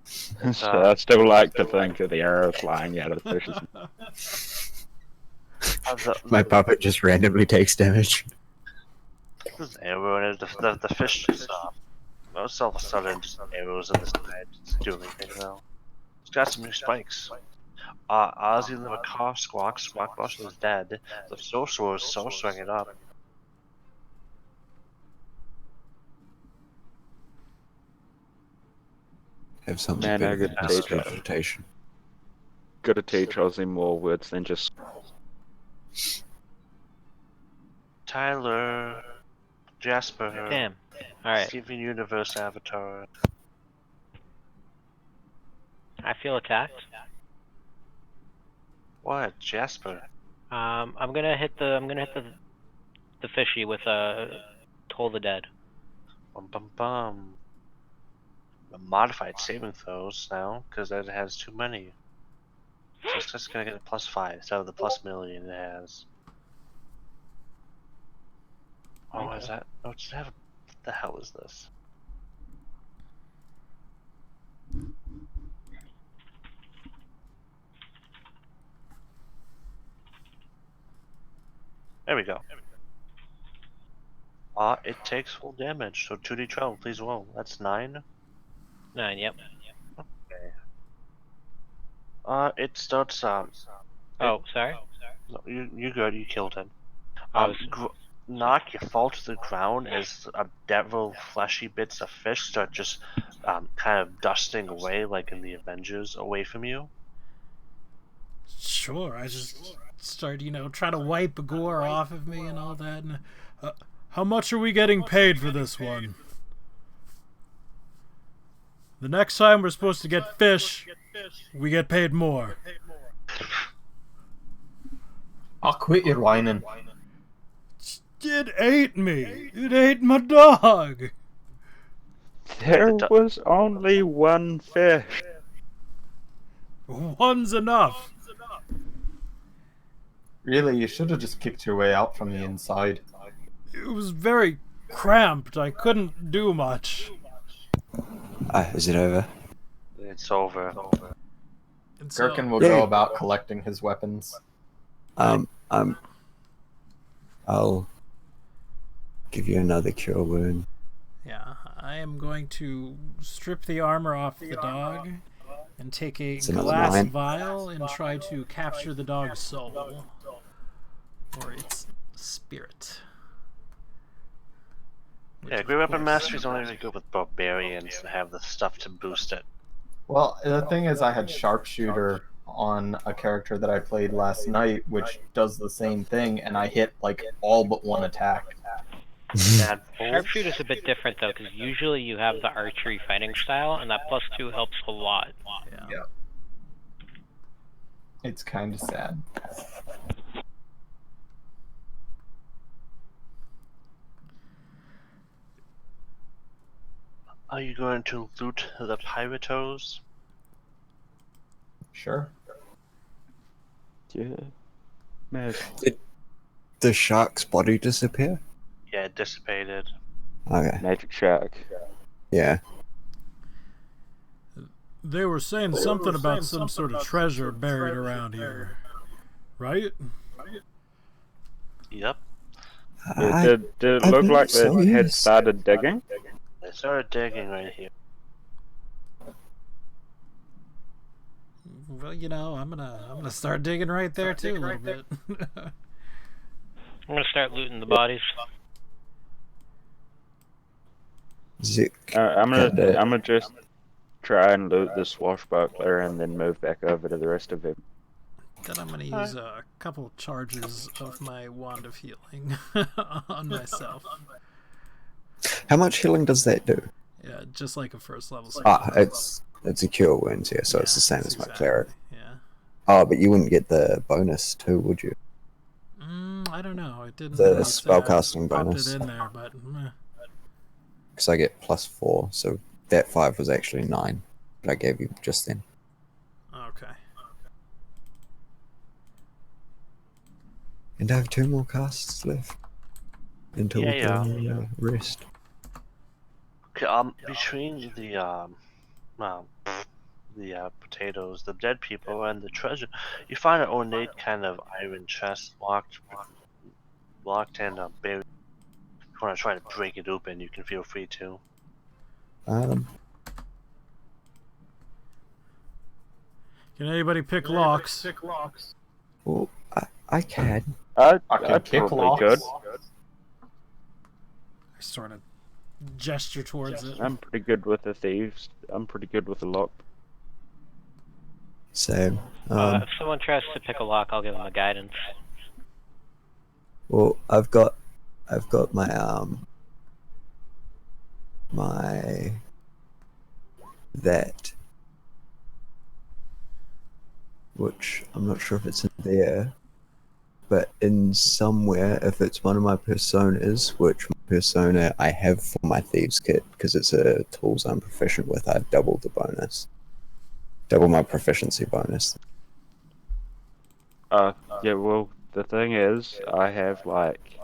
slips. So I still like to think of the arrow flying out of the fish's mouth. My puppet just randomly takes damage. This arrow and the fish just most all of a sudden just arrows in the side doesn't do anything though. It's got some new spikes. Ozzy the Macaw Squawkbuster is dead. The sorcerer is sorcering it up. Have something Man, I better than gotta teach prestidigitation. Gotta teach Ozzy more words than just. Tyler, Jasper, Damn. Alright. Steven Universe Avatar. I feel attacked. What, Jasper? I'm gonna hit the fishy with Toll the Dead. Bum bum bum. Modified saving throws now, because it has too many. So it's just gonna get a +5 instead of the +1,000,000 it has. Oh, is that? Oh, does it have? What the hell is this? There we go. It takes full damage, so 2d12, please roll. That's 9. 9, yep. It starts, Oh, sorry? no, you're good, you killed him. I was... Knock, you fall to the ground as several fleshy bits of fish start just kind of dusting away, like in the Avengers, away from you. Sure, I just start, trying to wipe gore off of me and all that. And, how much are we getting paid for this one? The next time we're supposed to get fish, we get paid more. I'll quit your whining. It ate me. It ate my dog. There was only one fish. One's enough. Really, you should have just kicked your way out from the inside. It was very cramped. I couldn't do much. Is it over? It's over. And so- Gherkin will go about collecting his weapons. I'll give you another cure wound. Yeah, I am going to strip the armor off the dog and take a It's another glass 9. vial and try to capture the dog's soul. Or its spirit. Which, Yeah, of Great Weapon course- Mastery is only really good with barbarians and have the stuff to boost it. Well, the thing is, I had Sharpshooter on a character that I played last night, which does the same thing, and I hit, like, all but one attack. Bad rolls. Sharpshooter's a bit different, though, because usually you have the archery fighting style, and that +2 helps a lot. Yeah. It's kind of sad. Are you going to loot the piratos? Sure. Yeah. Man, Did the shark's body disappear? Yeah, it dissipated. Okay. magic shark. Yeah. They were saying something about some sort of treasure buried around here. Right? Yep. Yeah, did it look believe like so, they had yes. started digging? They started digging right here. Well, I'm gonna start digging right there too a little bit. I'm gonna start looting the bodies. Zick. I'm kinda- gonna just try and loot the swashbuckler and then move back over to the rest of him. Then I'm gonna use a couple charges of my wand of healing on myself. How much healing does that do? Yeah, just like a first level spell. It's a cure wounds here, so it's the same Yeah, as my exactly. cleric. Yeah. Oh, but you wouldn't get the bonus too, would you? I don't know. It didn't. The really say I spellcasting popped bonus. it in there, but Because I get +4, so that 5 was actually 9 that I gave you just then. okay. And I have 2 more casts left until the rest. Okay, between the potatoes, the dead people, and the treasure, you find an ornate kind of iron chest locked and buried. If you want to try to break it open, you can feel free to. Can anybody pick locks? Well, I can. I can kick probably locks. could. I sort of gesture towards it. I'm pretty good with the thieves. I'm pretty good with the lock. Same. If someone tries to pick a lock, I'll give them a guidance. Well, I've got my my that, which I'm not sure if it's in there, but in somewhere, if it's one of my personas, which persona I have for my thieves kit because it's a tools I'm proficient with, I double the bonus, double my proficiency bonus. Yeah, well, the thing is, I have, like,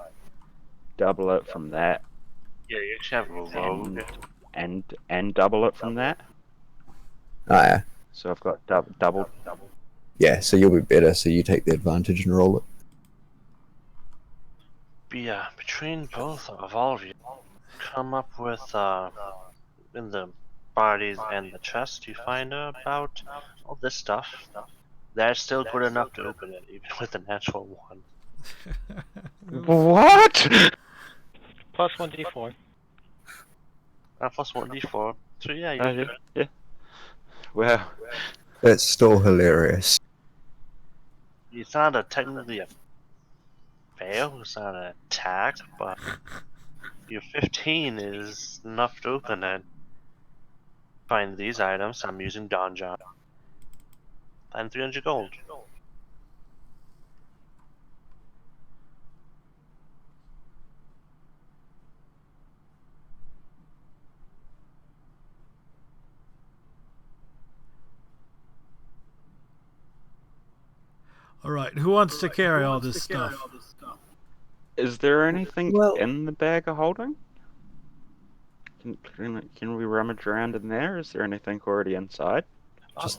double it from that, Yeah, you actually have a rogue. and double it from that. Oh yeah, So I've got double. yeah. So you'll be better. So you take the advantage and roll it. between both of all of you, come up with in the bodies and the chest, you find about all this stuff. That's still good enough to open it, even with a natural one. What? Plus 1d4. Plus 1d4. So yeah, Oh, you yeah. Wow. That's still hilarious. it's not technically a fail, it's not an attack, but your 15 is enough to open it. Find these items. I'm using Donjon. And 300 gold. All right, who wants to carry all this stuff? Is there anything Well- in the bag of holding? Can we rummage around in there? Is there anything already inside?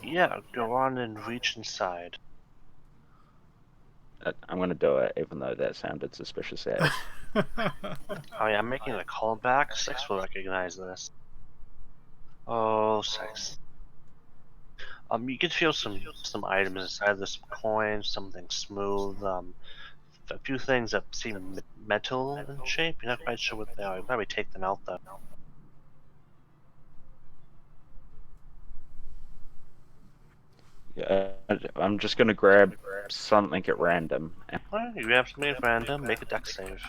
Yeah, go on and reach inside. I'm gonna do it, even though that sounded suspicious as. Oh yeah, I'm making a callback. Six will recognize this. Oh, Six. You can feel some items inside. There's some coins, something smooth. A few things that seem metal in shape. You're not quite sure what they are. You probably take them out though. Yeah, I'm just gonna grab something at random. Well, you grab something at random. Make a dex save.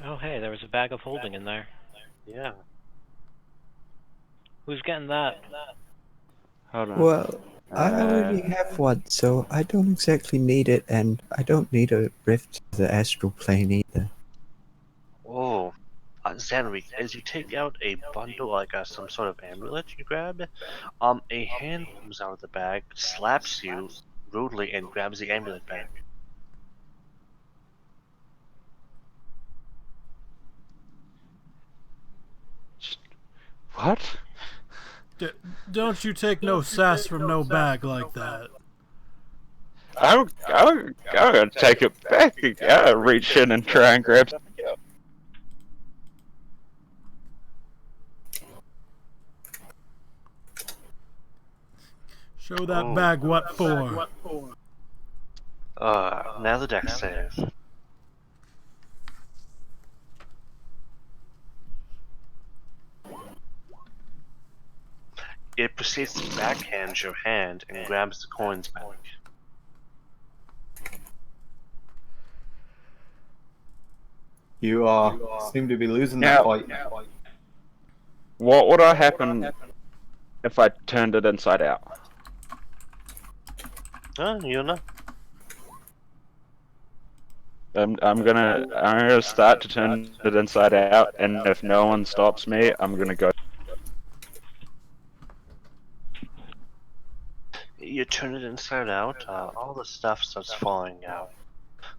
Oh, hey, there was a bag of holding in there. Yeah. Who's getting that? Hold on. Well, I already have one, so I don't exactly need it, and I don't need a rift to the astral plane either. Oh, Zanric, as you take out a bundle, like some sort of amulet you grab, a hand comes out of the bag, slaps you rudely, and grabs the amulet back. What? Don't you take no sass from no bag like that. I'm gonna take it back. I reach in and try and grab something else. Show that Oh. bag what for. Now the dex save. It proceeds to backhand your hand and grabs the coins back. You seem to be losing the Now- fight. What would happen if I turned it inside out? You don't know. I'm gonna start to turn it inside out, and if no one stops me, I'm gonna go. You turn it inside out, all the stuff starts falling out.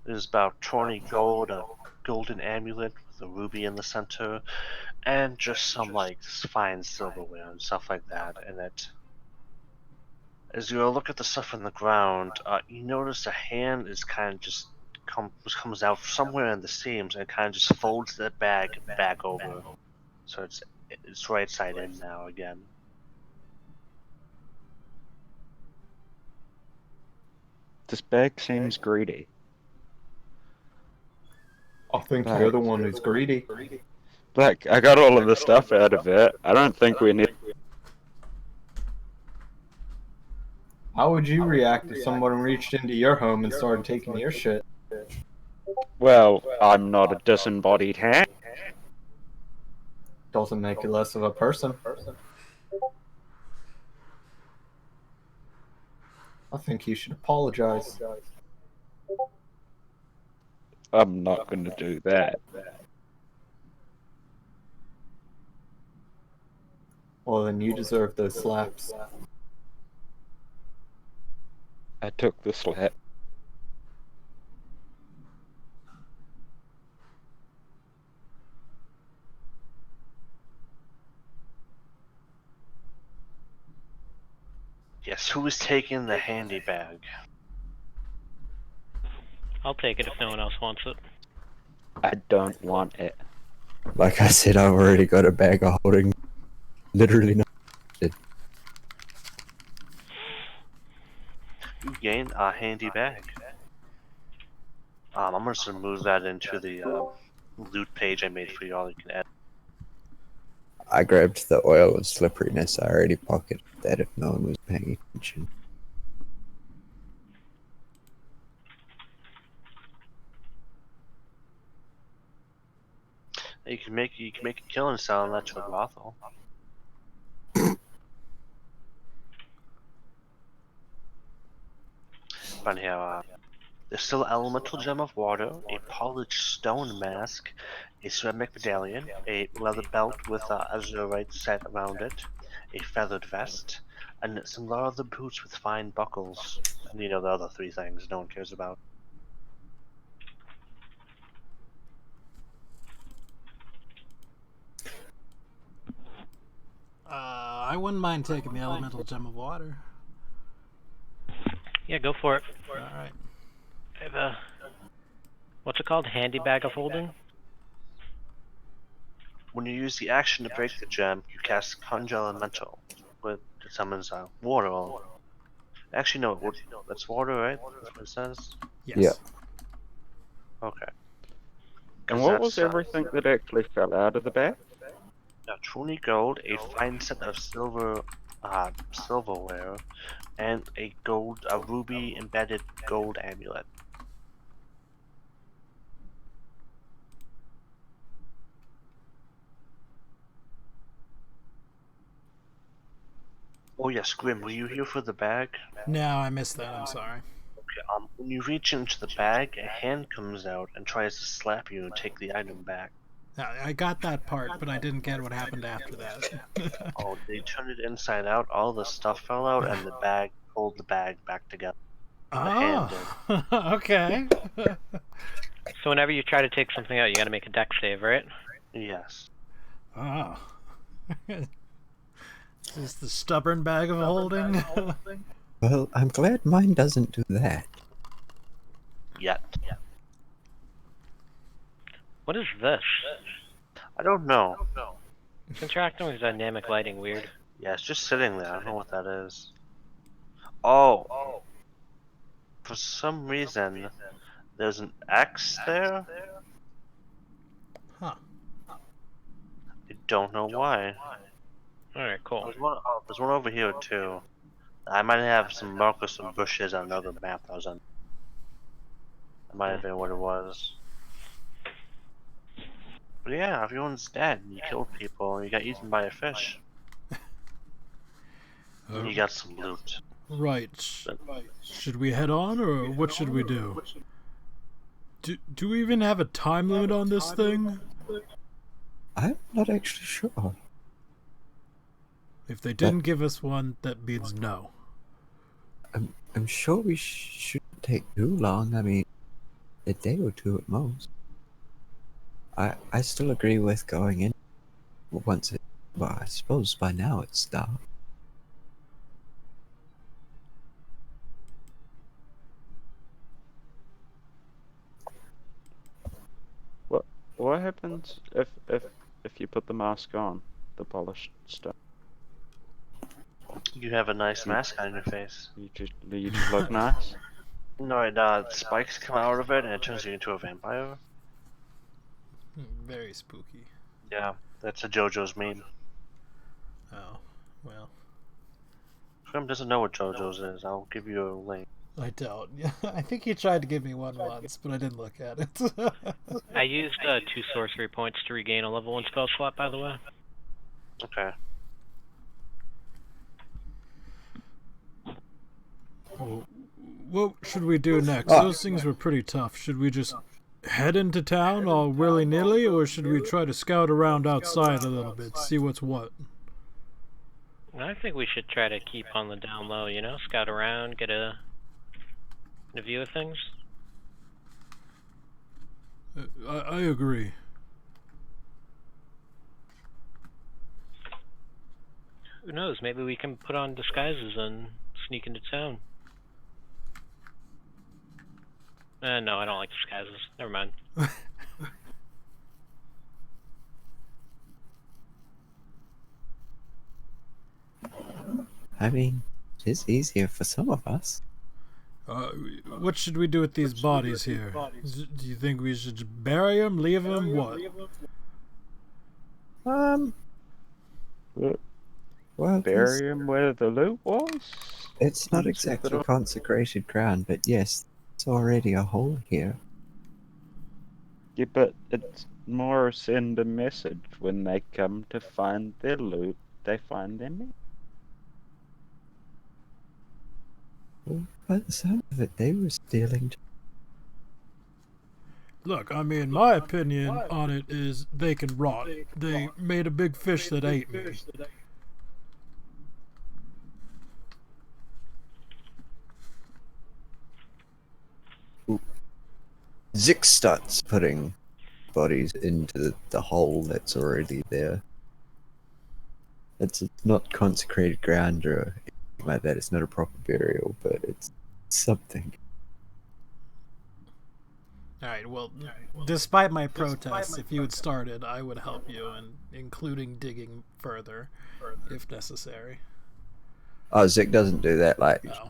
There's about 20 gold, a golden amulet with a ruby in the center, and just some like fine silverware and stuff like that in it. As you look at the stuff on the ground, you notice a hand is kind of just comes out somewhere in the seams and kind of just folds the bag back over, so it's right side in now again. This bag seems greedy. I think Right. you're the one who's greedy. Like, I got all of the stuff out of it. I don't think we need. How would you react if someone reached into your home and started taking your shit? Well, I'm not a disembodied hand. Doesn't make you less of a person. I think you should apologize. I'm not gonna do that. Well, then you deserve those slaps. I took the slap. Yes, who is taking the handy bag? I'll take it if no one else wants it. I don't want it. Like I said, I've already got a bag of holding. Literally not. You gain a handy bag. I'm just gonna move that into the loot page I made for y'all. You can add. I grabbed the oil of slipperiness. I already pocketed that if no one was paying attention. You can make a killing selling that to a brothel. But here, there's still elemental gem of water, a polished stone mask, a ceramic medallion, a leather belt with azurite set around it, a feathered vest, and some leather boots with fine buckles. And the other three things no one cares about. I wouldn't mind taking the elemental gem of water. Yeah, go for it. Alright. I have a... What's it called? Handy bag of holding? When you use the action to break the gem, you cast Conjure Elemental, which summons water. Actually, no, that's water, right? That's what it says? Yes. Yeah. Okay. And 'Cause what was that's, everything that actually fell out of the bag? truly gold, a fine set of silverware, and a ruby embedded gold amulet. Oh yes, Grim, were you here for the bag? No, I missed that. I'm sorry. Okay, when you reach into the bag, a hand comes out and tries to slap you and take the item back. I got that part, but I didn't get what happened after that. Oh, they turned it inside out, all the stuff fell out, and the bag pulled the bag back together. hand Oh, okay. So whenever you try to take something out, you gotta make a dex save, right? Yes. Oh. Is this the stubborn bag of holding? Well, I'm glad mine doesn't do that. Yet. What is this? I don't know. It's interacting with dynamic lighting weird. Yeah, it's just sitting there. I don't know what that is. Oh. For some reason, there's an X there? Huh. I don't know why. Alright, cool. There's one over here too. I might have some markers, some bushes on another map I was on. That might have been what it was. But yeah, everyone's dead. You killed people. You got eaten by a fish. And you got some loot. Right. Should we head on, or what should we do? Do we even have a time limit on this thing? I'm not actually sure. If they didn't give us one, that means no. I'm sure we shouldn't take too long. I mean, a day or two at most. I still agree with going in once it... Well, I suppose by now it's stopped. What happens if you put the mask on, the polished stone? You have a nice mask on your face. You just look nice. No, spikes come out of it and it turns you into a vampire. Very spooky. Yeah, that's a JoJo's meme. Oh, well. Grim doesn't know what JoJo's is. I'll give you a link. I don't. I think he tried to give me one once, but I didn't look at it. I used 2 sorcery points to regain a level 1 spell slot, by the way. Okay. Well, what should we do next? Those things were pretty tough. Should we just head into town all willy-nilly, or should we try to scout around outside a little bit, see what's what? I think we should try to keep on the down low, you know? Scout around, get a view of things. I agree. Who knows? Maybe we can put on disguises and sneak into town. No, I don't like disguises. Never mind. I mean, it is easier for some of us. What should we do with these bodies here? Do you think we should bury them, leave them, what? Well, Bury him where the loot was? it's not Seems a exactly bit consecrated ground, but yes, it's already a hole here. Yeah, but it's more send a message when they come to find their loot, they find their meat. Well, by the sound of it, they were stealing. Look, I mean, my opinion on it is they can rot. They made a big fish that ate me. Zix starts putting bodies into the hole that's already there. It's not consecrated ground or anything like that. It's not a proper burial, but it's something. Alright, well, despite my protests, if you had started, I would help you, including digging further, if necessary. Oh, Zik doesn't do that. Like, Oh.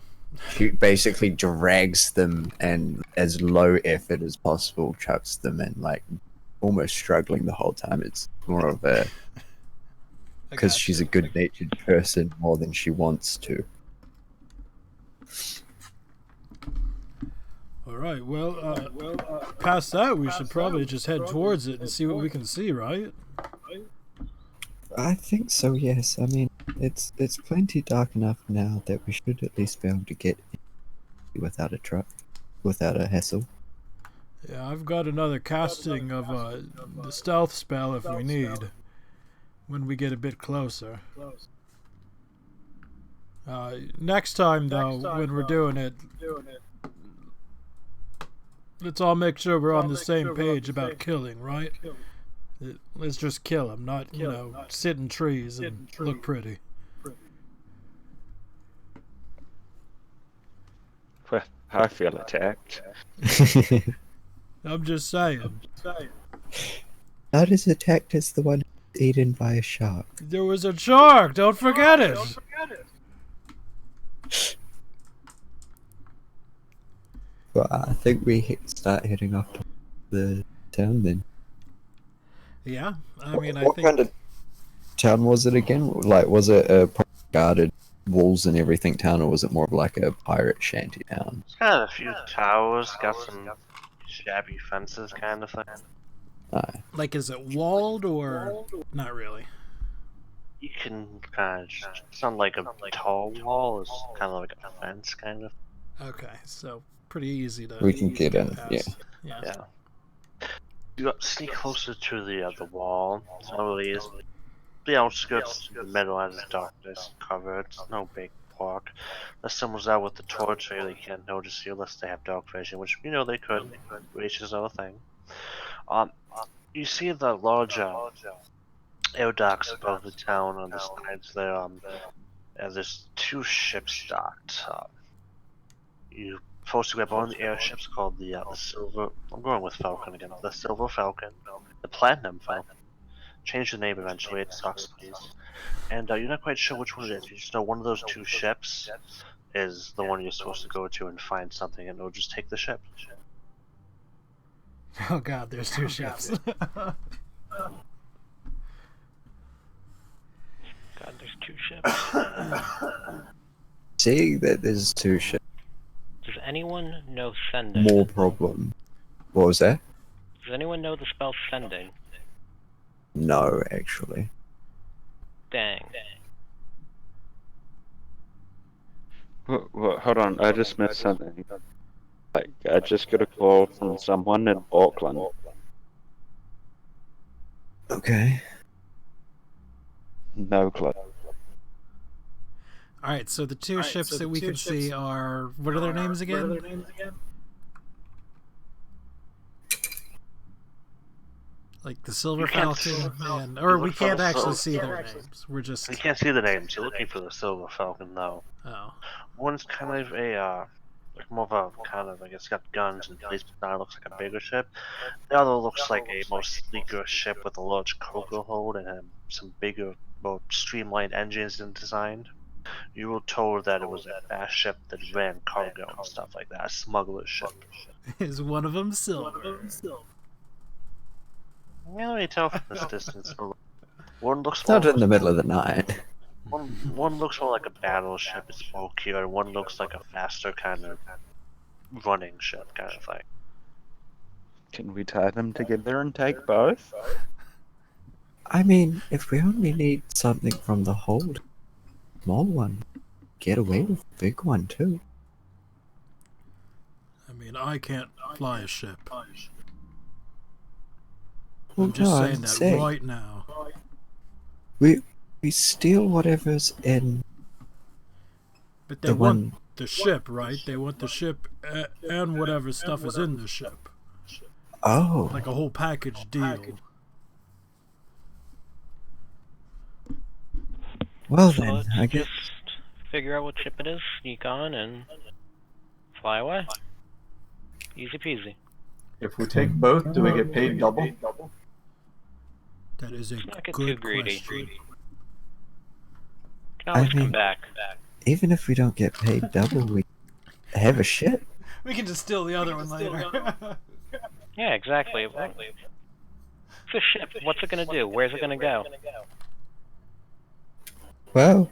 he basically drags them and, as low effort as possible, chucks them in, like, almost struggling the whole time. It's more of a... because she's a good-natured person more than she wants to. Alright, well, past that, we should probably just head towards it and see what we can see, right? I think so, yes. I mean, it's plenty dark enough now that we should at least be able to get in without a truck, without a hassle. Yeah, I've got another casting of the stealth spell if we need, when we get a bit closer. Next time, though, when we're doing it, let's all make sure we're on the same page about killing, right? Let's just kill them, not, sit in trees and look pretty. Well, I feel attacked. I'm just saying. Not as attacked as the one eaten by a shark. There was a shark! Don't forget it! Well, I think we start heading off to the town then. Yeah, I mean, I What think... kind of town was it again? Like, was it a guarded walls and everything town, or was it more of like a pirate shanty town? It's got a few towers, got some shabby fences kind of thing. Like, is it walled or... Not really. You can kind of just, it's not like a tall wall, it's kind of like a fence kind of. Okay, so pretty easy to... We can get in, past. yeah. Yeah. You sneak closer to the wall. It's not really is. The outskirts, the middle has darkness covered. It's no big park. Unless someone's out with the torch, they really can't notice you unless they have dark vision, which they could. Reach is another thing. You see the large air docks above the town on the sides there. There's two ships docked. You're supposed to grab one of the airships called the Silver... I'm going with Falcon again. The Silver Falcon. The Platinum Falcon. Change the name eventually, it sucks, please. And you're not quite sure which one it is. You just know one of those two ships is the one you're supposed to go to and find something, and it'll just take the ship. Oh god, there's two ships. God, there's two ships. Seeing that there's two ships, Does anyone know sending? more problem. What was that? Does anyone know the spell sending? No, actually. Dang. Well, hold on, I just missed something. Like, I just got a call from someone in Auckland. Okay. No clue. Alright, so the two ships that we can see are... What are their names again? Like the Silver Falcon and... Or we can't actually see their names. We're just... You can't see the names. You're looking for the Silver Falcon, though. Oh. One's kind of a, like more of a kind of, like it's got guns and police, but now it looks like a bigger ship. The other looks like a more sleeker ship with a large cargo hold and some bigger, more streamlined engines and designed. You were told that it was a fast ship that ran cargo and stuff like that, a smuggler's ship. Is one of them silver? You can't really tell from this distance. One looks It's not more in the middle of the night. one looks more like a battleship. It's bulkier. One looks like a faster kind of running ship kind of thing. Can we tie them together and take both? I mean, if we only need something from the hold, small one, get away with the big one too. I mean, I can't fly a ship. Well, I'm just no, saying I'm that saying, right now. We steal whatever's in But they the want one. the ship, right? They want the ship and whatever stuff is in the ship. Oh, Like a whole package deal. well So then, let's I guess. just figure out what ship it is, sneak on, and fly away. Easy peasy. If we take both, do we get paid double? That is a Let's not get too good greedy. question. Can always I mean- come back. Even if we don't get paid double, we have a ship. We can just steal the other one later. Yeah, exactly. Well, it's a ship. What's it gonna do? Where's it gonna go? Well,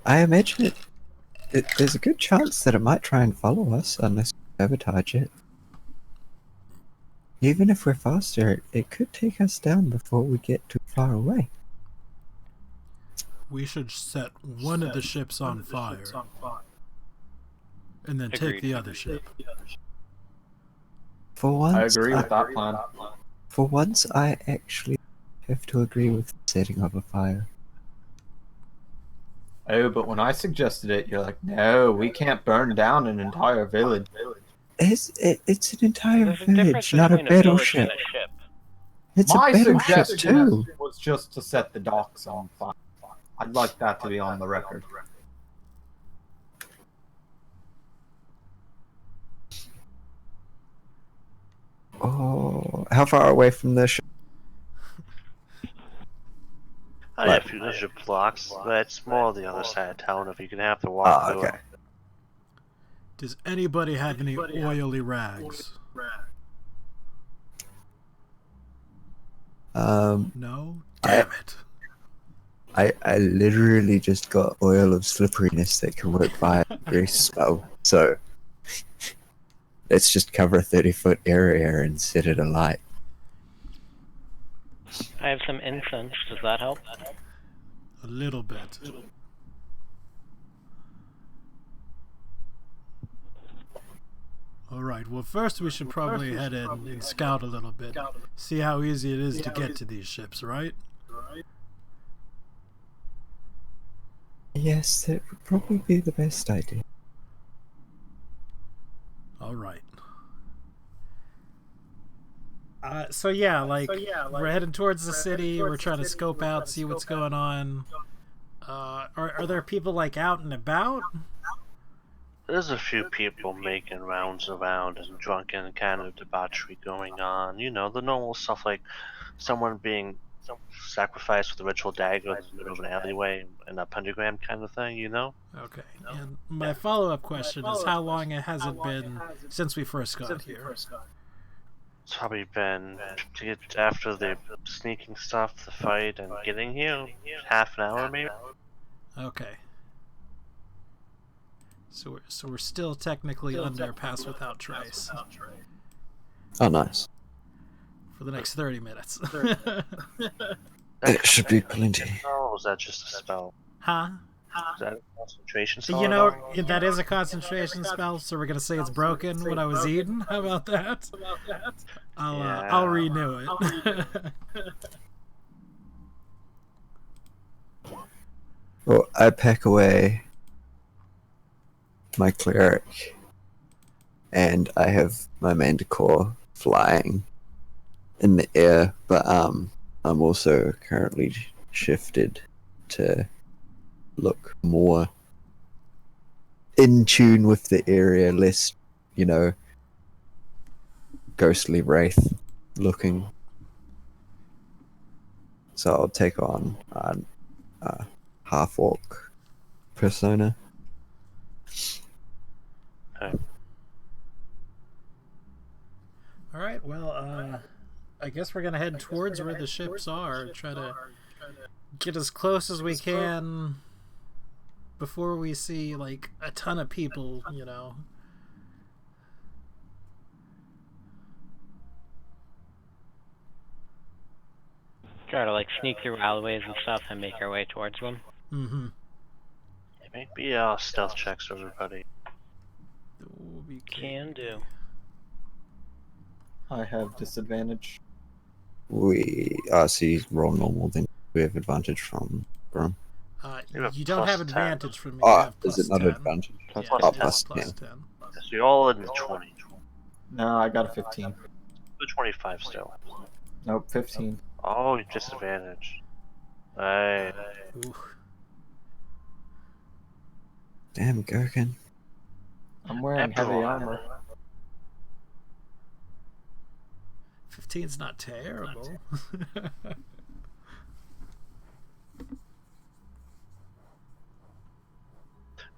I imagine there's a good chance that it might try and follow us unless we sabotage it. Even if we're faster, it could take us down before we get too far away. We should set one of the ships on fire. And then take Agreed. the other ship. For once, I agree with that plan. For once, I actually have to agree with setting up a fire. Oh, but when I suggested it, you're like, no, we can't burn down an entire village. It's an entire There's a difference village, not a between a village battleship. and a ship. It's My a battleship suggestion too. was just to set the docks on fire. I'd like that to be on the record. Oh, how far away from the ship? Oh, yeah, a few hundred blocks. That's more the other side of town if you can have to walk Oh, through okay. it. Does anybody have any oily rags? No? Damn it. I literally just got oil of slipperiness that can work by a grease spell. So let's just cover a 30-foot area and set it alight. I have some incense. Does that help? A little bit. Alright, well first we should probably head in and scout a little bit. See how easy it is to get to these ships, right? Yes, that would probably be the best idea. Alright. So yeah, we're heading towards the city, we're trying to scope out, see what's going on. Are there people like out and about? There's a few people making rounds around and drunken kind of debauchery going on. You know, the normal stuff like someone being sacrificed with a ritual dagger in the middle of an alleyway in a pentagram kind of thing, you know? Okay, and my follow-up question is how long has it been since we first got here? It's probably been, to get after the sneaking stuff, the fight, and getting here, half an hour maybe? Okay. So we're still technically under Pass Without Trace Oh, nice. for the next 30 minutes. It should be plenty. Oh, was that just a spell? Huh? Is that a concentration spell? You at know, all? that is a concentration spell, so we're gonna say it's broken when I was eating. How about that? I'll renew it. Well, I pack away my cleric, and I have my manticore flying in the air, but I'm also currently shifted to look more in tune with the area, less, ghostly wraith looking. So I'll take on a half-orc persona. Okay. All right, well, I guess we're gonna head towards where the ships are. Try to get as close as we can before we see like a ton of people. You know. Try to like sneak through alleyways and stuff and make our way towards them. Mm-hmm. Maybe stealth checks for everybody. Can do. I have disadvantage. We so you roll normal, then we have advantage from Grim. You have You don't have +10. advantage from me. Oh, you have is it plus not 10. advantage? Yeah, Plus it 10. is plus 10. So you're all in the 20. No, I got a 15. The 25 still. Nope, 15. Oh, disadvantage. Hey. Ooh. Damn, Gherkin. I'm wearing heavy Eberron. armor. 15's not terrible.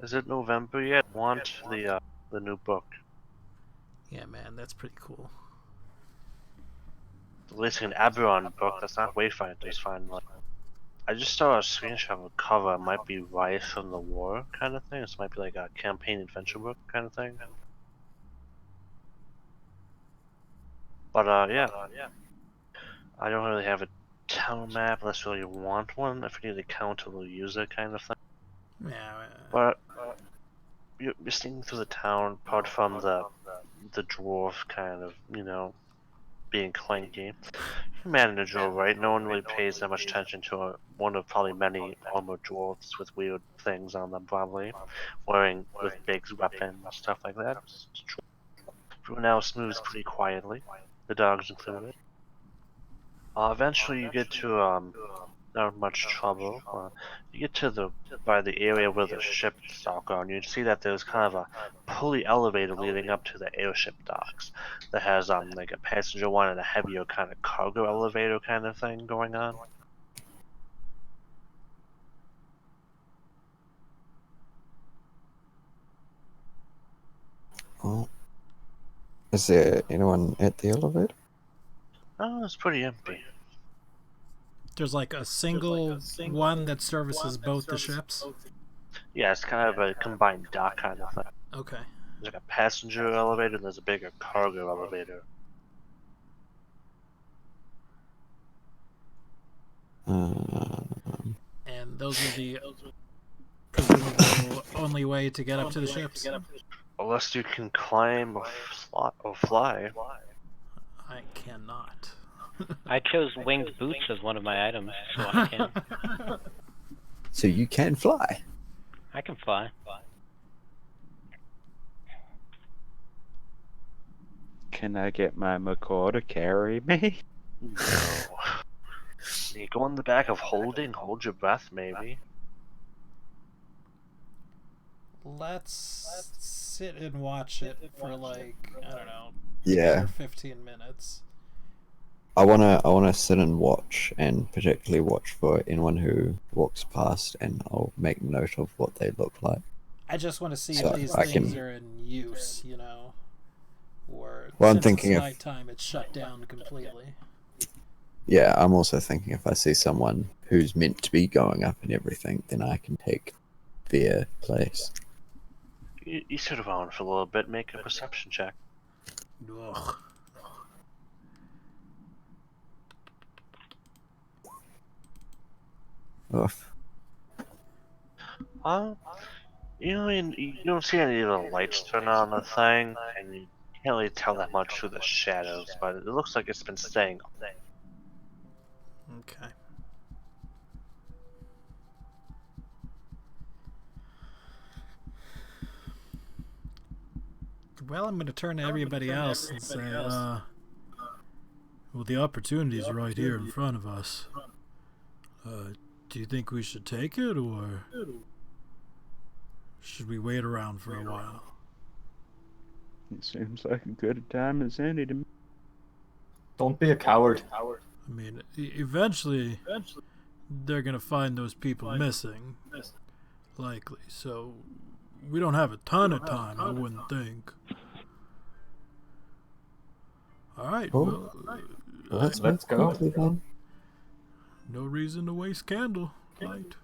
Is it November yet? Want the new book? Yeah, man, that's pretty cool. Releasing an Eberron book. That's not Wayfinders. Finally. I just saw a screenshot of a cover. It might be Rise from the War kind of thing. This might be like a campaign adventure book kind of thing. But yeah. I don't really have a town map unless you really want one. If you need a countable user kind of thing. Yeah. But you're sneaking through the town, apart from the dwarf kind of, you know, being clanky. You manage all right. No one really pays that much attention to one of probably many armored dwarves with weird things on them, probably wearing with big weapons, stuff like that. Everyone else moves pretty quietly, the dogs included. Eventually, you get to not much trouble. You get to by the area where the ships dock are, and you see that there's kind of a pulley elevator leading up to the airship docks that has like a passenger one and a heavier kind of cargo elevator kind of thing going on. Oh. Is there anyone at the elevator? Oh, it's pretty empty. There's like a single one that services both the ships. Yeah, it's kind of a combined dock kind of thing. Okay. There's like a passenger elevator and there's a bigger cargo elevator. And those are the presumable only way to get up to the ships. Unless you can climb or fly. I cannot. I chose winged boots as one of my items, so I can. So you can fly. I can fly. Can I get my macaw to carry me? No. You go in the back of holding, hold your breath, maybe. Let's sit and watch it for like, I don't know, 10 Yeah. or 15 minutes. I wanna sit and watch, and particularly watch for anyone who walks past, and I'll make note of what they look like. I just want to see So if these I things can- are in use, you know. Or Well, I'm since thinking it's if- nighttime, it's shut down completely. Yeah, I'm also thinking if I see someone who's meant to be going up and everything, then I can take their place. You sit around for a little bit, make a perception check. Ugh. Oof. You don't see any of the lights turn on the thing, and you can't really tell that much through the shadows, but it looks like it's been staying all day. Okay. Well, I'm going to turn to everybody else and say, well, the opportunity's right here in front of us. Do you think we should take it, or should we wait around for a while? It seems like a good time as any to me. Don't be a coward. I mean, eventually, they're going to find those people missing. likely. So we don't have a ton of time, I wouldn't think. All right. Cool. Well, Let's go. quickly then. no reason to waste candle light.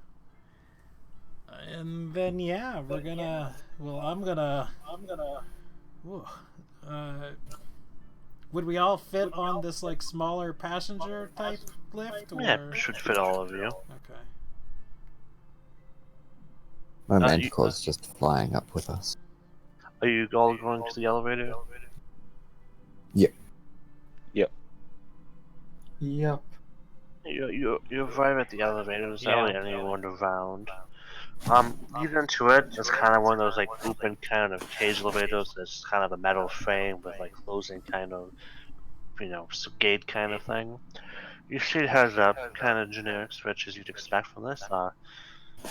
And then yeah, we're gonna. Well, I'm gonna. Whoa. Would we all fit on this like smaller passenger type lift? Or... Yeah, should fit all of you. Okay. My you- manticore's just flying up with us. Are you all going to the elevator? Yep. Yep. You arrive at the elevator. There's not really anyone around. You get into it. It's kind of one of those like open kind of cage elevators. It's kind of a metal frame with like closing kind of, gate kind of thing. You see it has kind of generic switches you'd expect from this.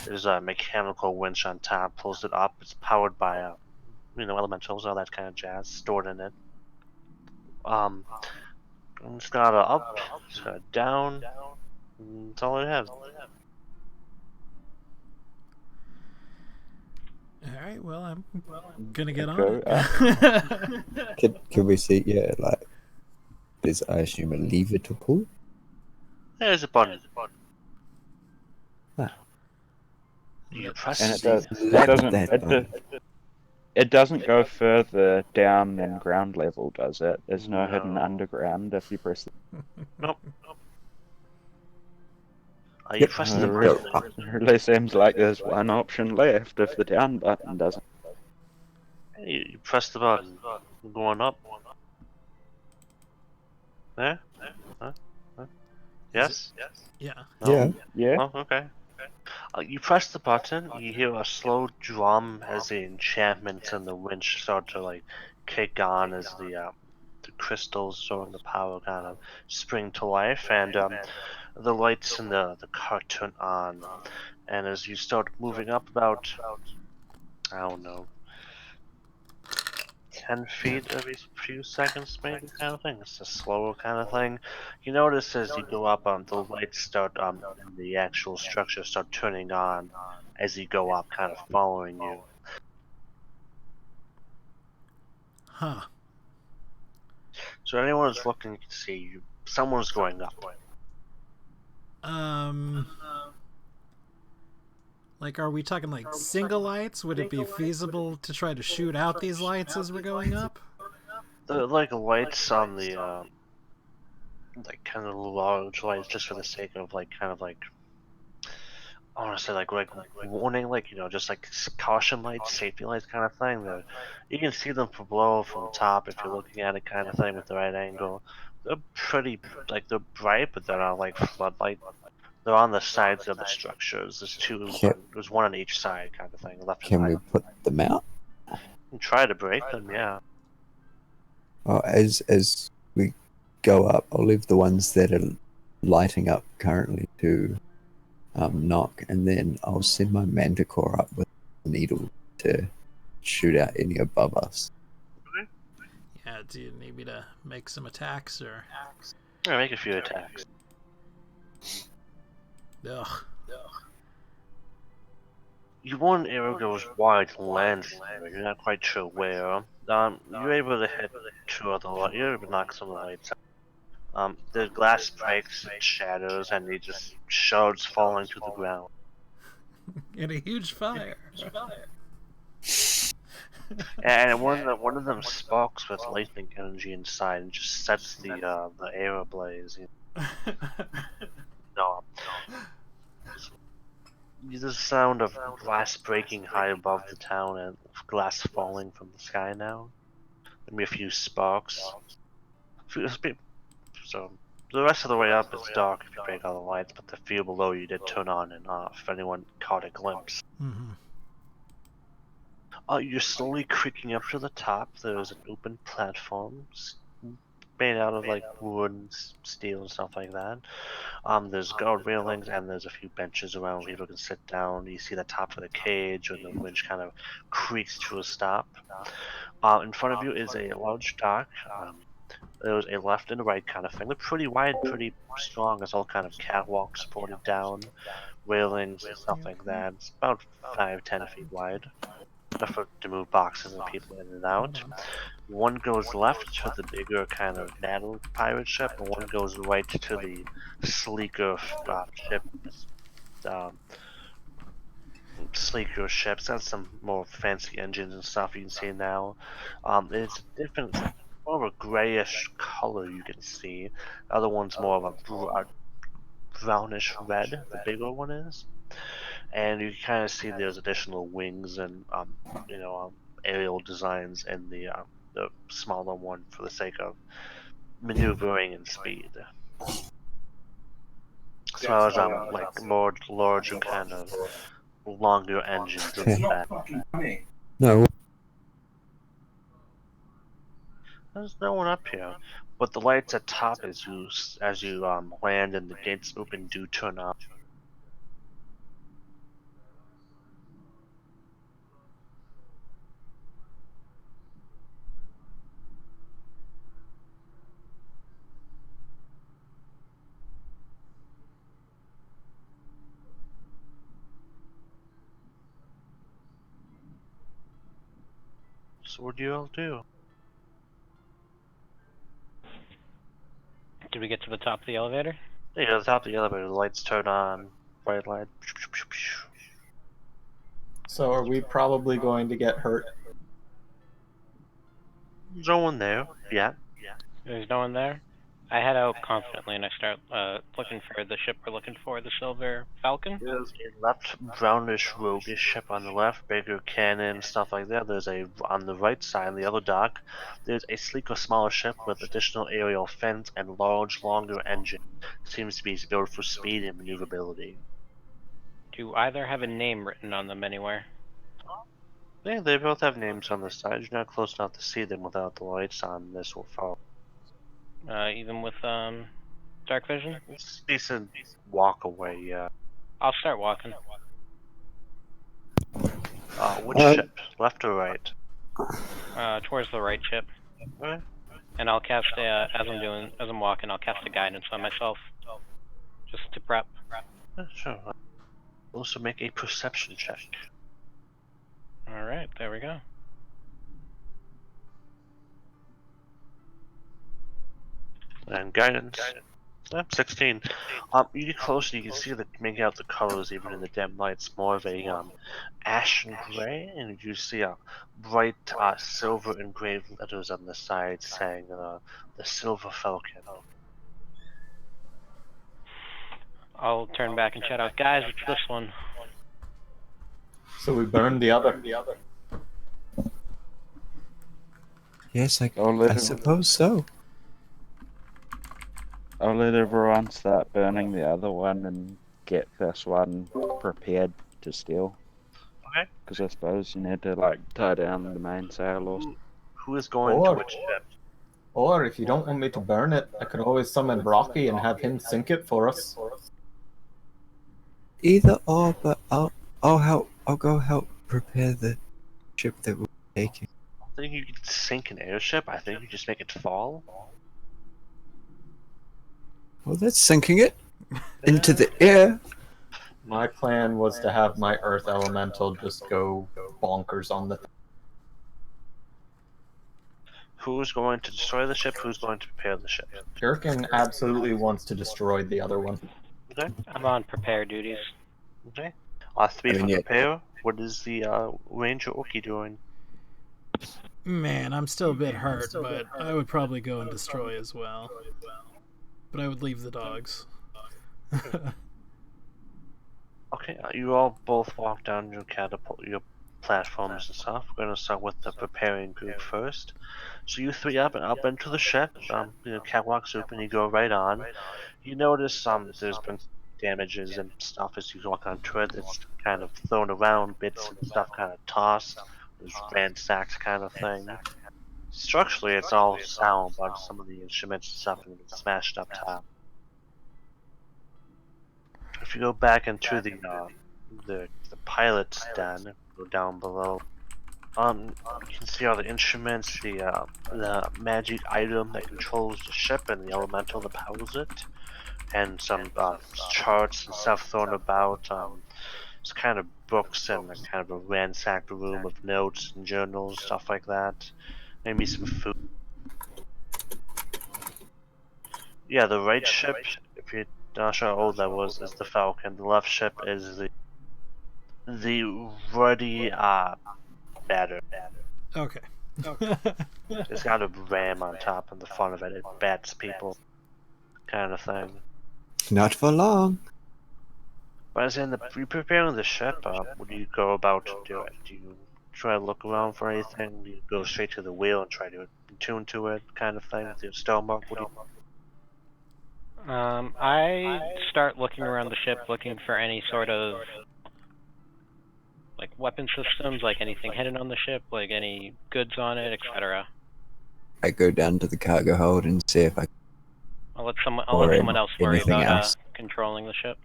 There's a mechanical winch on top, pulls it up. It's powered by elementals, all that kind of jazz stored in it. And it's got a up, it's got a down. And that's all it has. All right. Well, I'm gonna get on it. Can we see? Yeah, like there's, I assume, a lever to pull. There's a button. Ah. You press And it the- it doesn't go further down than ground level, does it? There's no hidden No. underground if you press. Nope. You Yep. press the Really, button. it really seems like there's one option left if the down button doesn't. You press the button. Going up. There? Huh? Yes? Yeah. No? Yeah. Yeah. Oh, okay. You press the button, you hear a slow drum as the enchantments and the winch start to like kick on as the crystals showing the power kind of spring to life, and the lights in the car turn on, and as you start moving up about, I don't know, 10 feet every few seconds maybe kind of thing. It's a slower kind of thing. You notice as you go up, the lights start, and the actual structure start turning on as you go up, kind of following you. Huh. So anyone who's looking can see you. Someone's going up. Like, are we talking like single lights? Would it be feasible to try to shoot out these lights as we're going up? The like lights on the like kind of large lights, just for the sake of like kind of like, I want to say like warning, like just like caution lights, safety lights kind of thing. You can see them from below, from the top if you're looking at it kind of thing with the right angle. They're pretty like they're bright, but they're not like floodlight. They're on the sides of the structures. There's two. Yep. There's one on each side kind of thing, left Can and we right. put them out? You can try to break them, yeah. Well, as we go up, I'll leave the ones that are lighting up currently to knock, and then I'll send my manticore up with a needle to shoot out any above us. Yeah. Do you need me to make some attacks or? Yeah, make a few attacks. Ugh. You one arrow goes wide and lands there. You're not quite sure where. You're able to hit two of the lights. You're able to knock some of the lights out. The glass breaks and shatters, and they just shards falling to the ground. In a huge fire. And one of them sparks with lightning energy inside and just sets the air ablaze. No. There's a sound of glass breaking high above the town and glass falling from the sky now. Maybe a few sparks. So the rest of the way up is dark if you break all the lights, but the few below you did turn on and off if anyone caught a glimpse. Mm-hmm. You're slowly creaking up to the top. There's an open platform made out of like wood and steel and stuff like that. There's guard railings and there's a few benches around where people can sit down. You see the top of the cage and the winch kind of creaks to a stop. In front of you is a large dock. There's a left and a right kind of thing. They're pretty wide, pretty strong. It's all kind of catwalk supported down railings and stuff like that. It's about 5-10 feet wide. Enough to move boxes and people in and out. One goes left to the bigger kind of battle pirate ship, and one goes right to the sleeker ship. Um, Sleeker ships. That's some more fancy engines and stuff you can see now. It's a different, more of a grayish color you can see. The other one's more of a brownish red. The bigger one is, and you kind of see there's additional wings and aerial designs in the smaller one for the sake of maneuvering and speed. As well as like more larger kind of longer engines in the back. No. There's no one up here, but the lights at top as you land and the gates open do turn on. So what do you all do? Did we get to the top of the elevator? Yeah, at the top of the elevator, the lights turn on. Bright light. So are we probably going to get hurt? There's no one there yet. There's no one there? I head out confidently and I start looking for the ship we're looking for, the Silver Falcon. There's a left brownish roguish ship on the left, bigger cannon, stuff like that. There's on the right side, on the other dock, there's a sleeker, smaller ship with additional aerial fence and large, longer engine. Seems to be built for speed and maneuverability. Do either have a name written on them anywhere? Yeah, they both have names on the side. You're not close enough to see them without the lights on. This will fall. Even with dark vision? It's a decent walk away, yeah. I'll start walking. Which ship? Left or right? Towards the right ship. Okay. And I'll cast as I'm walking, I'll cast a guidance on myself, just to prep. Sure. Also make a perception check. All right, there we go. And guidance. 16. You get closer, you can see making out the colors even in the dim light. It's more of a ashen gray, and you see a bright silver engraved letters on the side saying the Silver Falcon. I'll turn back and shout out, guys, it's this one. So we burned the other. Yes, I let suppose so. I'll let everyone start burning the other one and get this one prepared to steal. Okay. Because I suppose you need to like tie down the main sail or. Who is going to which ship? Or if you don't want me to burn it, I could always summon Rocky and have him sink it for us. Either or, but I'll help. I'll go help prepare the ship that we're taking. I don't think you can sink an airship. I think you just make it fall. Well, that's sinking it into the air. My plan was to have my Earth Elemental just go bonkers on the thing. Who's going to destroy the ship? Who's going to prepare the ship? Jerkin absolutely wants to destroy the other one. Okay. I'm on prepare duties. Okay. 3 for prepare. What is the Ranger Orky doing? Man, I'm still a bit hurt, but I would probably go and destroy as well. But I would leave the dogs. Okay, you all both walk down your platforms and stuff. We're gonna start with the preparing group first. So you three up into the ship. Catwalk's open. You go right on. You notice there's been damages and stuff as you walk onto it. It's kind of thrown around, bits and stuff kind of tossed. There's ransacked kind of thing. Structurally, it's all sound, but some of the instruments and stuff have been smashed up top. If you go back into the pilot's den, go down below. You can see all the instruments, the magic item that controls the ship, and the elemental that powers it. and some charts and stuff thrown about. It's kind of books and kind of a ransacked room of notes and journals, stuff like that. Maybe some food. Yeah, the right ship, if you're not sure how old that was, is the Falcon. The left ship is the ruddy batter. Okay. It's got a ram on top and the front of it. It bats people, kind of thing. Not for long. But as in you preparing the ship, what do you go about to do it? Do you try to look around for anything? Do you go straight to the wheel and try to tune to it, kind of thing, with your stonemark? What do you? I start looking around the ship, looking for any sort of like weapon systems, like anything hidden on the ship, like any goods on it, etc. I go down to the cargo hold and see if I I'll let someone Or else worry anything about else. controlling the ship.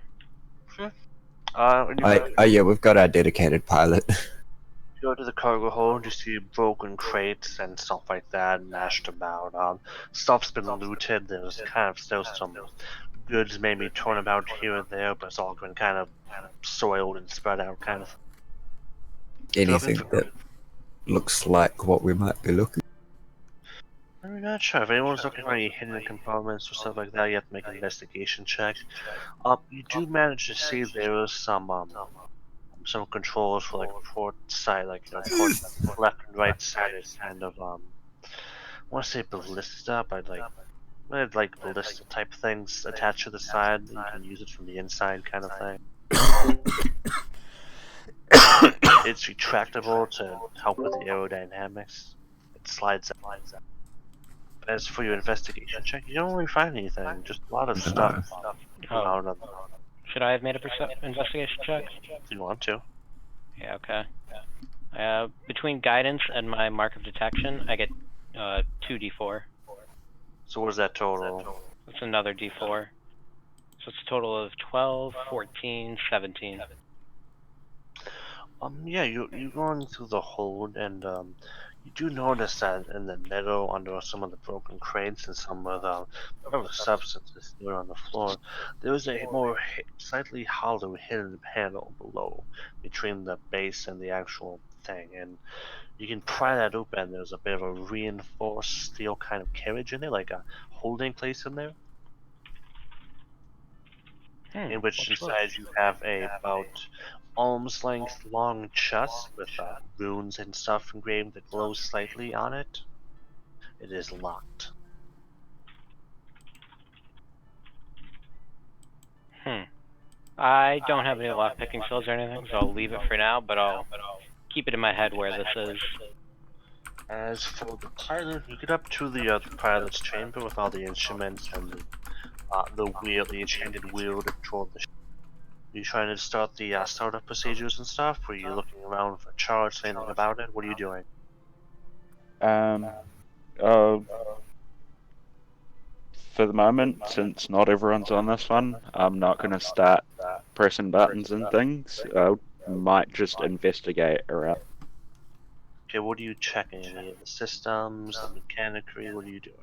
Sure. yeah, we've got our dedicated pilot. You go to the cargo hold, you see broken crates and stuff like that mashed about. Stuff's been looted. There's kind of still some goods maybe torn about here and there, but it's all been kind of soiled and spread out, kind of. Anything that looks like what we might be looking. I'm not sure. If anyone's looking for any hidden compartments or stuff like that, you have to make an investigation check. You do manage to see there is some controls for like port side, like port left and right side is kind of I want to say ballista, but like ballista type things attached to the side. You can use it from the inside, kind of thing. It's retractable to help with the aerodynamics. It slides out. As for your investigation check, you don't really find anything. Just a lot of stuff around on Should I have made a investigation check? if you want to. Yeah, okay. Between guidance and my mark of detection, I get 2d4. So what is that total? That's another d4. So it's a total of 12, 14, 17. Yeah, you're going through the hold, and you do notice that in the middle, under some of the broken crates and some of the whatever substances that are on the floor, there is a more slightly hollow hidden panel below, between the base and the actual thing, and you can pry that open. There's a bit of a reinforced steel kind of carriage in there, like a holding place in there. In which inside you have a about arm's length long chest with runes and stuff engraved that glows slightly on it. It is locked. I don't have any lockpicking skills or anything, so I'll leave it for now, but I'll keep it in my head where this is. As for the pilot, you get up to the pilot's chamber with all the instruments and the wheel, the enchanted wheel to control the ship. Are you trying to start the startup procedures and stuff? Or are you looking around for charts, anything about it? What are you doing? For the moment, since not everyone's on this one, I'm not going to start pressing buttons and things. I might just investigate around. Okay, what are you checking? Any of the systems, the mechanicry? What are you doing?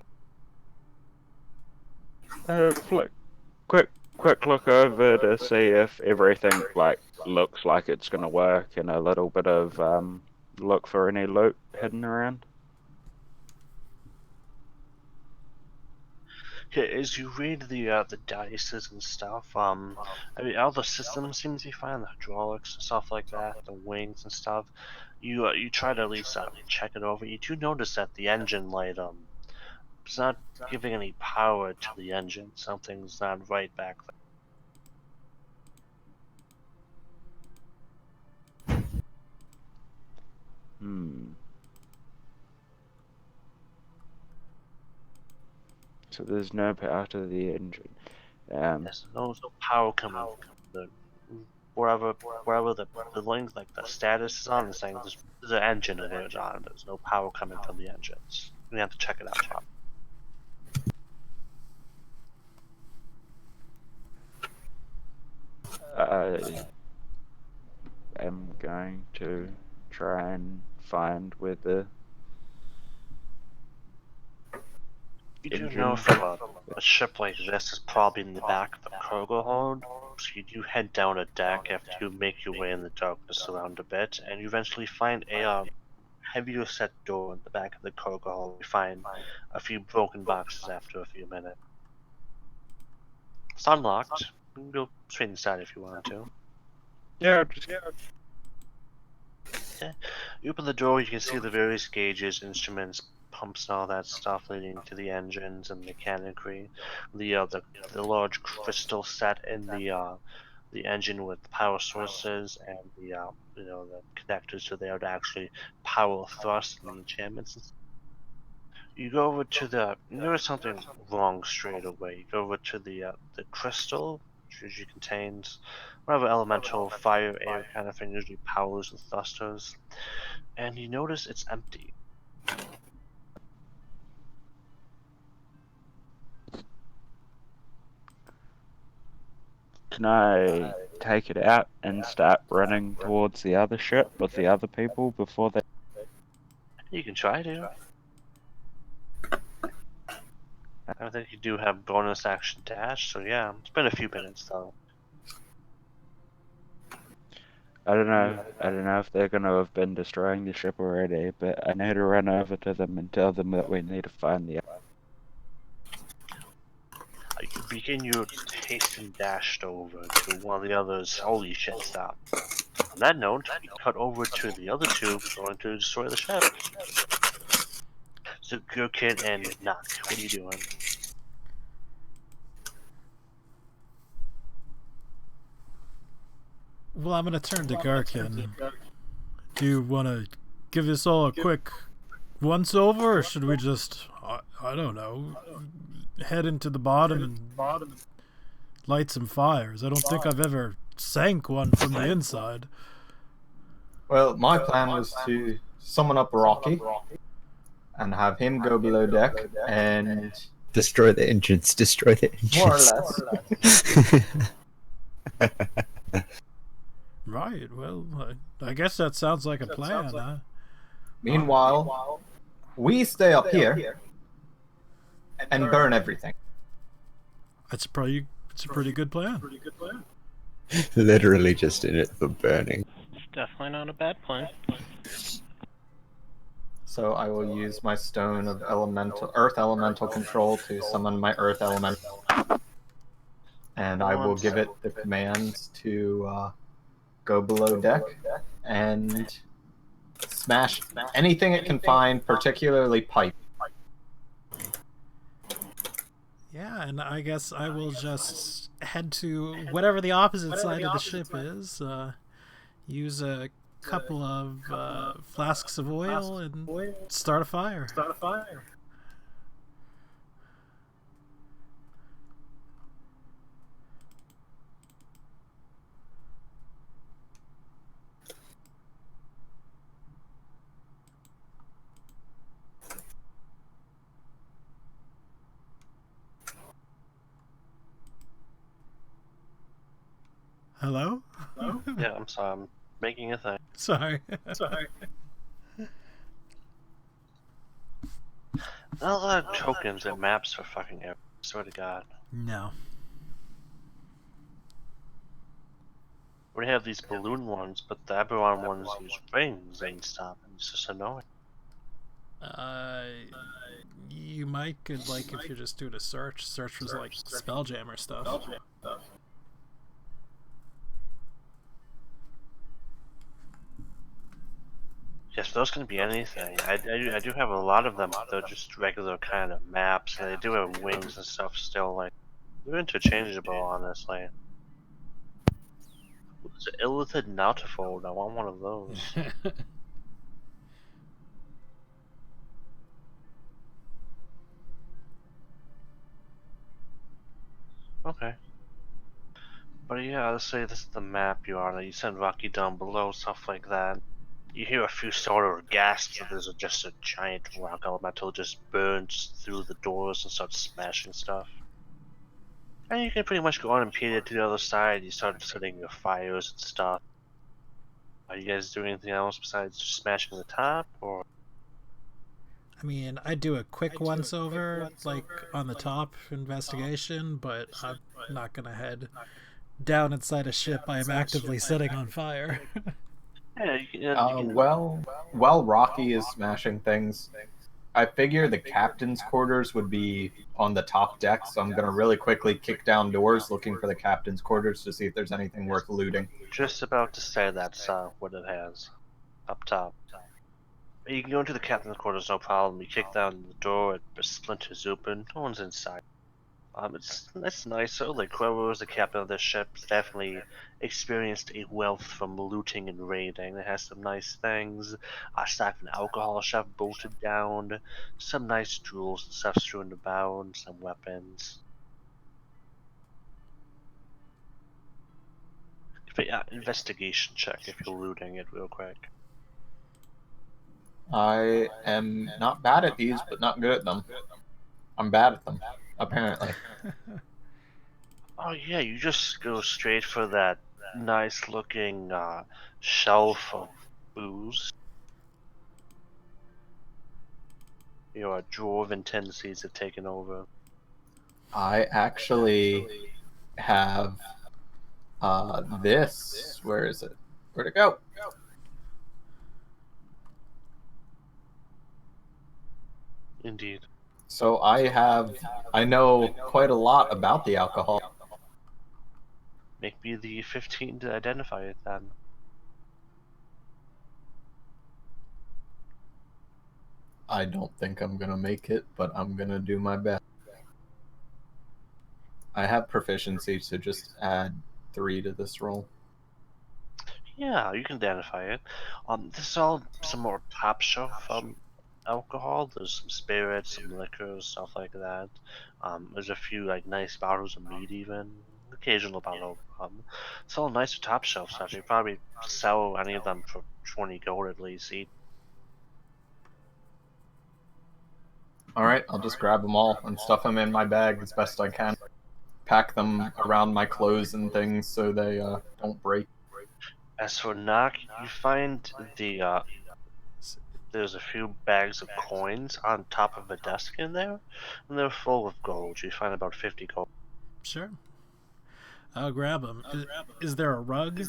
Quick look over to see if everything looks like it's going to work, and a little bit of look for any loot hidden around. Okay, as you read the dices and stuff, I mean, all the systems seem to be fine, the hydraulics and stuff like that, the wings and stuff. You try to at least check it over. You do notice that the engine light it's not giving any power to the engine. Something's not right back there. So there's no power to the engine. There's no power coming from the wherever the link, like the status is on, and saying there's an engine and it's on. There's no power coming from the engines. We have to check it out. I am going to try and find where the You do engine. know from a ship like this is probably in the back of the cargo hold, so you do head down a deck after you make your way in the darkness around a bit, and you eventually find a heavier set door in the back of the cargo hold. You find a few broken boxes after a few minutes. It's unlocked. You can go straight inside if you want to. Yeah, just You open the door, you can see the various gauges, instruments, pumps, and all that stuff leading to the engines and mechanicry. The large crystal set in the engine with power sources and the the connectors are there to actually power thrust and the enchantments. You go over to you notice something wrong straight away. You go over to the crystal, which usually contains whatever elemental, fire, air kind of thing, usually powers and thrusters, and you notice it's empty. can I take it out and start running towards the other ship with the other people before they? You can try to. I think you do have bonus action dash, so yeah, it's been a few minutes though. I don't know if they're gonna have been destroying the ship already, but I need to run over to them and tell them that we need to find the. You begin your haste and dashed over to one of the others. Holy shit, stop. On that note, we cut over to the other two going to destroy the ship. So, Gurkit and Knock, what are you doing? Well, I'm gonna turn to Garkin. Do you want to give this all a quick once-over, or should we just, I don't know, head into the bottom and light some fires? I don't think I've ever sank one from the inside. Well, my plan was to summon up Rocky and have him go below deck and Destroy the engines. Destroy the engines. more or less. Right, well, I guess that sounds like a plan, huh? Meanwhile, we stay up here and burn everything. It's a pretty good plan. Literally just in it for burning. It's definitely not a bad plan. So I will use my stone of earth elemental control to summon my earth elemental. And I will give it the commands to go below deck and smash anything it can find, particularly pipe. Yeah, and I guess I will just head to whatever the opposite side of the ship is, use a couple of flasks of oil and start a fire. Hello? Yeah, I'm sorry, I'm making a thing. Sorry. Not a lot of tokens and maps for fucking Eberron, swear to god. No. We have these balloon ones, but the Eberron ones use rings and stuff, and it's just annoying. You might could, like, if you're just doing a search for, like, Spelljammer stuff. Yes, those can be anything. I do have a lot of them, but they're just regular kind of maps, and they do have wings and stuff still. Like, they're interchangeable, honestly. It's an Illithid Nautifold. I want one of those. Okay. But yeah, let's say this is the map you're on. You send Rocky down below, stuff like that. You hear a few sort of gasps, and there's just a giant rock elemental just burns through the doors and starts smashing stuff. And you can pretty much go on and peer to the other side. You start setting your fires and stuff. Are you guys doing anything else besides just smashing the top, or? I mean, I do a quick once over, like on the top investigation, but I'm not gonna head down inside a ship I am actively setting on fire. Yeah, you can. While Rocky is smashing things, I figure the captain's quarters would be on the top deck, so I'm gonna really quickly kick down doors looking for the captain's quarters to see if there's anything worth looting. Just about to say that's what it has up top. You can go into the captain's quarters, no problem. You kick down the door, it splinters open. No one's inside. It's nicer. Like whoever was the captain of this ship definitely experienced a wealth from looting and raiding. It has some nice things. A stack of an alcohol shelf bolted down. Some nice jewels and stuff strewn about. And some weapons. But yeah, investigation check if you're looting it real quick. I am not bad at these, but not good at them. I'm bad at them, apparently. Oh yeah, you just go straight for that nice looking shelf of booze. Your dwarven tendencies have taken over. I actually have this. Where is it? Where'd it go? Indeed. So I know quite a lot about the alcohol. Make me the 15 to identify it then. I don't think I'm gonna make it, but I'm gonna do my best. I have proficiency, so just add 3 to this roll. Yeah, you can identify it. This is all some more top shelf alcohol. There's some spirits, some liquors, stuff like that. There's a few like nice bottles of meat, even occasional bottle of rum. It's all nice top shelf stuff. You probably sell any of them for 20 gold at least each. All right, I'll just grab them all and stuff them in my bag as best I can. Pack them around my clothes and things so they don't break. As for Knock, you find there's a few bags of coins on top of a desk in there, and they're full of gold. You find about 50 gold. Sure. I'll grab them. Is there a rug?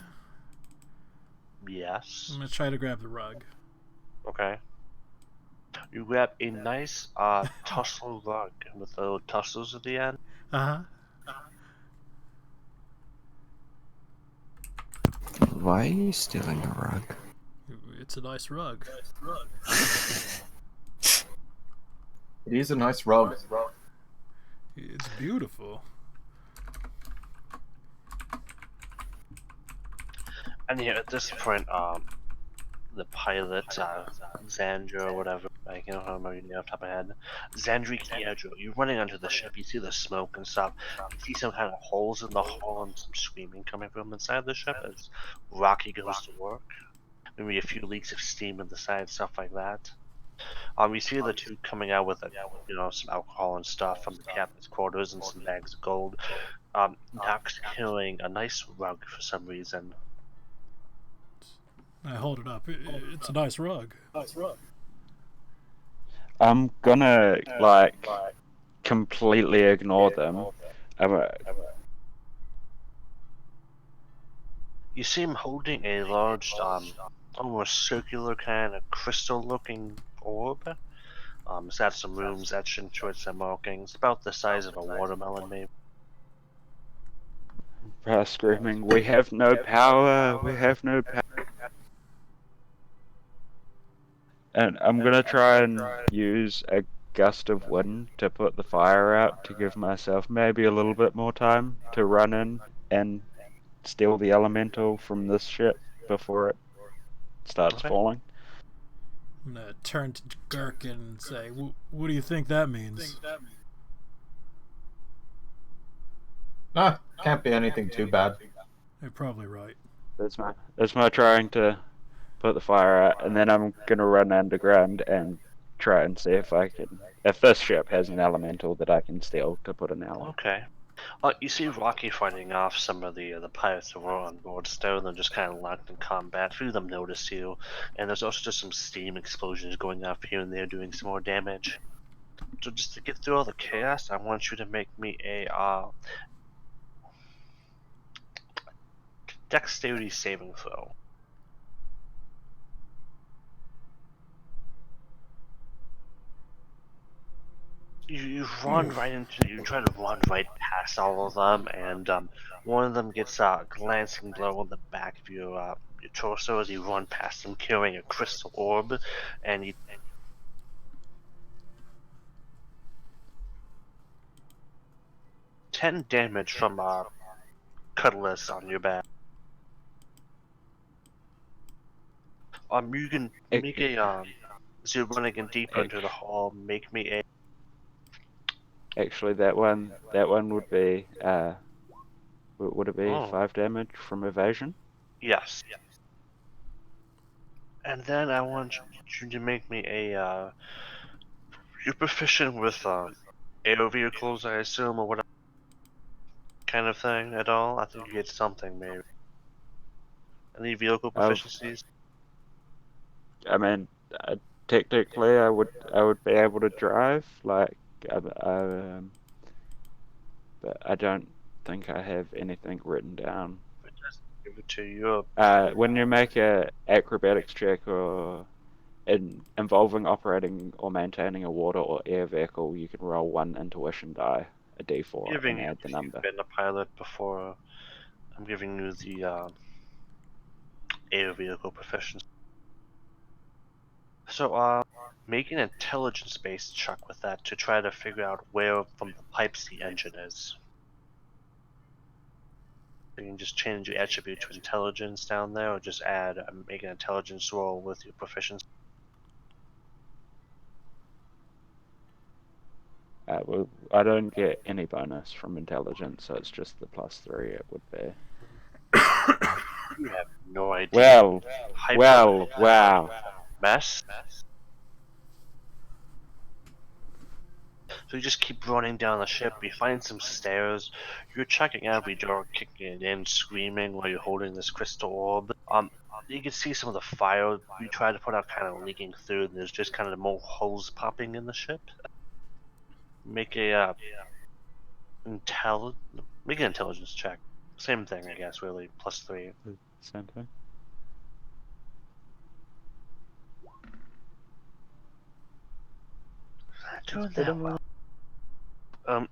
Yes. I'm gonna try to grab the rug. Okay. You grab a nice tussle rug with the little tussles at the end. Uh-huh. Why are you stealing a rug? It's a nice rug. It is a nice rug. It's beautiful. And here at this point, the pilot, Xandra or whatever, I can't remember your name off the top of my head. Xandri Kiedro, you're running onto the ship, you see the smoke and stuff. You see some kind of holes in the hull and some screaming coming from inside the ship as Rocky goes to work. Maybe a few leaks of steam in the side, stuff like that. You see the two coming out with some alcohol and stuff from the captain's quarters and some bags of gold. Doc's carrying a nice rug for some reason. I hold it up. It's a nice rug. I'm gonna completely ignore them. You see him holding a large, almost circular kind of crystal-looking orb. It's got some runes etched into it, some markings, about the size of a watermelon, maybe. Screaming, "We have no power! We have no power!" And I'm gonna try and use a gust of wind to put the fire out to give myself maybe a little bit more time to run in and steal the elemental from this ship before it starts falling. I'm gonna turn to Gherkin and say, "What do you think that means?" Can't be anything too bad. You're probably right. That's my trying to put the fire out, and then I'm gonna run underground and try and see if this ship has an elemental that I can steal to put an element. Okay. You see Rocky fighting off some of the pirates that were on board still, and just kind of locked in combat. Few of them notice you, and there's also just some steam explosions going off here and there, doing some more damage. So just to get through all the chaos, I want you to make me a dexterity saving throw. You run right into, you try to run right past all of them, and one of them gets a glancing blow on the back of your torso as you run past them carrying a crystal orb, and you 10 damage from Cutlass on your back. You can make a as you're running in deeper into the hall, make me a. Actually, that one would be would it be 5 damage from evasion? Yes. And then I want you to make me a. You're proficient with air vehicles, I assume, or whatever kind of thing at all. I think you get something maybe. Any vehicle proficiencies? I mean, technically, I would be able to drive, like, but I don't think I have anything written down. Give it to you. When you make a acrobatics check or involving operating or maintaining a water or air vehicle, you can roll 1 intuition die, a d4, and add the number. You've been a pilot before. I'm giving you the air vehicle proficiency. So, make an intelligence-based check with that to try to figure out where from the pipes the engine is. You can just change your attribute to intelligence down there, or just add make an intelligence roll with your proficiency. Well, I don't get any bonus from intelligence, so it's just the +3 it would be. You have no idea. Wow. Mess. So you just keep running down the ship, you find some stairs, you're checking every door, kicking it in, screaming while you're holding this crystal orb. You can see some of the fire you try to put out kind of leaking through, and there's just kind of more holes popping in the ship. Make a make an intelligence check. Same thing, I guess, really. +3. Same thing. Doing that well.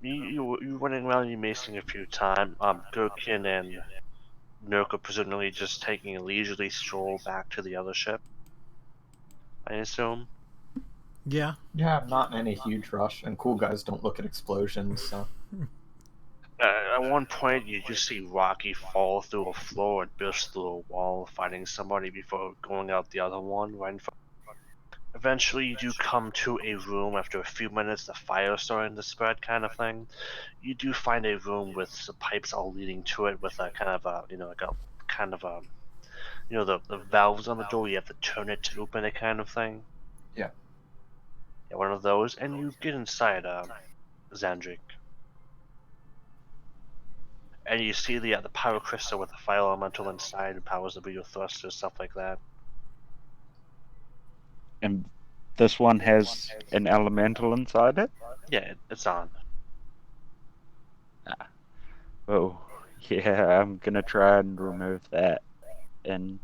You running around, you macing a few times. Gurkin and Nurk are presumably just taking a leisurely stroll back to the other ship, I assume. Yeah. Yeah, not in any huge rush, and cool guys don't look at explosions, so. At one point, you just see Rocky fall through a floor and burst through a wall, fighting somebody before going out the other one right in front. Eventually, you do come to a room after a few minutes, the fire starting to spread kind of thing. You do find a room with the pipes all leading to it with a kind of a, the valves on the door, you have to turn it to open it kind of thing. Yeah. Yeah, one of those, and you get inside, Xandric. And you see the power crystal with the fire elemental inside and powers the video thrusters, stuff like that. And this one has an elemental inside it? Yeah, it's on. Oh, yeah, I'm gonna try and remove that. And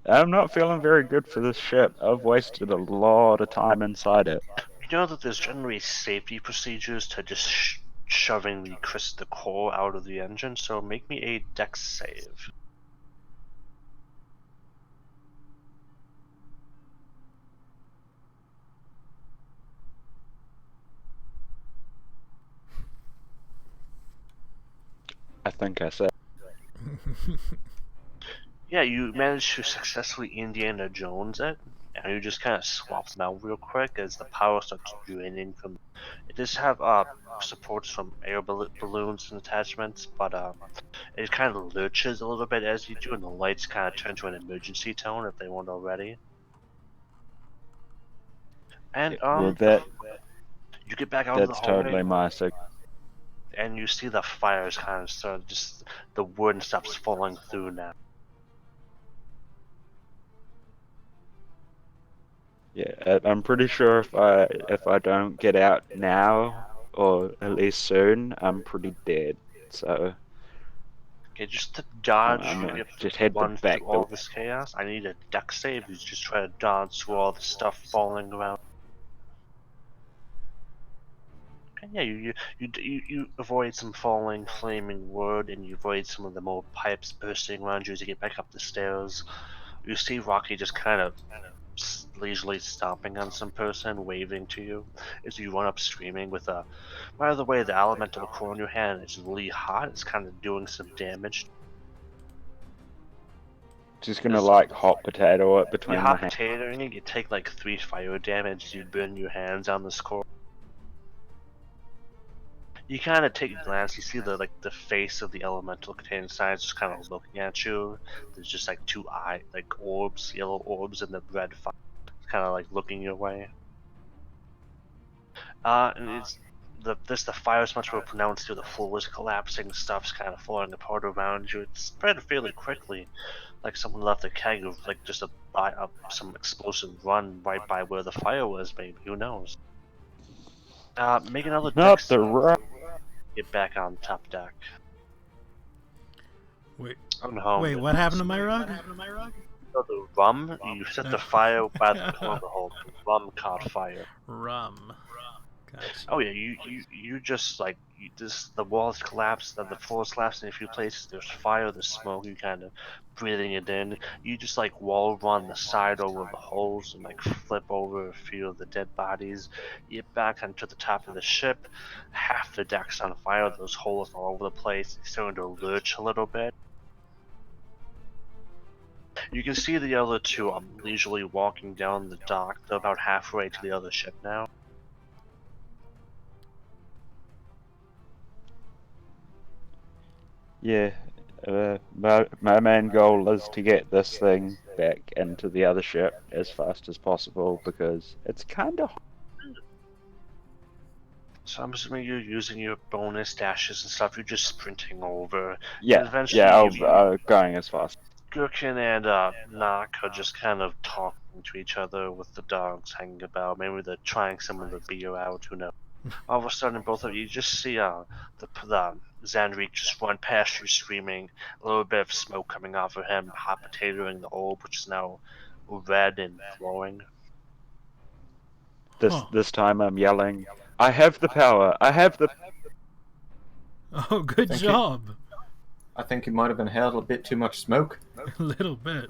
I'm not feeling very good for this ship. I've wasted a lot of time inside it. You know that there's generally safety procedures to just shoving the core out of the engine, so make me a dex save. I think I said. Yeah, you managed to successfully Indiana Jones it, and you just kind of swap them out real quick as the power starts draining from. It does have supports from air balloons and attachments, but it kind of lurches a little bit as you do, and the lights kind of turn to an emergency tone if they weren't already. And well, that you get back out of the hallway. That's totally my signal. and you see the fires kind of start, just the wood and stuff's falling through now. Yeah, I'm pretty sure if I don't get out now, or at least soon, I'm pretty dead. So Okay, just to dodge, I'm you gonna have just to head run through back all door. this chaos. I need a deck save. You just try to dodge through all the stuff falling around. Okay, yeah, you avoid some falling, flaming wood, and you avoid some of the more pipes bursting around you as you get back up the stairs. You see Rocky just kind of leisurely stomping on some person, waving to you as you run up streaming with a. By the way, the elemental core in your hand is really hot. It's kind of doing some damage. Just gonna like hot potato it You between my hot hands. potatoing it, you take like 3 fire damage, you burn your hands on this core. You kind of take a glance, you see the face of the elemental contained inside just kind of looking at you. There's just like 2 orbs, yellow orbs in the red fire, kind of like looking your way. And it's the fire is much more pronounced here. The floor is collapsing, stuff's kind of falling apart around you. It's spread fairly quickly, like someone left a keg of like just some explosive run right by where the fire was. Maybe, who knows? Make another Not dex the save. right. Get back on top deck. Wait, I'm home. wait, what happened to my rug? So the rum, you set the fire by the corner hole. The rum caught fire. Rum. Gotcha. Oh yeah, you just like the walls collapsed, the floors collapsed in a few places. There's fire, there's smoke. You kind of breathing it in. You just like wall run the side over the holes and like flip over a few of the dead bodies. You get back onto the top of the ship. Half the deck's on fire. Those holes all over the place. It's starting to lurch a little bit. You can see the other two leisurely walking down the dock. They're about halfway to the other ship now. Yeah, my main goal is to get this thing back into the other ship as fast as possible because it's kind of. So I'm assuming you're using your bonus dashes and stuff. You're just sprinting over. Yeah, And eventually, I'll going as fast. Gherkin and Nock are just kind of talking to each other with the dogs hanging about. Maybe they're trying some of the beer out. Who knows? All of a sudden, both of you just see the Zandreek just run past you, screaming. A little bit of smoke coming off of him, hot potatoing the orb, which is now red and glowing. This time I'm yelling, I have the power! I have the... Oh, good job! I think you might have inhaled a bit too much smoke. A little bit.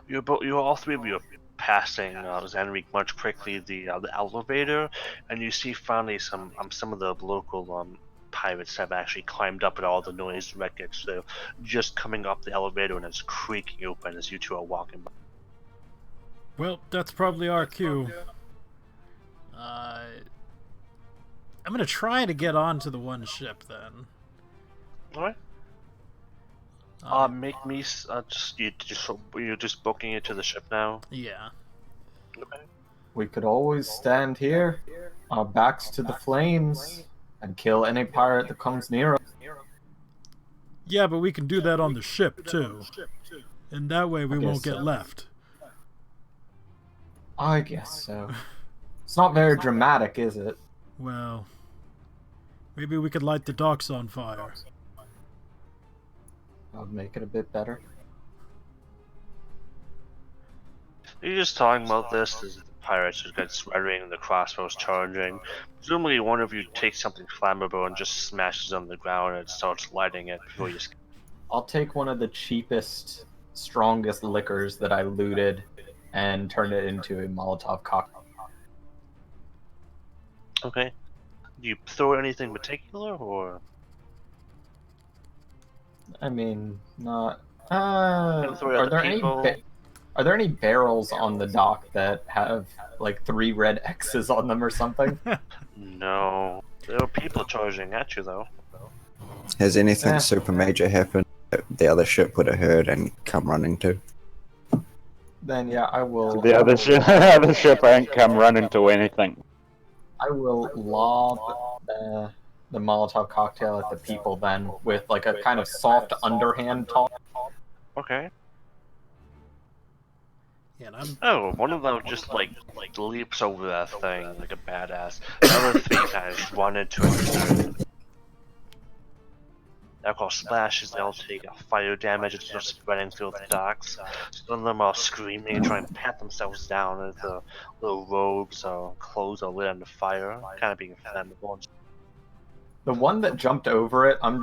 You all three of you are passing Zandreek much quickly the elevator, and you see finally some of the local pirates have actually climbed up at all the noise wreckage. They're just coming up the elevator and it's creaking open as you two are walking by. Well, that's probably our cue. I'm gonna try to get onto the one ship then. Alright. Make me you're just booking it to the ship now. Yeah. Okay. We could always stand here, our backs to the flames, and kill any pirate that comes near us. Yeah, but we can do that on the ship too, and that way we won't get left. I guess so. It's not very dramatic, is it? Well, maybe we could light the docks on fire. That would make it a bit better. You're just talking about this as the pirates just get swearing and the crossbows charging. Presumably one of you takes something flammable and just smashes on the ground and starts lighting it before you escape. I'll take one of the cheapest, strongest liquors that I looted and turn it into a Molotov cocktail. Okay. Do you throw anything particular, or? I mean, not. Throw it at Are there any barrels on the dock that have like 3 red X's on them or something? No. There are people charging at you though. Has anything super major happened that the other ship would have heard and come running to? Then yeah, I will. The other ship ain't come running to anything. I will lob the Molotov cocktail at the people then, with like a kind of soft underhand toss. Okay. Yeah, and I'm Oh, one of them just like leaps over that thing like a badass. The other three guys run into it. They're called splashes. They all take fire damage and start spreading through the docks. Some of them are screaming and trying to pat themselves down as the little robes or clothes are lit on fire, kind of being flammable. The one that jumped over it, I'm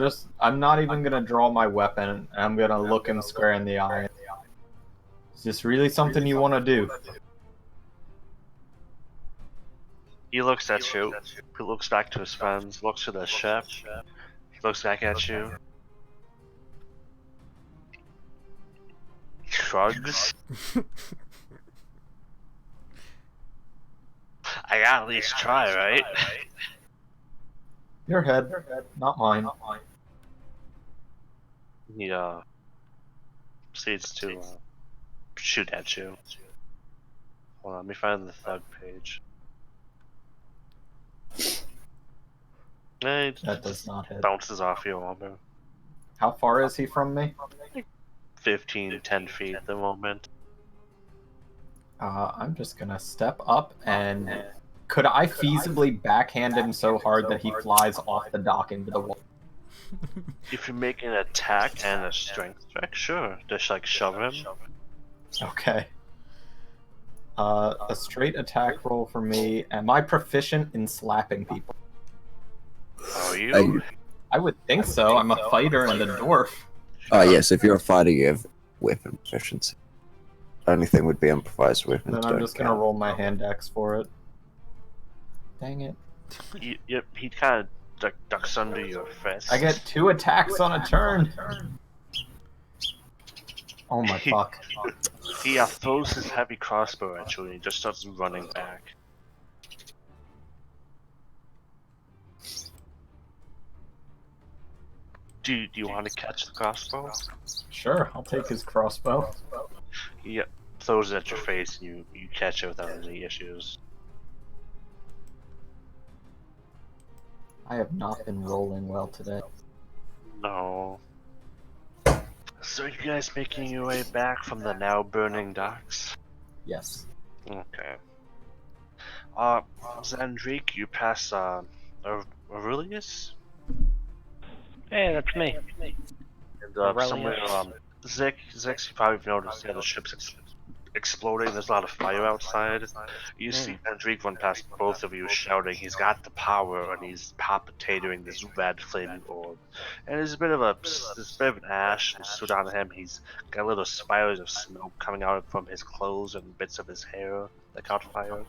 not even gonna draw my weapon, and I'm gonna look him square in the eye. Is this really something you want to do? He looks at you. He looks back to his friends. Looks to the ship. He looks back at you. Shrugs. I gotta at least try, right? Your head, not mine. He proceeds to shoot at you. Hold on, let me find the thug page. It That does not hit. bounces off your armor. How far is he from me? 10 feet at the moment. I'm just gonna step up and could I feasibly backhand him so hard that he flies off the dock into the water? If you make an attack and a strength check, sure. Just like shove him. Okay. A straight attack roll for me. Am I proficient in slapping people? Are you? I would think so. I'm a fighter and a dwarf. Oh yes, if you're a fighter, you have weapon proficiency. Only thing would be improvised weapons. Then I'm just gonna roll my hand axe for it. Dang it. He kind of ducks under your fist. I get 2 attacks on a turn. Oh my fuck. He throws his heavy crossbow at you and he just starts running back. Do you want to catch the crossbow? Sure, I'll take his crossbow. He throws it at your face and you catch it without any issues. I have not been rolling well today. No. So you guys making your way back from the now burning docks? Yes. Okay. Zandrik, you pass Aurelius? Hey, that's me. And Aurelius. somewhere Zix, you probably noticed the ship's exploding. There's a lot of fire outside. You see Zandrik run past both of you shouting he's got the power and he's palpitating this red flaming orb. And there's a bit of an ash and stood on him. He's got little spirals of smoke coming out from his clothes and bits of his hair that caught fire.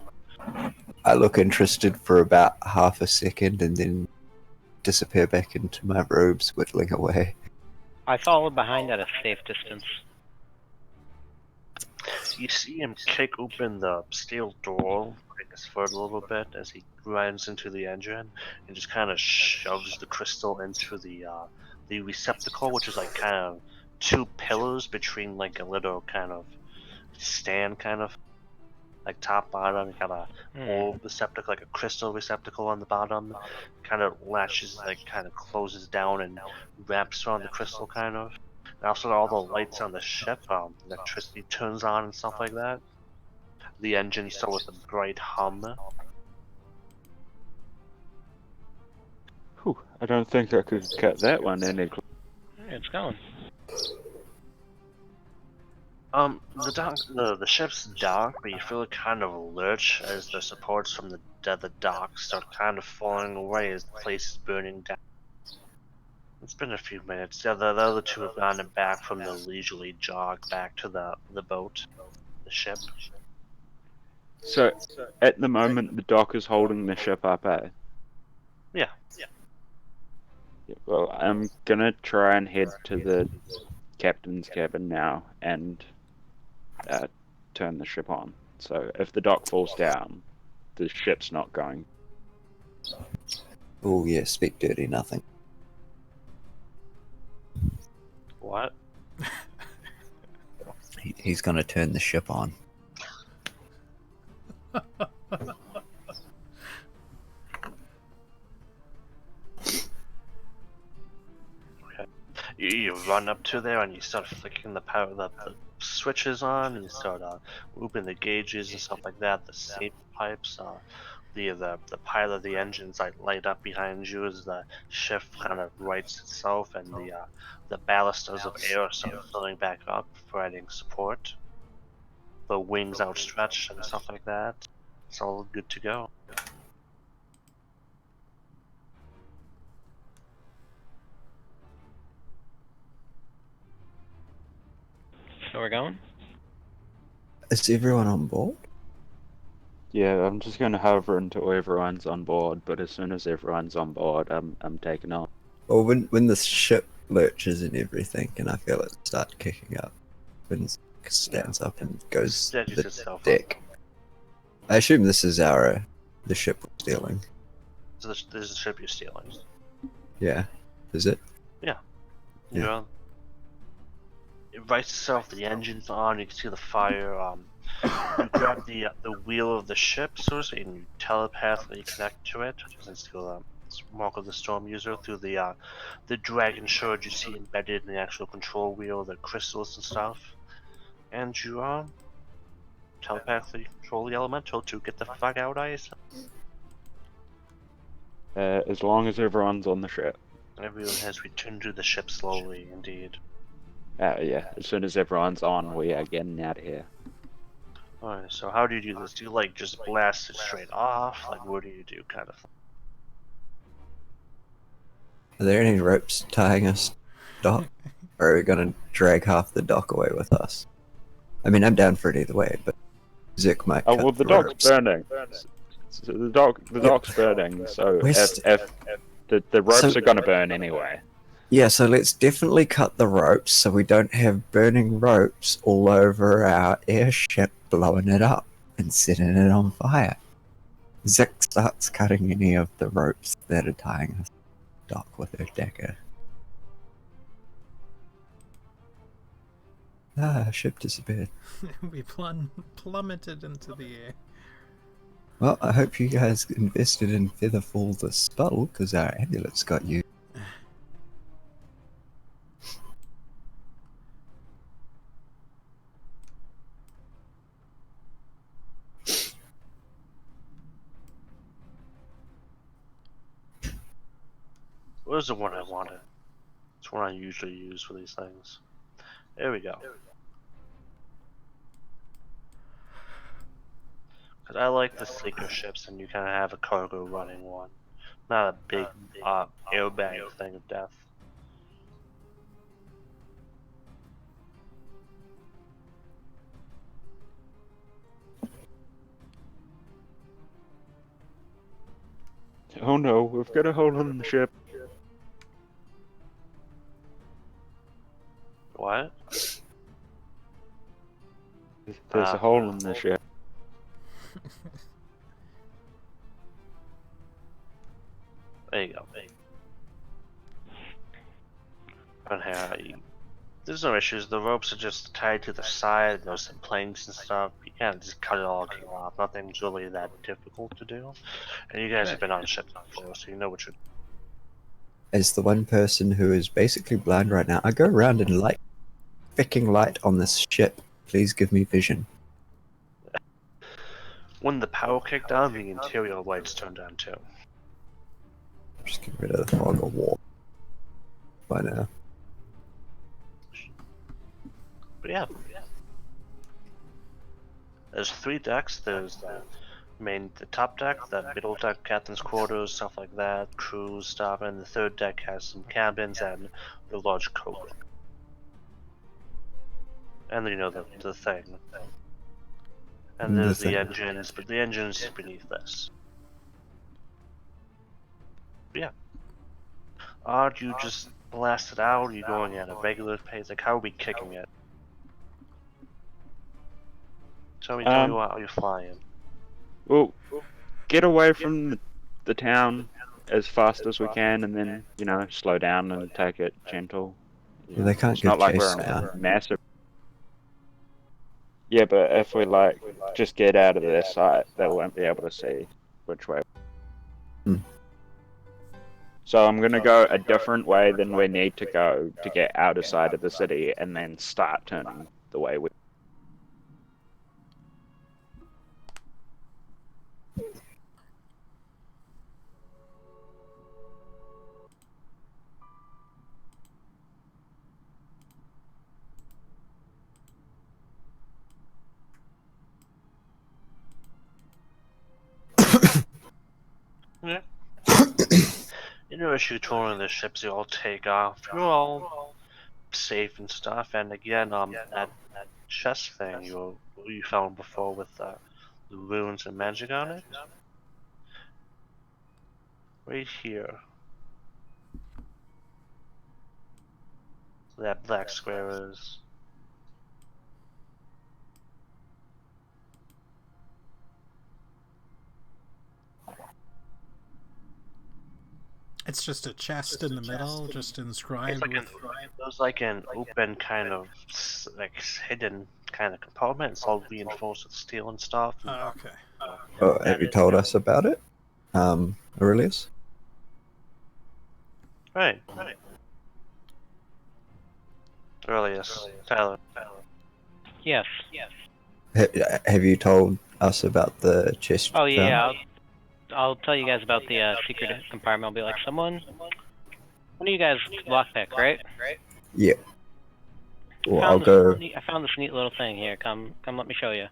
I look interested for about half a second and then disappear back into my robes, whittling away. I follow behind at a safe distance. You see him kick open the steel door, putting his foot a little bit as he runs into the engine and just kind of shoves the crystal into the receptacle, which is like kind of 2 pillars between like a little kind of stand, kind of like top bottom. You got a whole receptacle, like a crystal receptacle on the bottom. Kind of latches, like kind of closes down and wraps around the crystal, kind of. And also all the lights on the ship, electricity turns on and stuff like that. The engine still with a bright hum. Whew, I don't think I could cut that one any closer. It's going. The ship's docked, but you feel it kind of lurch as the supports from the dock start kind of falling away as the place is burning down. It's been a few minutes. The other 2 have gone back from the leisurely jog back to the boat, the ship. So, at the moment, the dock is holding the ship up, eh? Yeah. Yeah, well, I'm gonna try and head to the captain's cabin now and turn the ship on. So, if the dock falls down, the ship's not going. Oh yeah, speak dirty, nothing. What? He's gonna turn the ship on. You run up to there and you start flicking the switches on, and you start moving the gauges and stuff like that. The safety pipes, the pilot of the engines light up behind you as the ship kind of rights itself, and the balusters of air start filling back up, providing support. The wings outstretched and stuff like that. It's all good to go. So we're going? Is everyone on board? Yeah, I'm just gonna hover until everyone's on board, but as soon as everyone's on board, I'm taking off. Or when the ship lurches and everything, and I feel it start kicking up, when it stands up and goes to Steadies the itself deck. I assume this is the ship we're stealing. So this is the ship you're stealing. Yeah, is it? Yeah. Yeah. You know, it rights itself. The engine's on. You can see the fire. You grab the wheel of the ship, so to speak, and you telepathically connect to it. Since to Mark of the Storm user through the dragon shard you see embedded in the actual control wheel, the crystals and stuff, and you telepathically control the elemental to get the fuck out. I assume. As long as everyone's on the ship. Everyone has returned to the ship slowly, indeed. Yeah, as soon as everyone's on, we are getting out of here. Alright, so how do you do this? Do you like just blast it straight off? Like what do you do, kind of thing? Are there any ropes tying us to the dock? Or are we gonna drag half the dock away with us? I mean, I'm down for it either way, but Zik might Oh cut well, the ropes. dock's burning. So the dock's burning. So Where's- if the ropes So- are gonna burn anyway. Yeah, so let's definitely cut the ropes so we don't have burning ropes all over our airship, blowing it up and setting it on fire. Zik starts cutting any of the ropes that are tying us to the dock with her dagger. Ah, ship disappeared. We plummeted into the air. Well, I hope you guys invested in Featherfall the spell, because our amulets got you. Where's the one I wanted? It's one I usually use for these things. There we go. Because I like the sleeker ships, and you kind of have a cargo running one. Not a big airbag thing of death. Oh no, we've got a hole in the ship. What? There's a hole in the ship. There you go. But there's no issues. The ropes are just tied to the side. There's some planks and stuff. You can't just cut it all off. Nothing's really that difficult to do. And you guys have been on ships before, so you know what you're. As the one person who is basically blind right now, I go around and light freaking light on this ship. Please give me vision. When the power kicked on, the interior lights turned on too. Just get rid of the fog of war. By now. But yeah. There's 3 decks. There's the top deck, the middle deck, captain's quarters, stuff like that, crews stuff, and the 3rd deck has some cabins and the large cobra. And then you know the thing. And there's the engines, but the engines is beneath this. But yeah. Do you just blast it out? Are you going at a regular pace? Like, how are we kicking it? Tell me how you're flying. Well, get away from the town as fast as we can, and then slow down and take it gentle. Well, they can't It's give not like chase we're now. on a massive. Yeah, but if we just get out of their sight, they won't be able to see which way. So I'm gonna go a different way than we need to go to get out of side of the city, and then start turning the way we. Yeah. You know, as you're touring the ships, you all take off. You're all safe and stuff. And again, that chest thing you found before with the runes and magic on it, right here. That black square is. It's just a chest in the middle, just inscribed with... There's like an open kind of hidden kind of compartment. It's all reinforced with steel and stuff. And, okay. Oh, have you told us about it, Aurelius? Right. Aurelius, Tyler. Yes. Have you told us about the chest? Oh yeah, I'll tell you guys about the secret compartment. I'll be like, one of you guys lockpick, right? Yeah. Well, I'll go. I found this neat little thing here. Come, let me show you.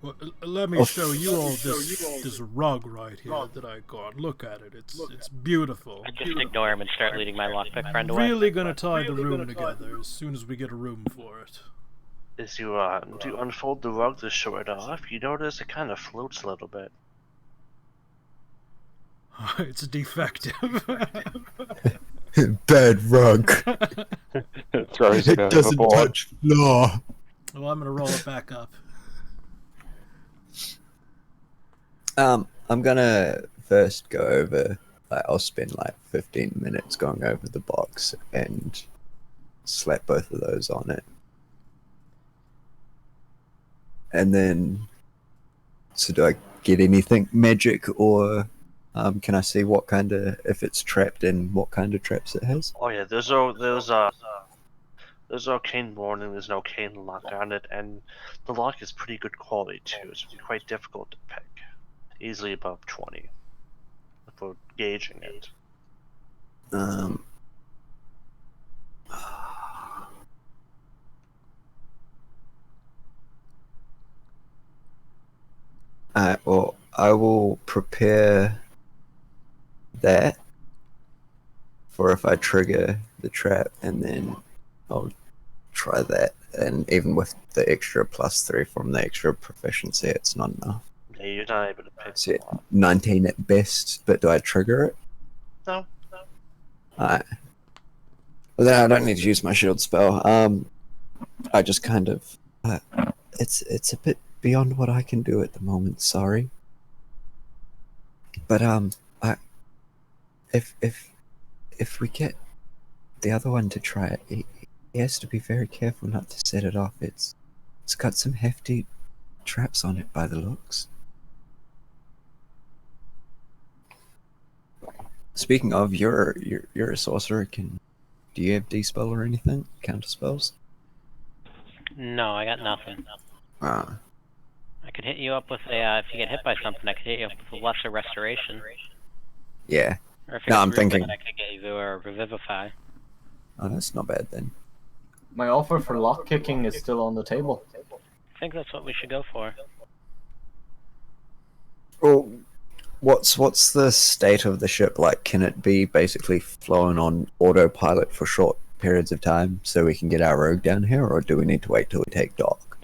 Well, let me show you all this rug right here that I got. Look at it. It's beautiful. I just ignore him and start leading my lockpick friend away. Really gonna tie the room together as soon as we get a room for it. As you do unfold the rug to show it off, you notice it kind of floats a little bit. It's defective. Bad rug. Throws It doesn't overboard. touch floor. Well, I'm gonna roll it back up. I'm gonna first go over. I'll spend like 15 minutes going over the box and slap both of those on it. And then, so do I get anything magic, or can I see what kind of, if it's trapped in, what kind of traps it has? Oh yeah, there's arcane warning, there's no arcane lock on it, and the lock is pretty good quality too. It's quite difficult to pick, easily above 20 for gauging it. Well, I will prepare that for if I trigger the trap, and then I'll try that. And even with the extra +3 from the extra proficiency, it's not enough. Yeah, you're not able to pick So the lock. 19 at best, but do I trigger it? No. Alright. Well, then I don't need to use my shield spell. I just kind of... it's a bit beyond what I can do at the moment, sorry. But, if we get the other one to try it, he has to be very careful not to set it off. It's got some hefty traps on it by the looks. Speaking of, you're a sorcerer. Do you have D-spell or anything? Counter spells? No, I got nothing. I could hit you up with a, if you get hit by something, I could hit you up with a lesser restoration. Yeah. Or if No, I'm it's rooted, thinking... I could get you a revivify. Oh, that's not bad then. My offer for lock kicking is still on the table. I think that's what we should go for. Well, what's the state of the ship like? Can it be basically flown on autopilot for short periods of time so we can get our rogue down here, or do we need to wait till we take dock?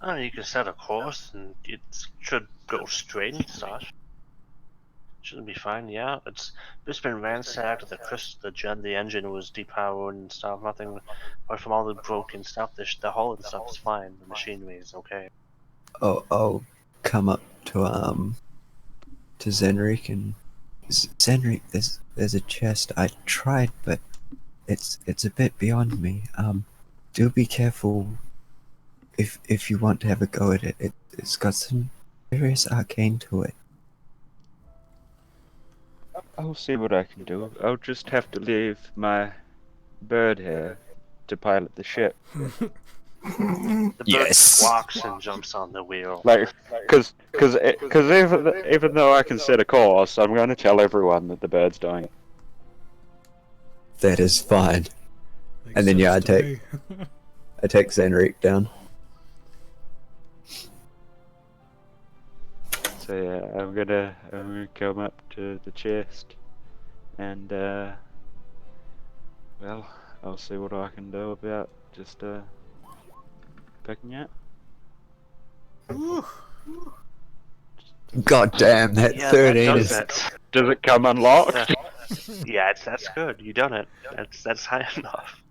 You can set a course and it should go straight and stuff. Shouldn't be fine, yeah. It's been ransacked, the engine was depowered and stuff, nothing apart from all the broken stuff, the hull and stuff is fine, the machinery is okay. Oh, I'll come up to Zenrik and... Zenrik, there's a chest. I tried, but it's a bit beyond me. Do be careful if you want to have a go at it. It's got some serious arcane to it. I'll see what I can do. I'll just have to leave my bird here to pilot the ship. The bird Yes. walks and jumps on the wheel. Like, because even though I can set a course, I'm going to tell everyone that the bird's doing it. That is fine. Makes And then, yeah, sense to me. I take Xanric down. So yeah, I'm gonna come up to the chest, and well, I'll see what I can do about just picking it. Whew. God damn, that Yeah, 13 that is... does it. Does it come unlocked? Yeah, that's good. You done it. That's high enough.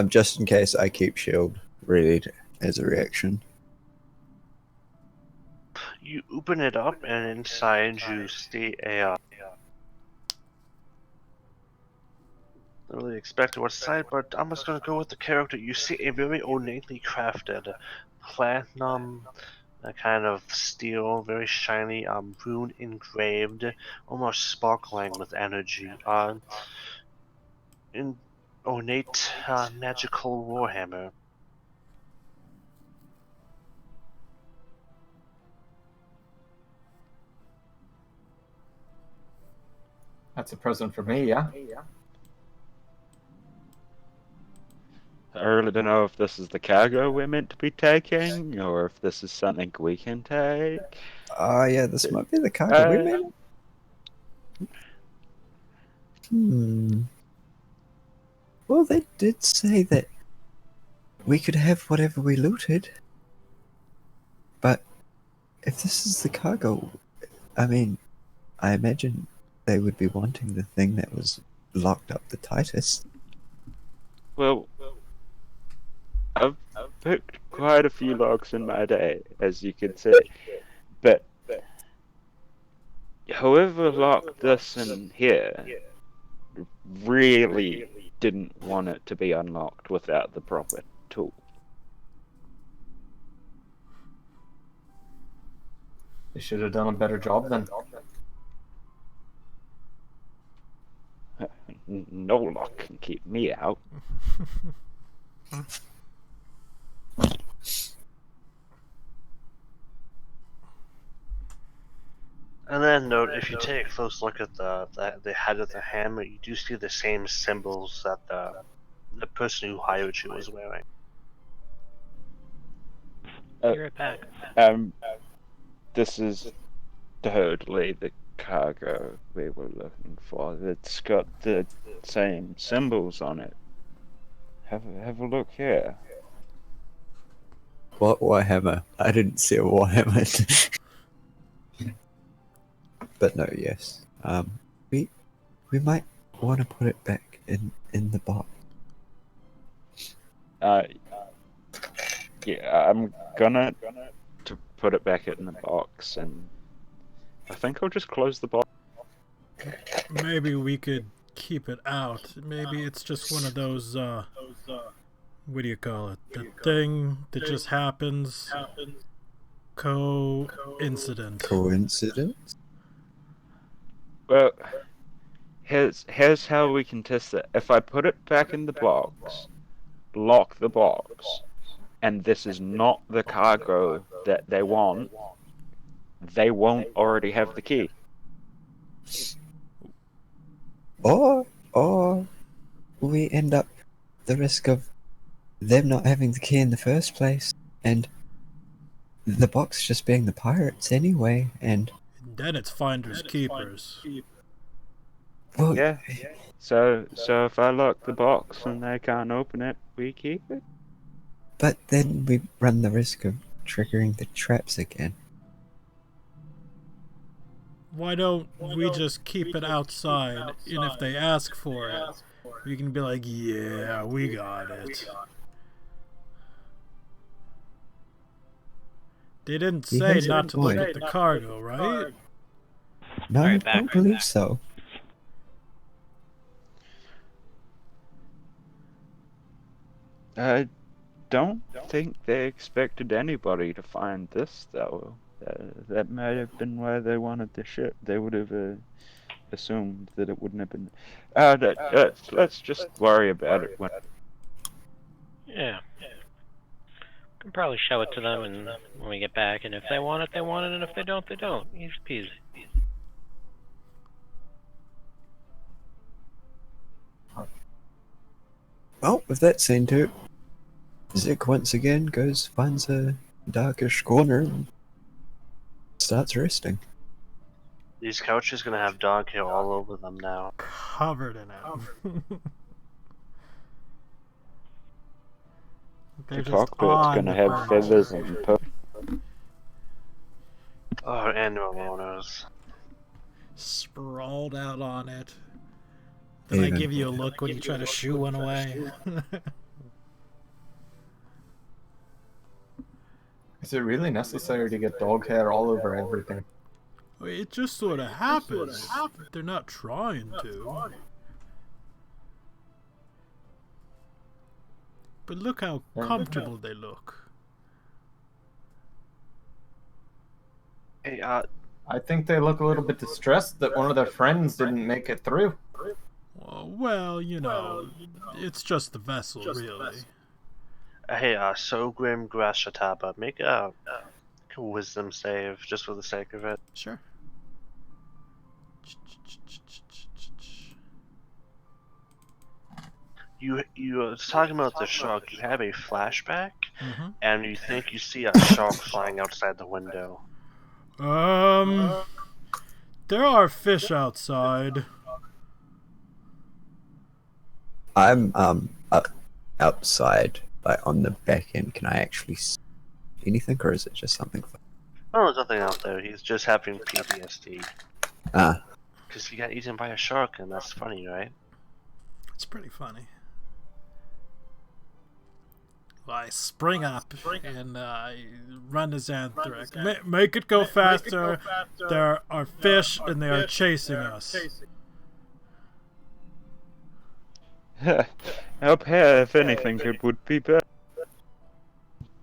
Just in case, I keep shield ready as a reaction. You open it up, and inside you see a. I don't really expect what's inside, but I'm just gonna go with the character. You see a very ornately crafted platinum, a kind of steel, very shiny, rune engraved, almost sparkling with energy. In ornate magical warhammer. That's a present for me, yeah? I really don't know if this is the cargo we're meant to be taking, or if this is something we can take. Oh, yeah, this might be the cargo we made. Well, they did say that we could have whatever we looted. But if this is the cargo, I mean, I imagine they would be wanting the thing that was locked up the tightest. Well, I've picked quite a few locks in my day, as you can see, but whoever locked this in here really didn't want it to be unlocked without the proper tool. They should have done a better job then. No lock can keep me out. And then note, if you take a close look at the head of the hammer, you do see the same symbols that the person who hired you was wearing. Be right back. This is totally the cargo we were looking for. It's got the same symbols on it. Have a look here. What Warhammer? I didn't see a Warhammer. But no, yes. We might want to put it back in the box. Yeah, I'm gonna to put it back in the box, and I think I'll just close the box. Maybe we could keep it out. Maybe it's just one of those, what do you call it? The thing that just happens. Coincidence. Coincidence? Well, here's how we can test it. If I put it back in the box, lock the box, and this is not the cargo that they want, they won't already have the key. Or we end up the risk of them not having the key in the first place, and the box just being the pirates anyway, and Then it's finders keepers. well, Yeah. So if I lock the box and they can't open it, we keep it. but then we run the risk of triggering the traps again. Why don't we just keep it outside, and if they ask for it, we can be like, yeah, we got it. They didn't He say has a not to look point. at the cargo, right? No, I Alright, back, don't right believe back. so. I don't think they expected anybody to find this, though. That might have been why they wanted the ship. They would have assumed that it wouldn't have been. Let's just worry about it when. Yeah. Can probably show it to them and when we get back, and if they want it, they want it, and if they don't, they don't. Easy peasy. Well, with that scene too, Zick once again finds a darkish corner and starts resting. These couches gonna have dog hair all over them now. Covered in it. They're The just cockpit's on gonna the have furniture. feathers and Oh, animal owners. Sprawled out on it. Did I give you a look when you try to shoo one away? Is it really necessary to get dog hair all over everything? It just sort of happens. They're not trying to. But look how comfortable they look. Hey, I think they look a little bit distressed that one of their friends didn't make it through. Well, you know, it's just the vessel, really. hey, Sogrim Grashataba, make a wisdom save just for the sake of it. Sure. You are talking about the shark. You have a flashback, Mm-hmm. and you think you see a shark flying outside the window. There are fish outside. I'm outside, like on the back end. Can I actually see anything, or is it just something? Oh, there's nothing out there. He's just having PTSD. Ah, Because he got eaten by a shark, and that's funny, right? It's pretty funny. I spring up and run to Xanthrek. Make it go faster. There are fish and they are chasing us. Up here, if anything, it would be better.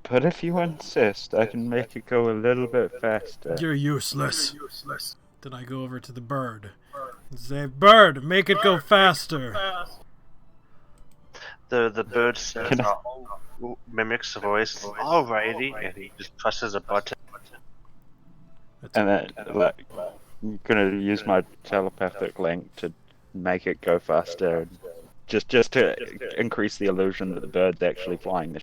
But if you insist, I can make it go a little bit faster. You're useless. Then I go over to the bird and say, "Bird, make it go faster." The bird says, mimics the voice, alrighty, and he just presses a button. And then, like, I'm gonna use my telepathic link to make it go faster, just to increase the illusion that the bird's actually flying the.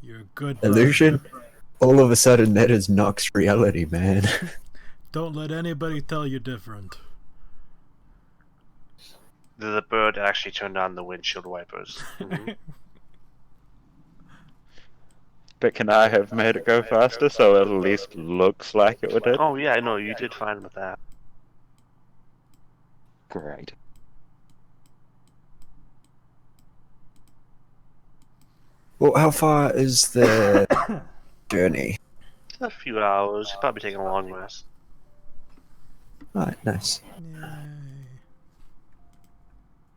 You're a good bird. illusion. All of a sudden, that is Nox reality, man. Don't let anybody tell you different. The bird actually turned on the windshield wipers. Mhm. But can I have made it go faster so it at least looks like it would? Oh yeah, I know, you did fine with that. Great. Well, how far is the journey? A few hours, you're probably taking a long rest. Alright, nice. Yay.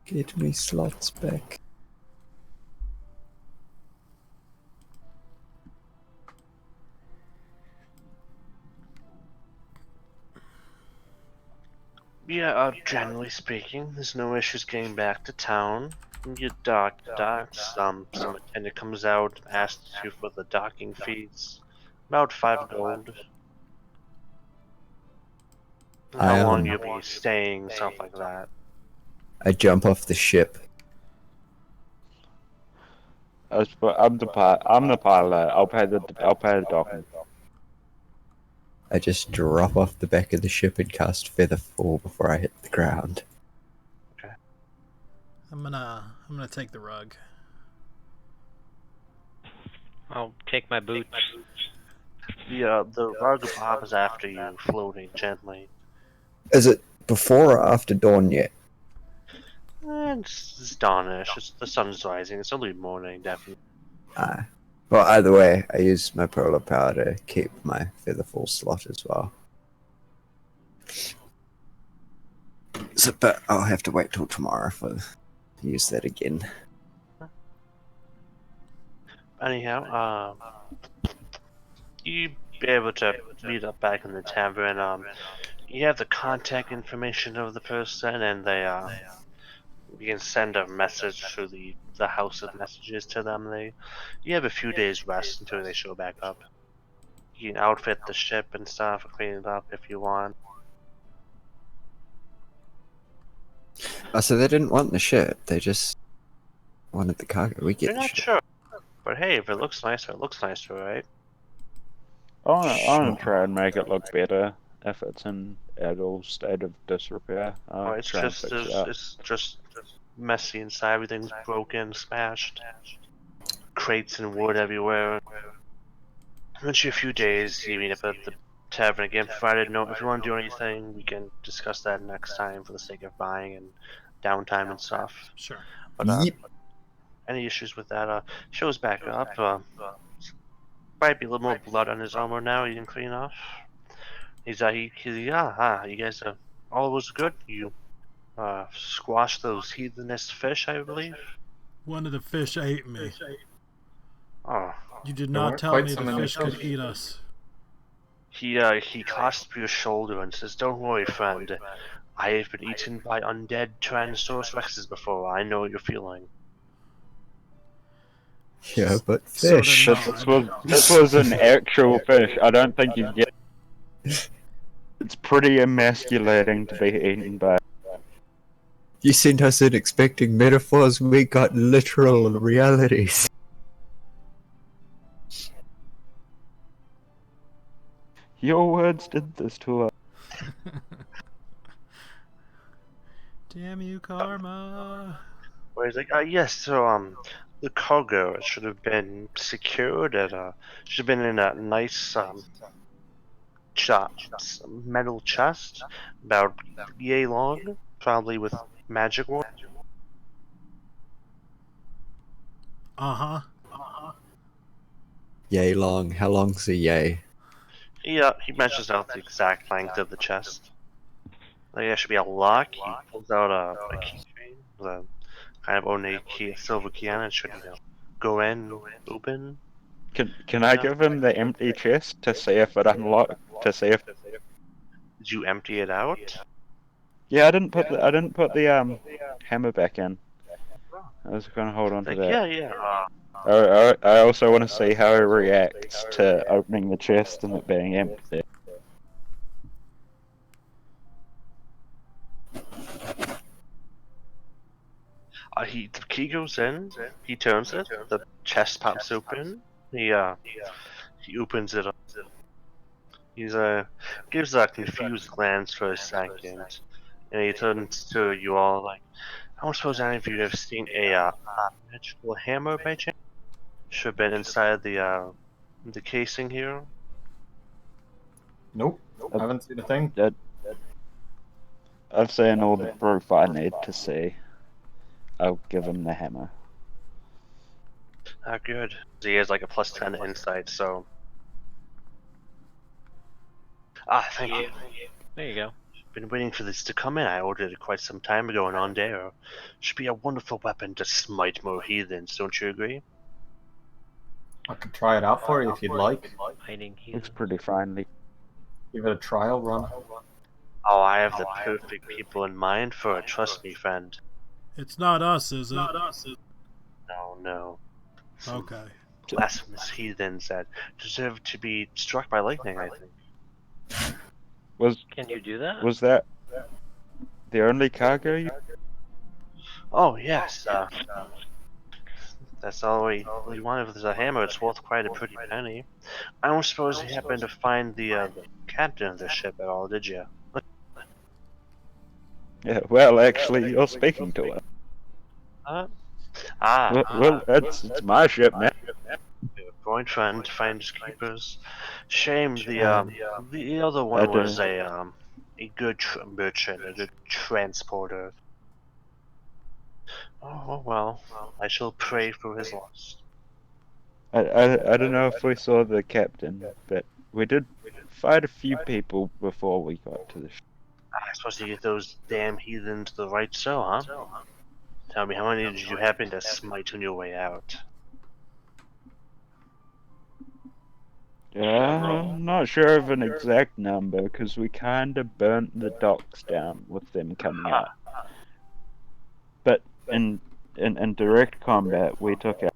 Get me slots back. Yeah, generally speaking, there's no issues getting back to town. You dock, some attendant comes out, asks you for the docking fees. About 5 gold. And how long you'll be staying, stuff like that. I jump off the ship. I'm the pilot. I'll pay the docking. I just drop off the back of the ship and cast Feather Fall before I hit the ground. I'm gonna take the rug. I'll take my boots. The rug bobs after you, floating gently. Is it before or after dawn yet? It's dawnish. The sun's rising. It's only morning, definitely. Well, either way, I use my polar power to keep my Featherfall slot as well. So, but I'll have to wait till tomorrow to use that again. Anyhow, you be able to meet up back in the tavern. You have the contact information of the person, and you can send a message to the house of messages to them. You have a few days rest until they show back up. You can outfit the ship and stuff, clean it up if you want. Oh, so they didn't want the ship, they just wanted the cargo. We get You're the not ship. sure, but hey, if it looks nicer, it looks nicer, right? I wanna Sure. try and make it look better. If it's in adult state of disrepair, Oh, I'll it's try and just fix it up. it's just messy inside. Everything's broken, smashed. Crates and wood everywhere. Once you a few days, you meet up at the tavern again. Provided no, if you want to do anything, we can discuss that next time for the sake of buying and downtime and stuff. Sure. But Yep. any issues with that? Shows back up. Might be a little more blood on his armor now. He didn't clean off. He's you guys all was good. You squashed those heathenist fish, I believe. One of the fish ate me. Oh, You did There not weren't tell quite me so the many fish could fish. eat us. he clasped your shoulder and says, "Don't worry, friend. I have been eaten by undead Tyrannosaurus Rexes before. I know what you're feeling." Yeah, but Sorta fish. not. This was an actual fish. I don't think you get. It's pretty emasculating to be eaten by. You sent us in expecting metaphors, we got literal realities. Your words did this to us. Damn you, karma. Where he's like, yes, so the cargo should have been secured should have been in a nice metal chest, about yay long, probably with magic wand. Uh-huh. Yay long. How long's a yay? He measures out the exact length of the chest. Like, there should be a lock. He pulls out a keychain with a kind of ornate key, a silver key on it. Should go in, open. Can I give him the empty chest to see if it unlocks? To see if. Did you empty it out? Yeah, I didn't put the hammer back in. I was gonna hold on to Like, that. yeah. I also want to see how he reacts to opening the chest and it being empty. The key goes in. He turns it. The chest pops open. He opens it up. He's gives a confused glance for a second, and he turns to you all like, "I don't suppose any of you have seen a magical hammer by chance? Should have been inside the casing here." Nope. I haven't seen a thing. I've seen all the proof I need to see. I'll give him the hammer. Good. He has like a +10 insight, so. Thank you. There you go. Been waiting for this to come in. I ordered it quite some time ago, and on there should be a wonderful weapon to smite more heathens. Don't you agree? I could try it out for you if you'd like. Hiding here. Looks pretty friendly. Give it a trial run. Oh, I have the perfect people in mind for it. Trust me, friend. It's not us, is it? No. Some Okay. blasphemous heathens that deserve to be struck by lightning, I think. Can you do that? Was that the only cargo you... Oh, yes. That's all we wanted. If there's a hammer, it's worth quite a pretty penny. I don't suppose you happened to find the captain of the ship at all, did you? Yeah, well, actually, you're speaking to her. Well, it's my ship, man. Going trying to find his keepers. Shame the other one was a good merchant, a good transporter. Oh well, I shall pray for his loss. I don't know if we saw the captain, but we did fight a few people before we got to the ship. I suppose you get those damn heathens the right so, huh? Tell me, how many did you happen to smite on your way out? I'm not sure of an exact number because we kind of burnt the docks down with them coming out. But in direct combat, we took out.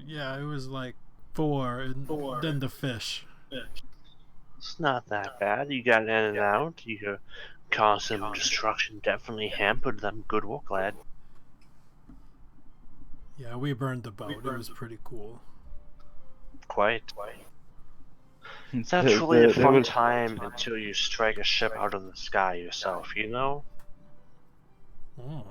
Yeah, it was like 4, and then the fish. It's not that bad. You got in and out. You caused some destruction. Definitely hampered them. Good work, lad. Yeah, we burned the boat. It was pretty cool. Quite. It's actually a fun time until you strike a ship out of the sky yourself, you know? Oh.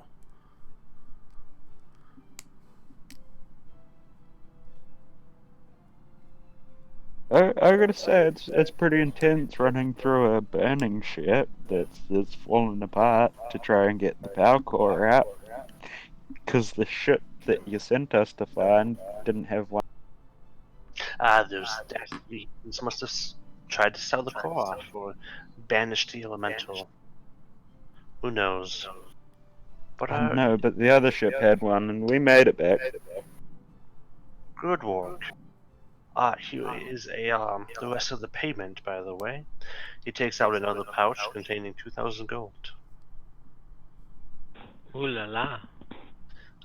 I gotta say, it's pretty intense running through a burning ship that's falling apart to try and get the power core out. Because the ship that you sent us to find didn't have one. This must have tried to sell the core off or banished the elemental. Who knows? But No, but the other ship had one, and we made it back. good work. Here is the rest of the payment, by the way. He takes out another pouch containing 2,000 gold. Ooh la la.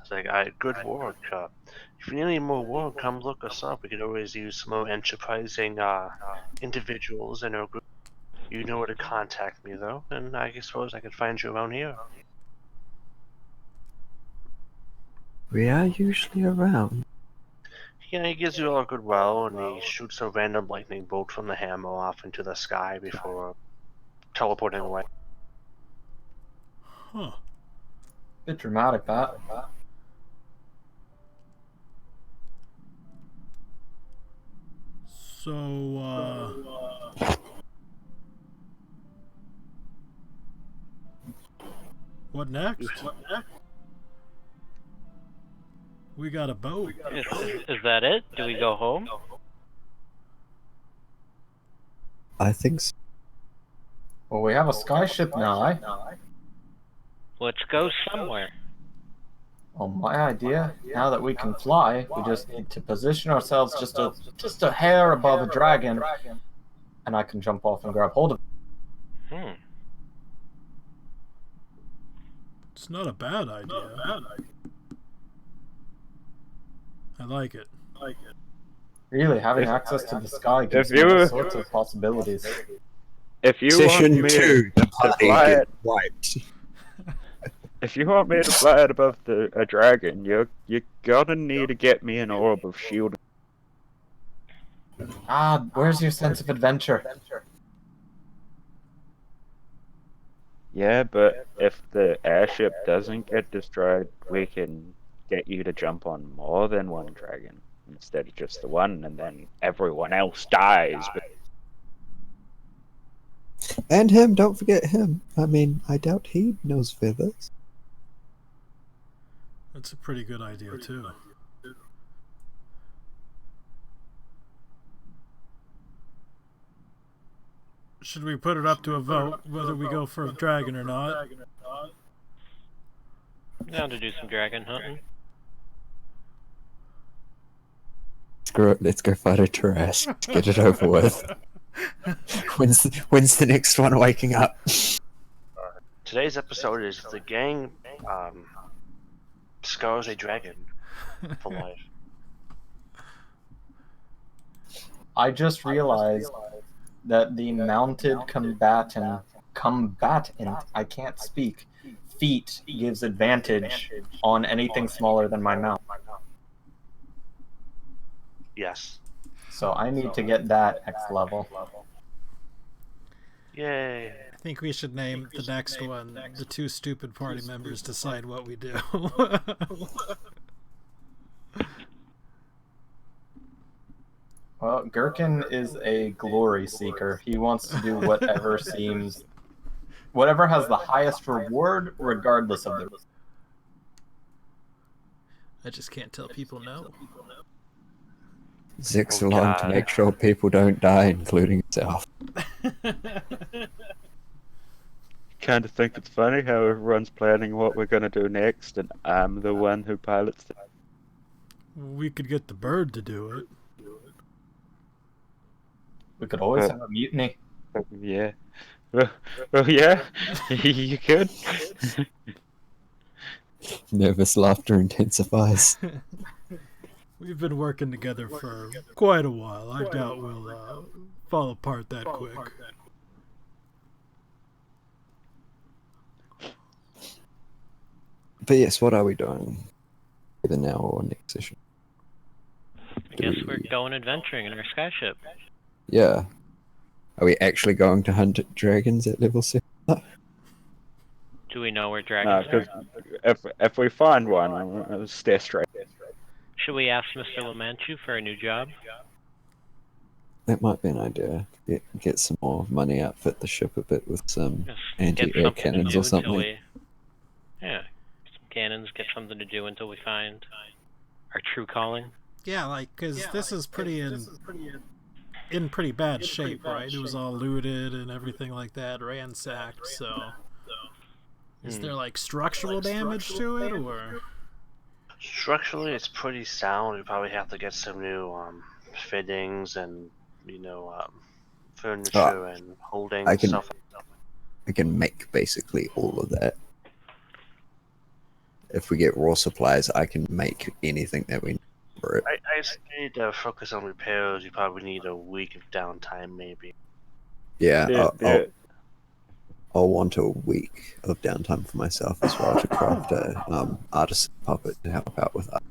It's like, good work. If you need any more work, come look us up. We could always use some more enterprising individuals in our group. You know where to contact me, though, and I suppose I could find you around here. We are usually around. Yeah, he gives you all a good well, and he shoots a random lightning bolt from the hammer off into the sky before teleporting away. Huh. Bit dramatic, that. So, what next? We got a boat. Is that it? Do we go home? I think so. Well, we have a skyship now, eh? Let's go somewhere. Well, my idea, now that we can fly, we just need to position ourselves just a hair above a dragon, and I can jump off and grab hold of it. It's not a bad idea. I like it. Really, having access to the sky gives if me all you- sorts of possibilities. If you Session want me 2, the to party fly get it, wiped. if you want me to fly it above a dragon, you're gonna need to get me an orb of shield. Ah, where's your sense of adventure? Yeah, but if the airship doesn't get destroyed, we can get you to jump on more than one dragon instead of just the one, and then everyone else dies. But And him, don't forget him. I mean, I doubt he knows feathers. That's a pretty good idea, too. Should we put it up to a vote whether we go for a dragon or not? Down to do some dragon hunting. Screw it, let's go fight a Tarrasque. Get it over with. When's the next one waking up? Today's episode is the gang scars a dragon for life. I just realized that the mounted combatant, I can't speak, feat gives advantage on anything smaller than my mount. Yes. So I need to get that X level. Yay. I think we should name the next one The Two Stupid Party Members Decide What We Do. Well, Gherkin is a glory seeker. He wants to do whatever whatever has the highest reward, regardless of the. I just can't tell people no. Zix Oh, along God. to make sure people don't die, including himself. kind of think it's funny how everyone's planning what we're gonna do next, and I'm the one who pilots it. We could get the bird to do it. We could always have a mutiny. Yeah. Well, yeah, you could. Nervous laughter intensifies. We've been working together for quite a while. I doubt we'll fall apart that quick. But yes, what are we doing? Either now or next session? I guess we're going adventuring in our skyship. Yeah. Are we actually going to hunt dragons at level 7? Do we know where No, dragons are? because if we find one, I'll stare straight. Should we ask Mr. Lamanchu for a new job? That might be an idea. Get some more money, outfit the ship a bit with some Just anti-air something to cannons do or something. until we... Yeah, some cannons, get something to do until we find our true calling. Yeah, like, because this is pretty in pretty bad shape, right? It was all looted and everything like that, ransacked, so... Is there, like, structural damage to it, or...? Structurally, it's pretty sound. We probably have to get some new fittings and, furniture and holding stuff. I can make basically all of that. If we get raw supplies, I can make anything that we need for it. I just need to focus on repairs. You probably need a week of downtime, maybe. Yeah, I'll want a week of downtime for myself as well to craft a artisan puppet to help out with that.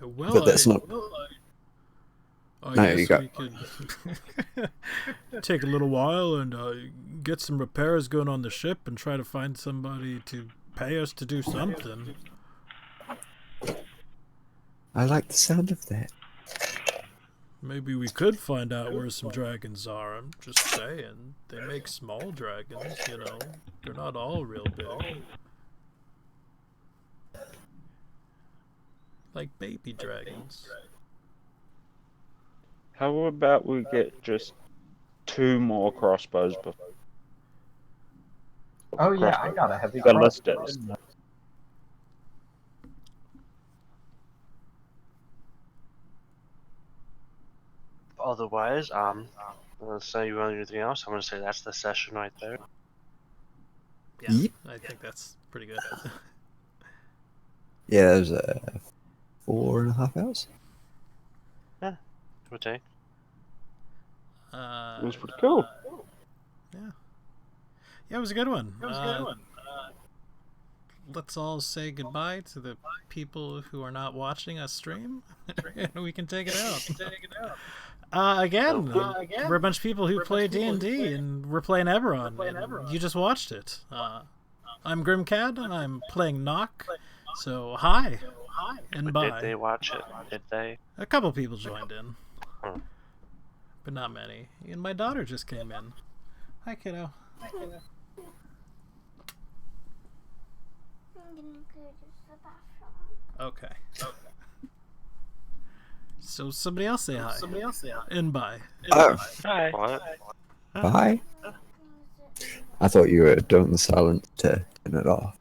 Well, But that's not... I No, guess you got... we could take a little while and get some repairs going on the ship and try to find somebody to pay us to do something. I like the sound of that. Maybe we could find out where some dragons are. I'm just saying. They make small dragons, you know. They're not all real big. Like baby dragons. How about we get just 2 more crossbows before? Oh yeah, I got a heavy ballistas. crossbow. Otherwise, let's say you want anything else. I'm gonna say that's the session right there. Yeah, Yep. I think that's pretty good. Yeah, it was 4.5 hours. Yeah, would take. It was pretty cool. Yeah, it was a good one. Let's all say goodbye to the people who are not watching us stream, and we can take it out. Again, we're a bunch of people who play D&D, and we're playing Eberron. And you just watched it. I'm Grimcad, and I'm playing Knock. So hi, and bye. Did they watch it? Did they? A couple people joined in, Huh. but not many. And my daughter just came in. Hi, kiddo. I'm gonna go use the bathroom. Okay. So somebody else say hi. And bye. Oh, Hi. What? bye. I thought you were doing the silence to turn it off.